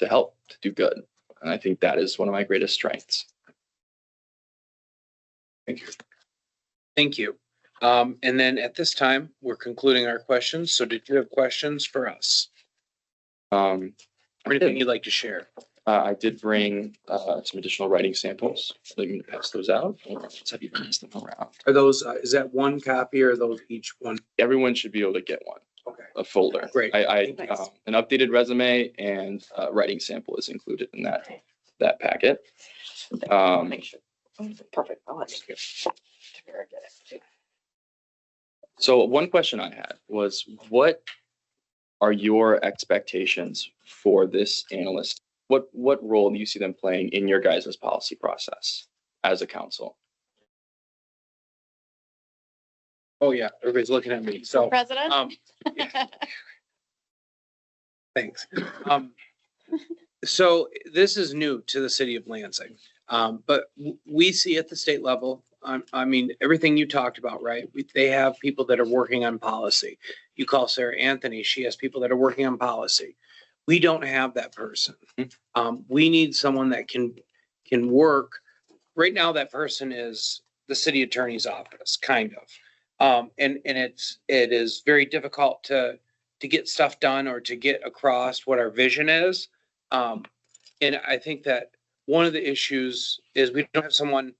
help, to do good. And I think that is one of my greatest strengths. Thank you. Thank you. And then at this time, we're concluding our questions. So did you have questions for us? Or anything you'd like to share? I did bring some additional writing samples. So you can pass those out, or have you pass them around? Are those, is that one copy or are those each one? Everyone should be able to get one. Okay. A folder. Great. I Thanks. an updated resume and writing sample is included in that packet. Perfect. I'll let you. So one question I had was, what are your expectations for this analyst? What role do you see them playing in your guys' policy process as a council? Oh, yeah. Everybody's looking at me. So, President? yeah. Thanks. So this is new to the city of Lansing. But we see at the state level, I mean, everything you talked about, right? They have people that are working on policy. You call Sarah Anthony, she has people that are working on policy. We don't have that person. We need someone that can work. Right now, that person is the city attorney's office, kind of. And it is very difficult to get stuff done or to get across what our vision is. And I think that one of the issues is we don't have someone,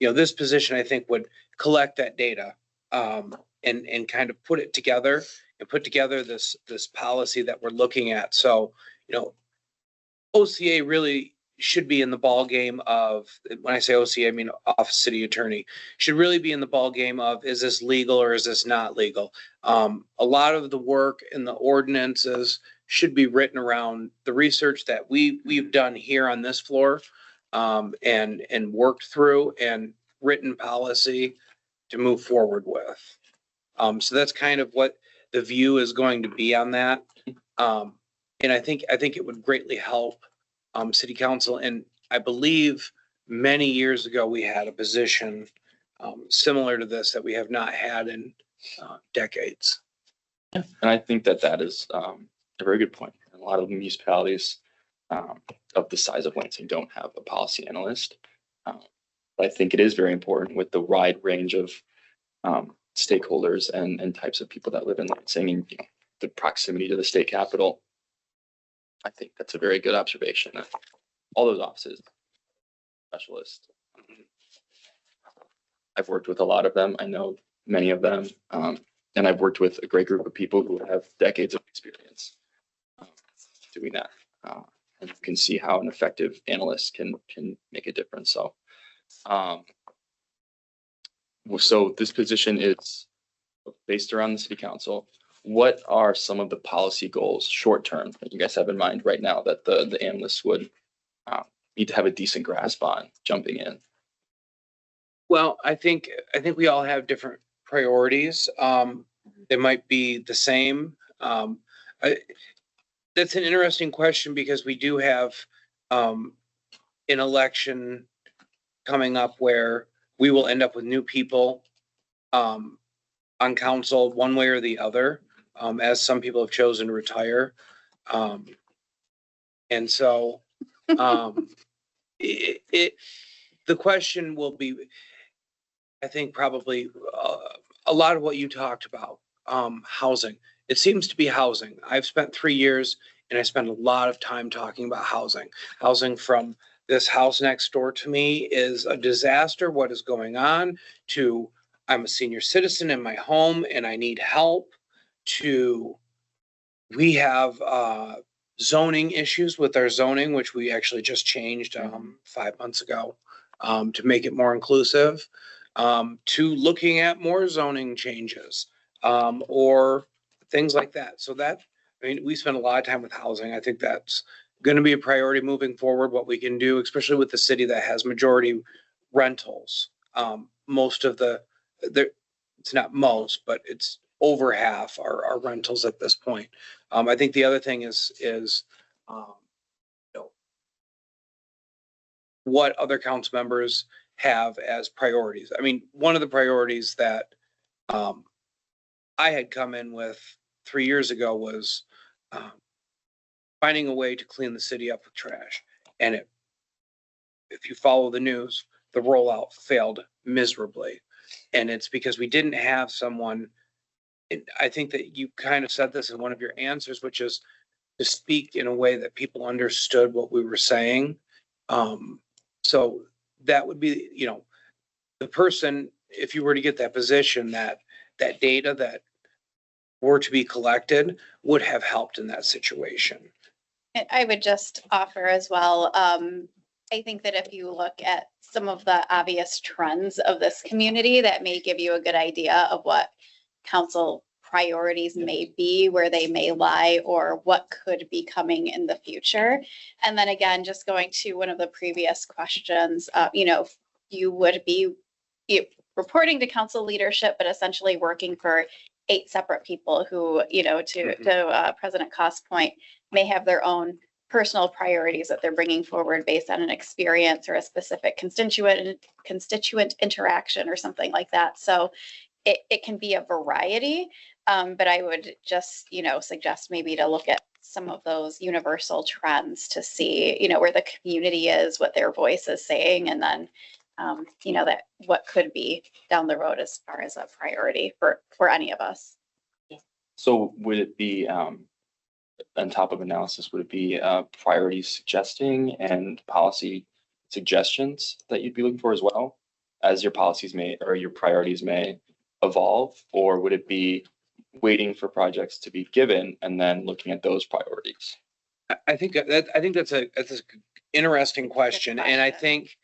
this position, I think, would collect that data and kind of put it together and put together this policy that we're looking at. So, OCA really should be in the ball game of, when I say OCA, I mean Office City Attorney, should really be in the ball game of, is this legal or is this not legal? A lot of the work in the ordinances should be written around the research that we've done here on this floor, and worked through and written policy to move forward with. So that's kind of what the view is going to be on that. And I think it would greatly help city council. And I believe many years ago, we had a position similar to this that we have not had in decades. And I think that that is a very good point. A lot of municipalities of the size of Lansing don't have a policy analyst. But I think it is very important with the wide range of stakeholders and types of people that live in Lansing and the proximity to the state capitol. I think that's a very good observation. All those offices, specialists. I've worked with a lot of them. I know many of them. And I've worked with a great group of people who have decades of experience doing that. And you can see how an effective analyst can make a difference. So this position is based around the city council. What are some of the policy goals short term that you guys have in mind right now that the analysts would need to have a decent grasp on jumping in? Well, I think we all have different priorities. They might be the same. That's an interesting question because we do have an election coming up where we will end up with new people on council one way or the other, as some people have chosen to retire. And so the question will be, I think probably a lot of what you talked about, housing. It seems to be housing. I've spent 3 years and I spent a lot of time talking about housing. Housing from this house next door to me is a disaster. What is going on? To I'm a senior citizen in my home and I need help. To we have zoning issues with our zoning, which we actually just changed 5 months ago to make it more inclusive. To looking at more zoning changes or things like that. So that, I mean, we spend a lot of time with housing. I think that's going to be a priority moving forward, what we can do, especially with the city that has majority rentals. Most of it's not most, but it's over half are rentals at this point. I think the other thing is what other council members have as priorities. I mean, one of the priorities that I had come in with 3 years ago was finding a way to clean the city up with trash. And if you follow the news, the rollout failed miserably. And it's because we didn't have someone, and I think that you kind of said this in one of your answers, which is to speak in a way that people understood what we were saying. So that would be, the person, if you were to get that position, that data that were to be collected would have helped in that situation. And I would just offer as well, I think that if you look at some of the obvious trends of this community, that may give you a good idea of what council priorities may be, where they may lie, or what could be coming in the future. And then again, just going to one of the previous questions, you would be reporting to council leadership, but essentially working for 8 separate people who, to President Koss' point, may have their own personal priorities that they're bringing forward based on an experience or a specific constituent interaction or something like that. So it can be a variety, but I would just, suggest maybe to look at some of those universal trends to see, where the community is, what their voice is saying, and then, that what could be down the road as far as a priority for any of us. So would it be, on top of analysis, would it be priority suggesting and policy suggestions that you'd be looking for as well, as your policies or your priorities may evolve? Or would it be waiting for projects to be given and then looking at those priorities? I think that's an interesting question. And I think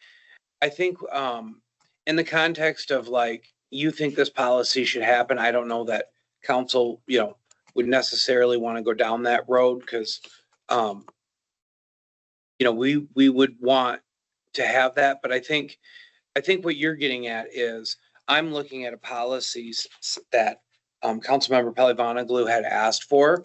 in the context of you think this policy should happen, I don't know that council, would necessarily want to go down that road because, we would want to have that. But I think what you're getting at is I'm looking at a policies that Councilmember Pelivanoglou had asked for.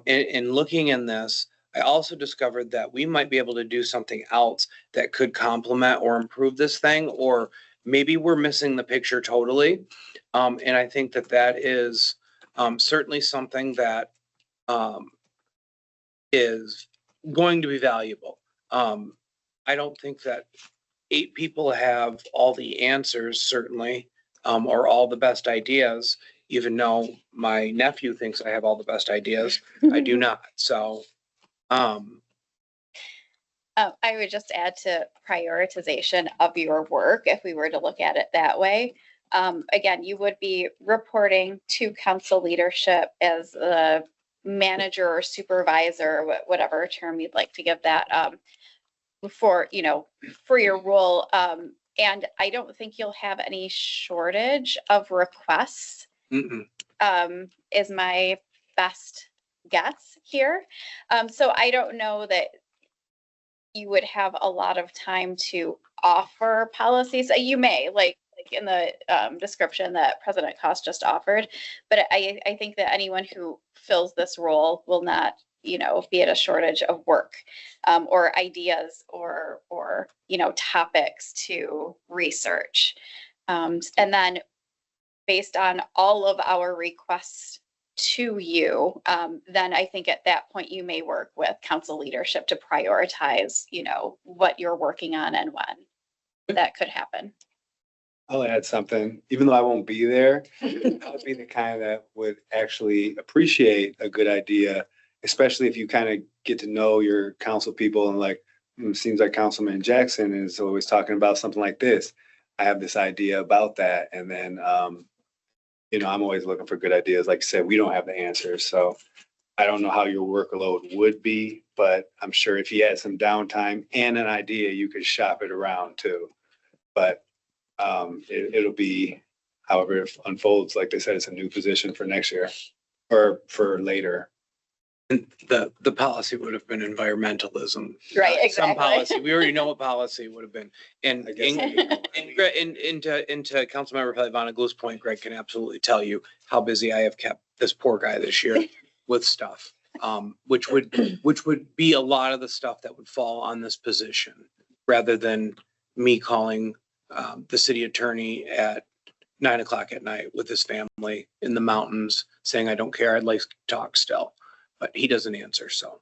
In looking in this, I also discovered that we might be able to do something else that could complement or improve this thing, or maybe we're missing the picture totally. And I think that that is certainly something that is going to be valuable. I don't think that 8 people have all the answers, certainly, or all the best ideas, even though my nephew thinks I have all the best ideas. I do not. So, I would just add to prioritization of your work, if we were to look at it that way. Again, you would be reporting to council leadership as the manager or supervisor, whatever term you'd like to give that, for your role. And I don't think you'll have any shortage of requests, is my best guess here. So I don't know that you would have a lot of time to offer policies. You may, like in the description that President Cost just offered, but I think that anyone who fills this role will not, be at a shortage of work, or ideas or topics to research. And then based on all of our requests to you, then I think at that point you may work with council leadership to prioritize, what you're working on and when that could happen. I'll add something, even though I won't be there, I'll be the kind that would actually appreciate a good idea, especially if you kind of get to know your council people and like, seems like Councilman Jackson is always talking about something like this. I have this idea about that. And then, I'm always looking for good ideas. Like I said, we don't have the answers. So I don't know how your workload would be, but I'm sure if you had some downtime and an idea, you could shop it around too. But it'll be however it unfolds. Like they said, it's a new position for next year or for later. And the policy would have been environmentalism. Right, Some exactly. policy. We already know what policy would have been. And, I guess into Councilmember Pelivana-Glu's point, Greg can absolutely tell you how busy I have kept this poor guy this year with stuff. Which would be a lot of the stuff that would fall on this position rather than me calling the city attorney at 9:00 at night with his family in the mountains saying, I don't care. I'd like to talk still, but he doesn't answer. So.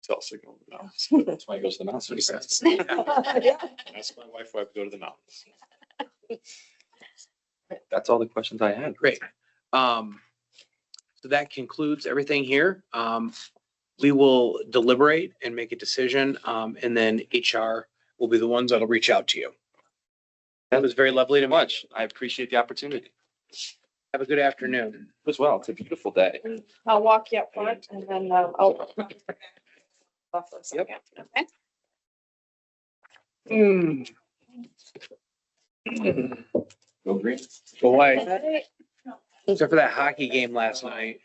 Cell signal in the mountains. That's why he goes to the mountains. That's my wife why I go to the mountains. That's all the questions I had. Great. So that concludes everything here. We will deliberate and make a decision, and then HR will be the ones that'll reach out to you. That was very lovely to meet you. Much. I appreciate the opportunity Have a good afternoon. as well. It's a beautiful day. I'll walk you up front and then I'll. Off for a second. Okay. Go green. Boy, except for that hockey game last night,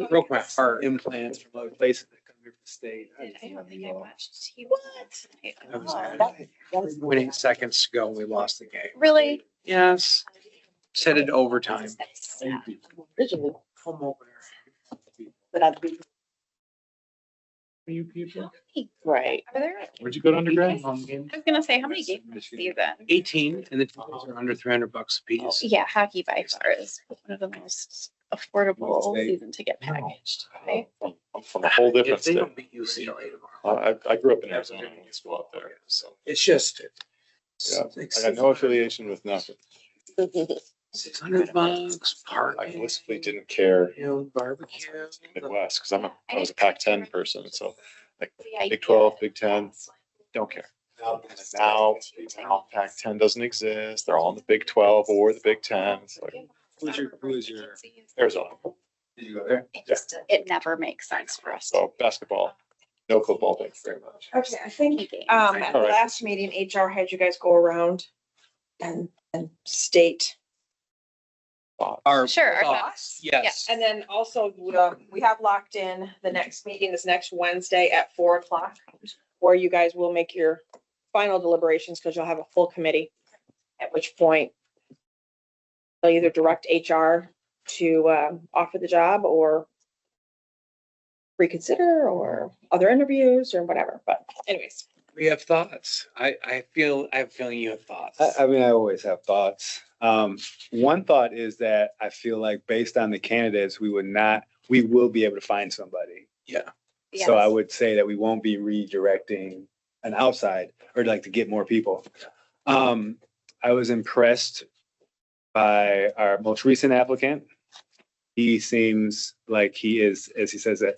broke my heart. Implants from other places that come here from the state. I don't think I watched. I was 28 seconds to go and we lost the game. Really? Yes. Set it to overtime. Originally home opener. But I'd be. You people? Right. Are there? Where'd you go to undergrad? Home game. I was gonna say, how many games this season? 18 and the tickets are under $300 a piece. Yeah, hockey by far is one of the most affordable State. season to get packaged. Right? I'm from a whole different If they state. don't beat UCLA tomorrow. I grew up in Arizona. I went to school out there. So It's just. yeah, I got no affiliation with nothing. $600 park. I blissfully didn't care Barbecue. Midwest because I was a Pac-10 person. So The idea- Big 12, Big 10, don't care. Now Pac-10 doesn't exist. They're all in the Big 12 or the Big 10. It's like Who is your, Arizona. did you go there? It never makes sense for us. So basketball, no football. Thank you very much. Okay, I think, Games. at the All right. last meeting, HR had you guys go around and state. Our Sure, our thoughts. Yes. And then also, we have locked in the next meeting is next Wednesday at 4:00, where you guys will make your final deliberations because you'll have a full committee. At which point they'll either direct HR to offer the job or reconsider or other interviews or whatever. But anyways, We have thoughts. I have a feeling you have thoughts. I mean, I always have thoughts. One thought is that I feel like based on the candidates, we will be able to find somebody. Yeah. So I Yes. would say that we won't be redirecting an outside or like to get more people. I was impressed by our most recent applicant. He seems like he is, as he says, an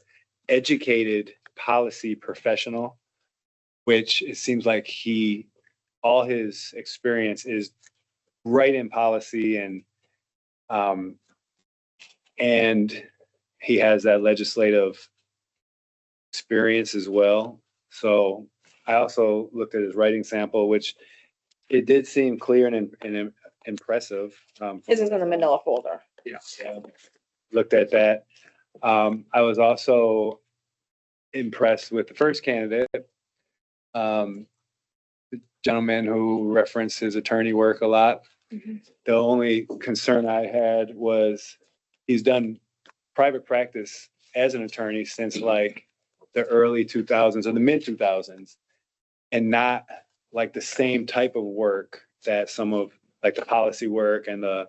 educated policy professional, which it seems like all his experience is right in policy and he has that legislative experience as well. So I also looked at his writing sample, which it did seem clear and impressive. His is in the manila folder. Yeah. Looked at that. I was also impressed with the first candidate. The gentleman who referenced his attorney work a lot. The only concern I had was he's done private practice as an attorney since like the early 2000s or the mid 2000s, and not like the same type of work that some of like the policy work and the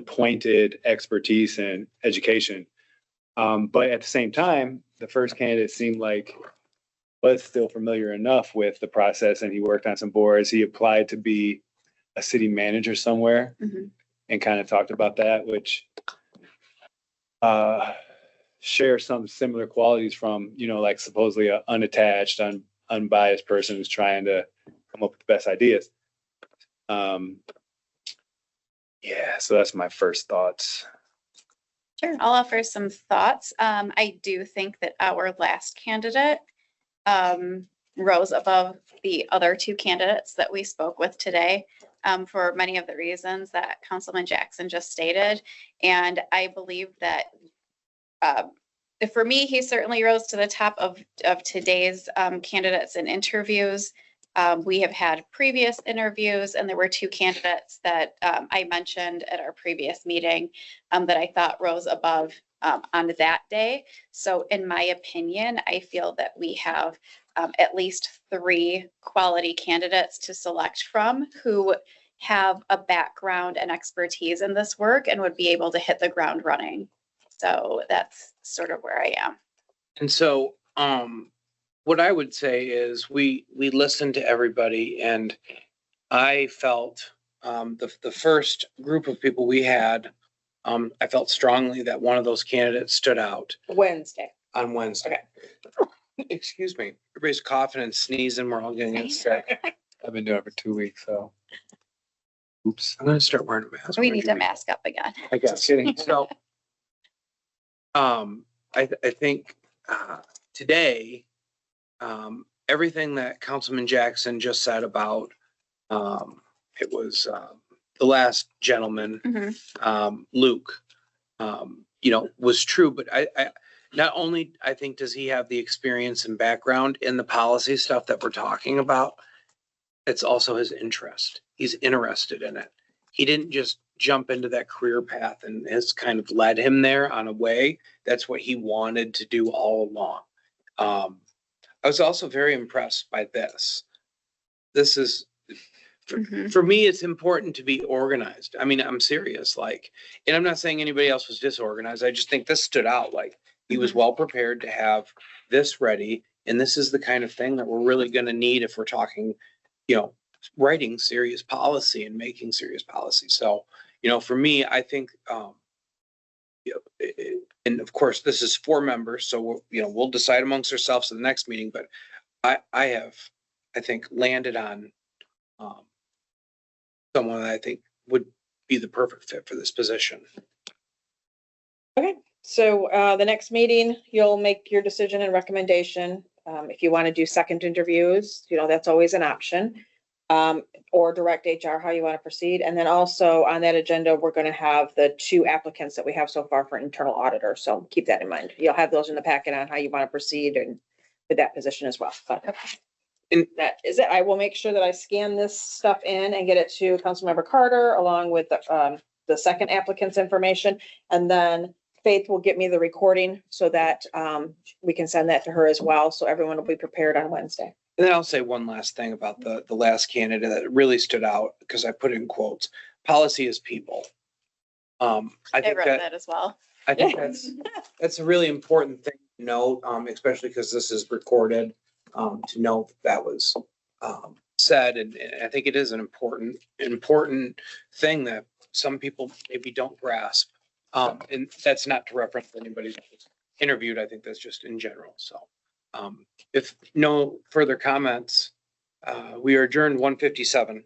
pointed expertise in education. But at the same time, the first candidate seemed like was still familiar enough with the process, and he worked on some boards. He applied to be a city manager somewhere Mhm. and kind of talked about that, which share some similar qualities from, like supposedly an unattached, unbiased person who's trying to come up with the best ideas. Yeah, so that's my first thoughts. Sure, I'll offer some thoughts. I do think that our last candidate rose above the other two candidates that we spoke with today for many of the reasons that Councilman Jackson just stated. And I believe that for me, he certainly rose to the top of today's candidates and interviews. We have had previous interviews, and there were two candidates that I mentioned at our previous meeting that I thought rose above on that day. So in my opinion, I feel that we have at least 3 quality candidates to select from who have a background and expertise in this work and would be able to hit the ground running. So that's sort of where I am. And so, what I would say is we listened to everybody, and I felt the first group of people we had, I felt strongly that one of those candidates stood out Wednesday. on Wednesday. Excuse me, everybody's coughing and sneezing. We're all getting sick. I've been doing it for 2 weeks, so. Oops. I'm gonna start wearing a mask. We need to mask up again. I guess. So, I think today, everything that Councilman Jackson just said about, it was the last gentleman, Mhm. Luke, was true. But I not only I think does he have the experience and background in the policy stuff that we're talking about, it's also his interest. He's interested in it. He didn't just jump into that career path, and has kind of led him there on a way. That's what he wanted to do all along. I was also very impressed by this. This is, Mhm. for me, it's important to be organized. I mean, I'm serious, and I'm not saying anybody else was disorganized. I just think this stood out. Like, he was well prepared to have this ready. And this is the kind of thing that we're really going to need if we're talking, writing serious policy and making serious policy. So, for me, I think, and of course, this is 4 members, so we'll decide amongst ourselves at the next meeting. But I think, landed on someone that I think would be the perfect fit for this position. Okay, so the next meeting, you'll make your decision and recommendation. If you want to do second interviews, that's always an option. Or direct HR, how you want to proceed. And then also on that agenda, we're going to have the 2 applicants that we have so far for internal auditor. So keep that in mind. You'll have those in the packet on how you want to proceed and with that position as well. But And that is it. I will make sure that I scan this stuff in and get it to Councilmember Carter along with the second applicant's information. And then Faith will get me the recording so that we can send that to her as well. So everyone will be prepared on Wednesday. And then I'll say one last thing about the last candidate that really stood out because I put it in quotes. Policy is people. I I think wrote that, that as well. I think that's a really important thing to note, especially because this is recorded, to know that was, said. And I think it is an important thing that some people maybe don't grasp. And that's not to reference anybody that was interviewed. I think that's just in general. So, if no further comments, we are adjourned 1:57.